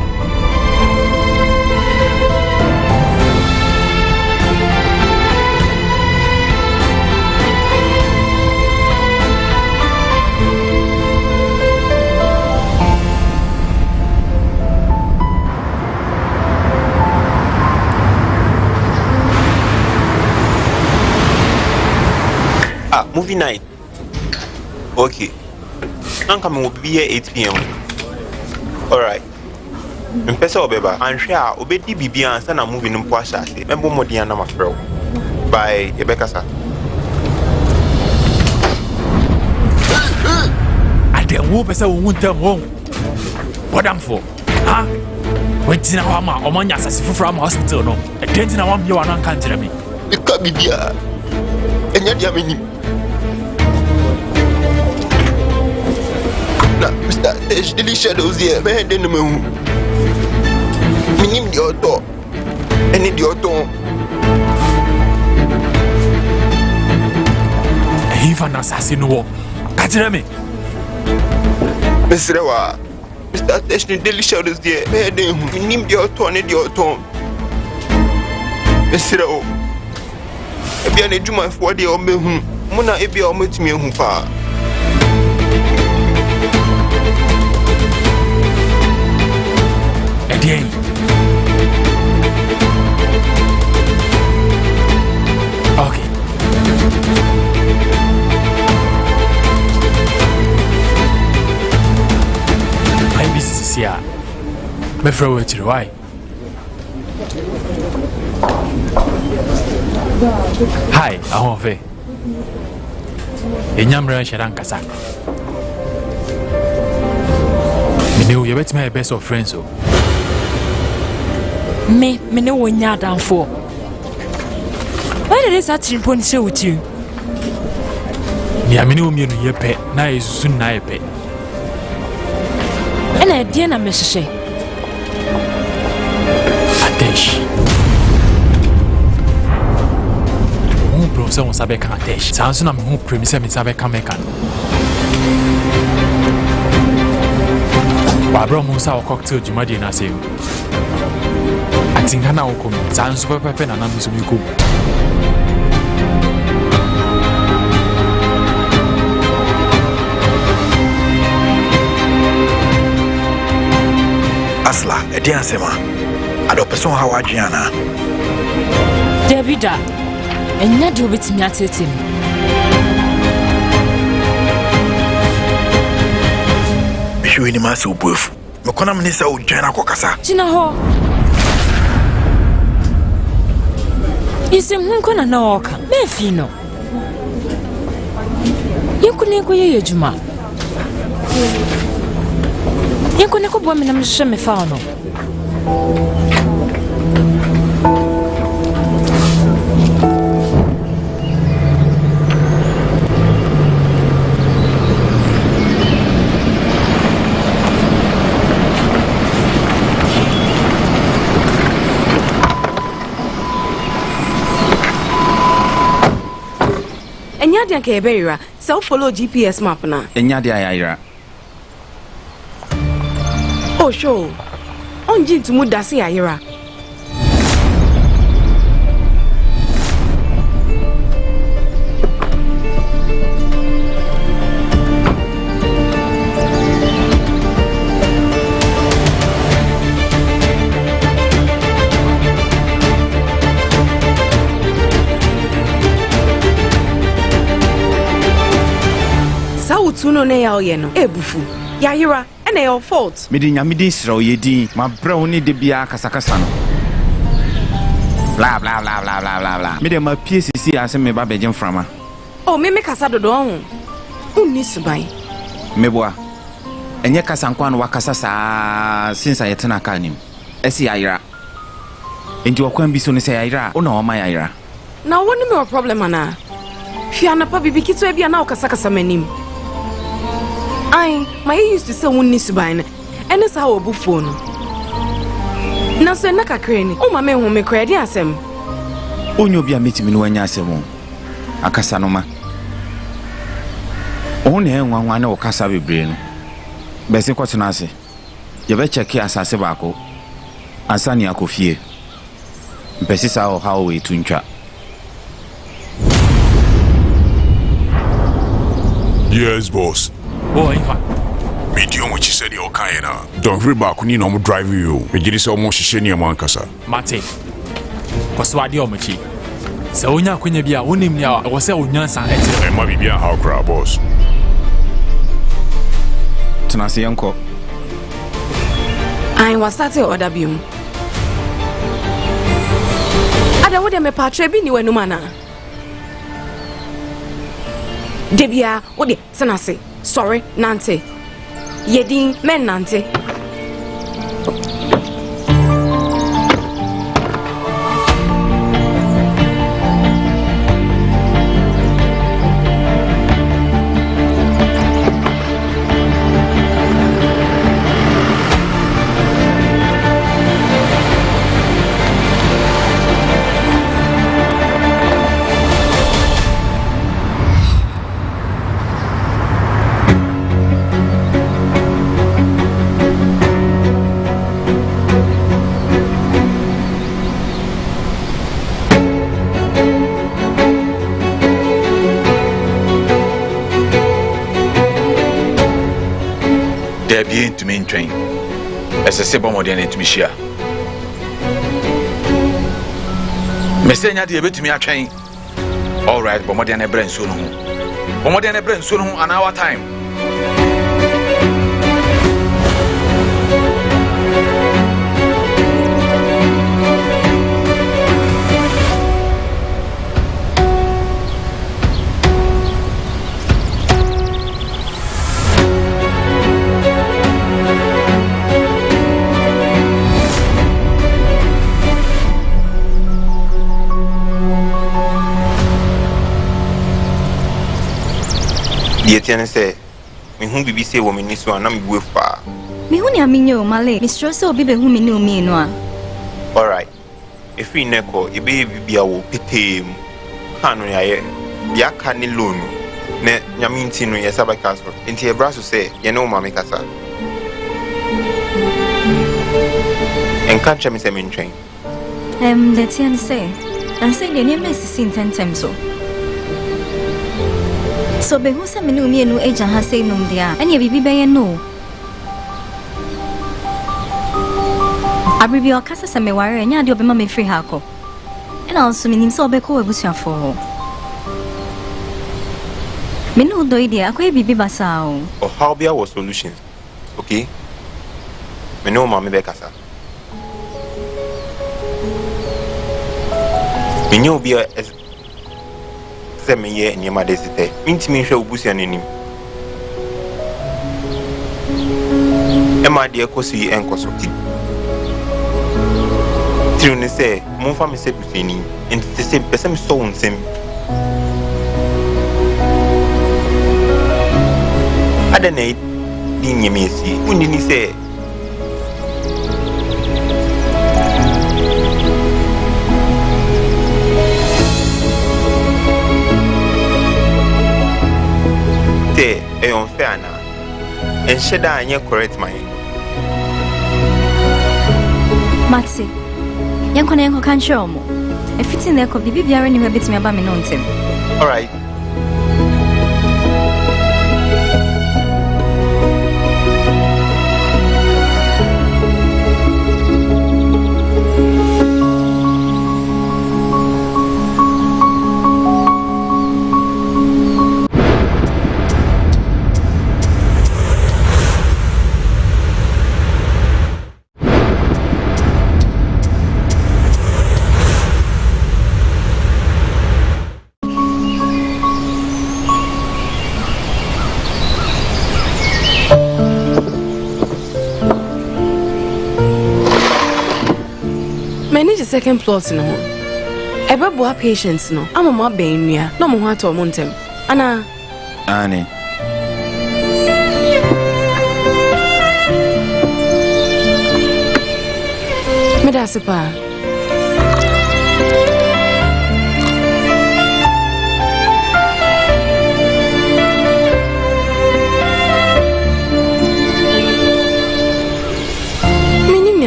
Movie night. Okay. I'm coming will be here 8 p.m. Alright. In person obeba, and share obedi bibia and send a movie in Poasha. Remember Modiana Macro by Rebecca. I didn't whoop as I won't tell home. What I'm for? Huh? Wait, now I'm on your from hospital. No, I didn't know I'm your uncountry me. It can't be there. And yet, I mean, Mr. There's delicious shadows here, behind the moon. Minim the auto, and in the auto. Even assassin war. Catch me, Mr. Rewa. Mr. There's delicious shadows there, behind the moon. Minim the auto, and in the auto. Mr. Rewa. If you are a Juma for the old moon, Mona, if you are met me, Humpa. Again. Okay. Me throw it to why? Hi, ahofe. Enyamra sharankasa. Me know you bet my best of friends so. Me know when you're down for. Why did this actually point show with you? Me know me no ye pet, na is soon na ye pet. And I didn't message. Atesh. Who sabe can atesh. Sounds na me who premise me sabe can make an. Barbara Musa or cocktail Jumadi na say. I think I now come. Sounds super pen and I'm so you go. Asla, Edian Sema. Adopeson Hawajiana. Davida, and not do it me at him. Bishu ni maso buff. Mekona mnisa ujana kwa kasa. China ho. Isi mhunko na naoka. Mefino. Yankune ko ye juma. Yankune ko bwa mina mhye me fa no. Enya dia berira, so follow GPS map na. Enya dia ayira. Oh sure. Onji tumu dasi ayira. Tuno ne ya oye no ebufu ya yira ene your fault medi nyamedi srawo yedi ma brɛ ne de bia kasakasa no bla bla bla bla bla bla bla mede ma PCC ase me ba begem frama oh me kasa dodo ho unni subai meboa enye kasa nkwa no wakasa saa since ayetena ka nim esi ayira enti wakwan bi so ne sɛ ayira ona o ma ayira na woni me problem ana hwia na pa bibi kitu bia na okasakasa manim my used to say one nisubine and it's how a phone. Now, so Naka crane, oh, my man, who may credit asem. Onyo be a meeting in one yasemo. Akasanoma. Only one or Casabi brain. Bessie Quatanasi. You better check here as a sebako. Ansania Kofie. Bessisa or how we to intra. Yes, boss. Oh, in fact. Me deal what you said you're kind of. Don't worry about when you know drive you. Me get this almost shiny man kasa. Mate. Kwaswadi omachi. So onya kwenye bia onim nya wose onyansa ete. E ma bibia how crab boss. Tunasi yanko. I was starting order bium. Ada wode me patre bi ni wanu mana. Debia wode sanase. Sorry, Nante. Yedin men Nante. Bien to main train. As a sebo modern to Mishia. Messenia de bit to me a train. All right, but modern brain soon. But modern brain soon an hour time. deɛ tiɛ ne sɛ mehu bibi sɛ wɔ m'ani so a na mebue faa mehu ne amenyo male mistro sɛ obi bɛhu me ne omi no a alright ɛfiri ne kɔ ɛbɛyɛ bibia wɔ petee mu ka no yɛayɛ yɛaka ne loan na nyame nti no yɛsa bɛka so nti yɛbra so sɛ yɛne wo ma me kasa ɛnka kyerɛ me sɛ mentwɛn deɛ tiɛ ne sɛ ansɛ deɛ nneɛma asisi ntɛntɛm so so behu sɛ me ne omi no agya ha sɛ nom deɛ a ɛneɛ biribi bɛyɛ no Abribi okasa se me ware nya de obema me free ha akọ. E na also menim se obekọ abusuafo ho. Me no do ide akọ bibi basa o. O how be our solutions. Okay? Me no ma me be kasa. Me nyo bi se me ye nyema desite. Intimi hwe obusua nanim. E ma de ekosi enkoso. Tiri ne sɛ momfa me sɛ busani enti te sɛ pɛ sɛ mesɔ wo nsɛm ada na di nyɛme asi wonni ni sɛ ɛyɛ ɔmfɛ anaa ɛnhyɛ da a ɛnyɛ correct ma yɛ Matsi Yankona yanko kanchiro mo. Efiti na ko bibi biara ni ho betimi aba me no ntem. All right. Second plot no. Ebe boa patients no. Amama ben nua na mo ho ato mo ntem. Ana Ani. Meda sepa.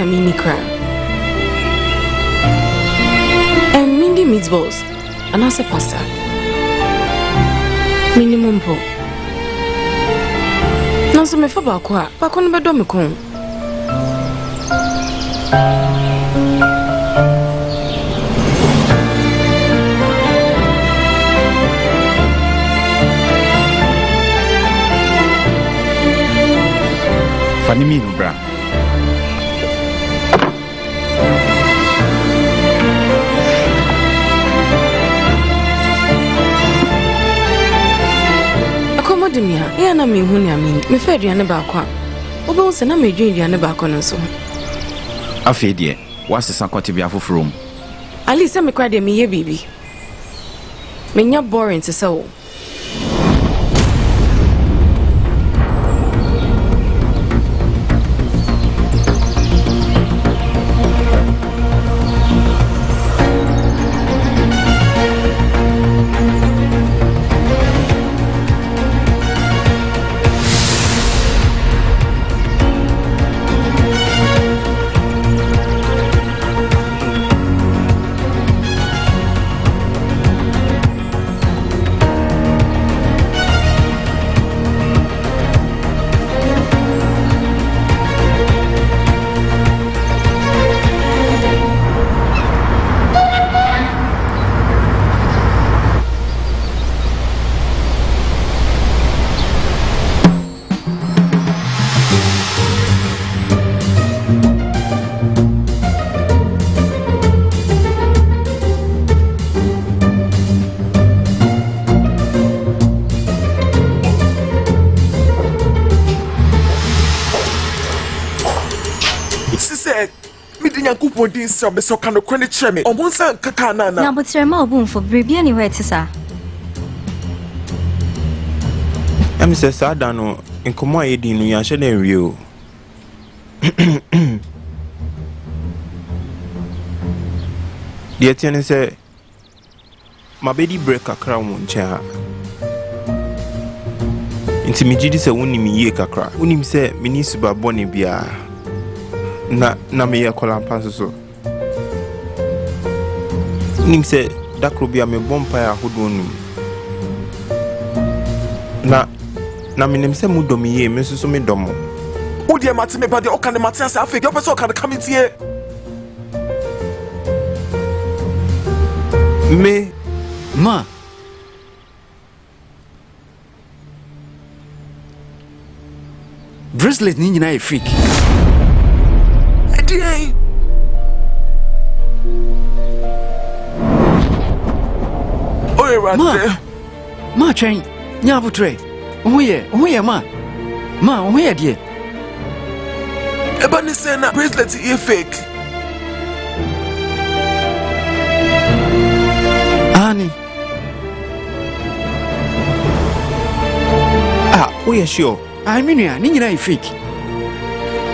Mini cry. Meatballs and as a pasta minimum po na so me fa ba ko no be do me kon Fani mi no bra Demia, ya na me hu ni amin. Me fa aduane ba kwa. Obe wo se na me dwen aduane ba kwa no so. Afi de, wasesa kwate bia foforo mu. Ali se me kwa de me ye bibi. Me nya boring to say wo. Kupodin so be so kan ko ne kire me omonsan kaka na na botre ma obun fo bibia ni we tisa I'm say sad no in komo ayedi no ya hye na nwie o. Yet you say my baby break kakra wo nche ha. Nti me gidi se woni me yie kakra. Woni se me ni suba bone bia. Na me ye kolampa so. Woni se dakro bia me bompa ya hodo nu. Na me nim se mudom yie me so me dom. Wo de mate me ba de o kan mate asa afa de o pese o kan come tie. Me ma bracelet ni nyina e fake. Edi Oye rade. Ma twen nya botre. Wo ye ma wo ye de. Eba ni say na bracelet e fake. Ani. We are sure. I mean, you need a fake.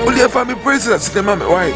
Will you find me bracelets to the mammy? Why?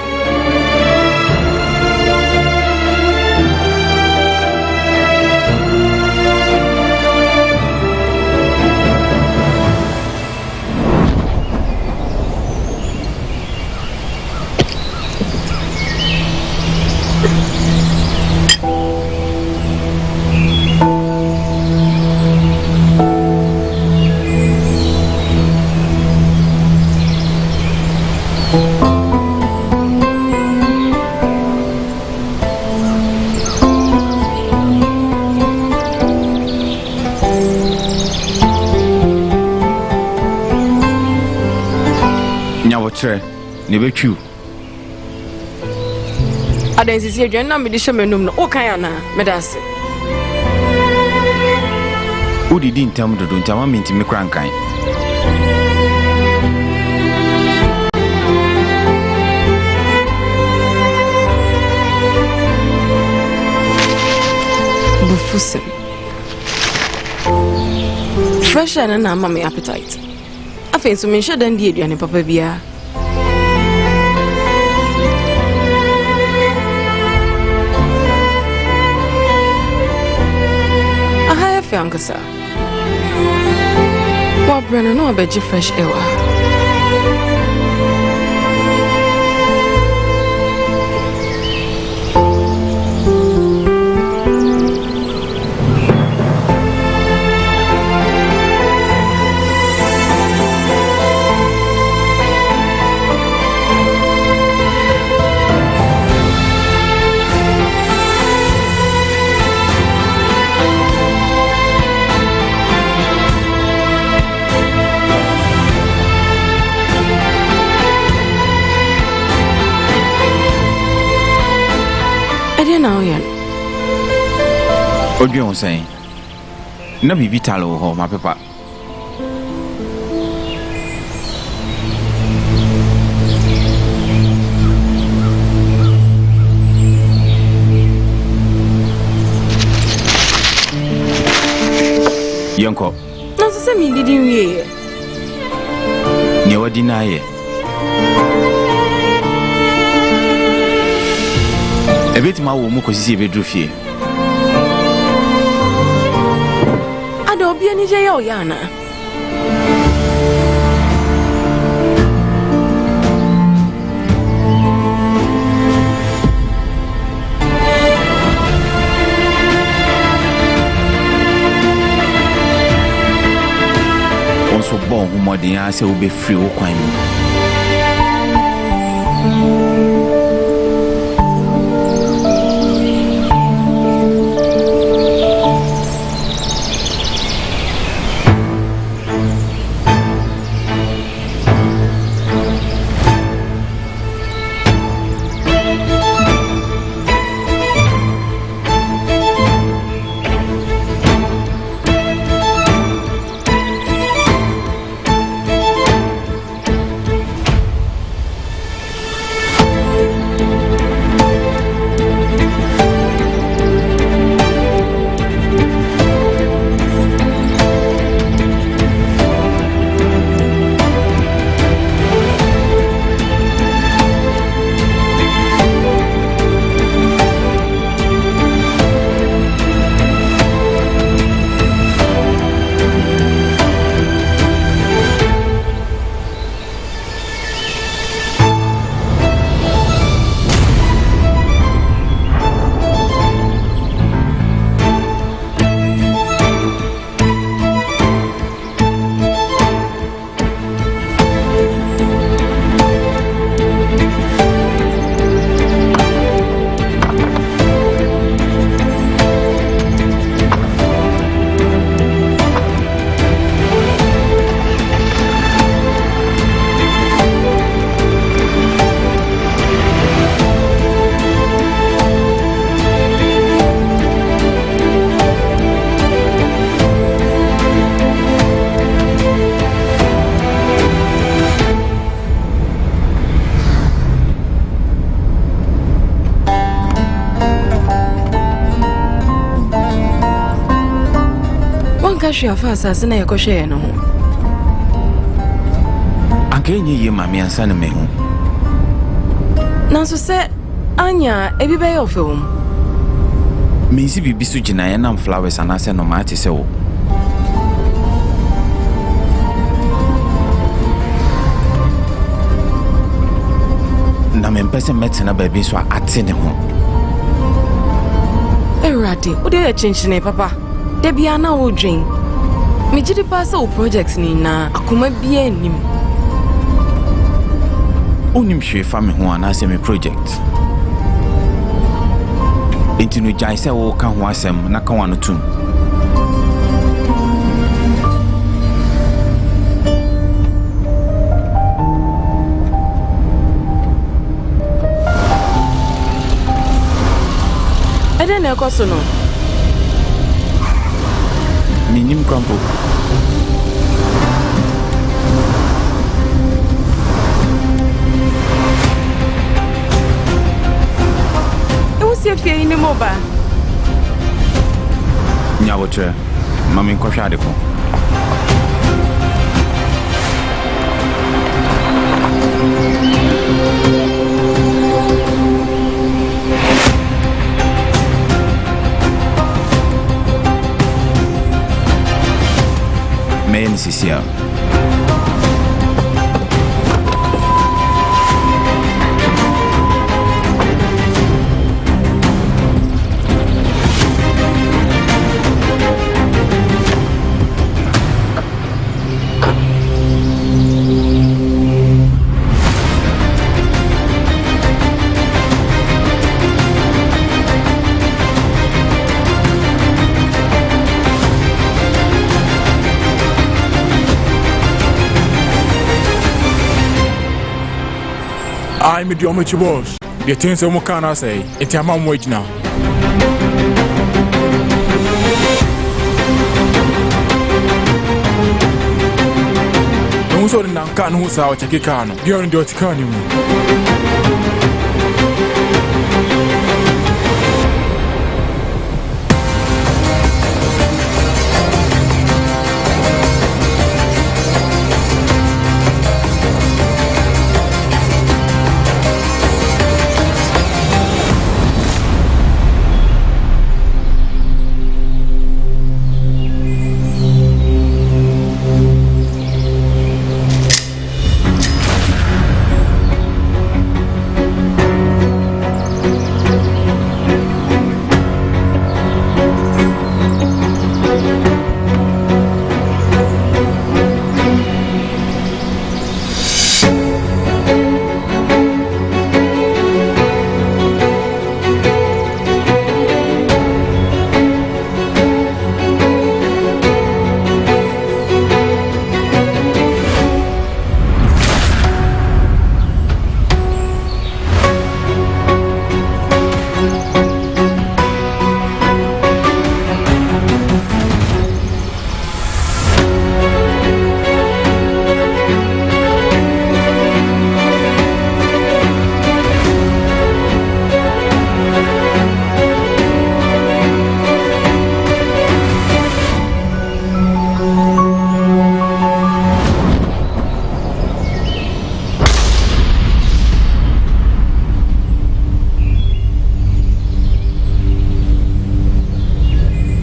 Ne betwu adansi sie dwan na me de hyemenum no o kan ana me da se udidi ntam dodo ntama minti me krankan bufusem fresh and na mama appetite afen so me hye dan di aduane papa bia Ankasa. What Brennan no beji fresh ewa. Now yan Odwe on say na bibi talo ho ma papa Yanko na so se mi didi wie ne wadi na ye Ebetima wo mu kosisi ebedru fie. Ada obi ani je ya oyana. Onso bon humodin ase obe free wo kwan mu. kashi afasa sina yakoshe no. Anke nye ye mami ansane me hu. Nanso se anya ebi be yo film. Minsi bibi su gina ya nam flowers anase no ma te se wo. Na me mpese metena baby so ate ne ho. Erade, o dey change ne papa. De bia na wo dwen. Me gidi pass o project ni na akoma bia nim. Onim hwe fa me ho anase me project. Intinu jai se wo ka ho asem na ka wano tum. Eden e koso no. Minim kwampo. E fie ine moba. Nya wotre. Mami ko hwa de ko. Me NCCR. I'm the Omachi boss. The things I can say, it's a man wage now. No one saw the Nankan who's out, Chakikano, beyond the Otikani.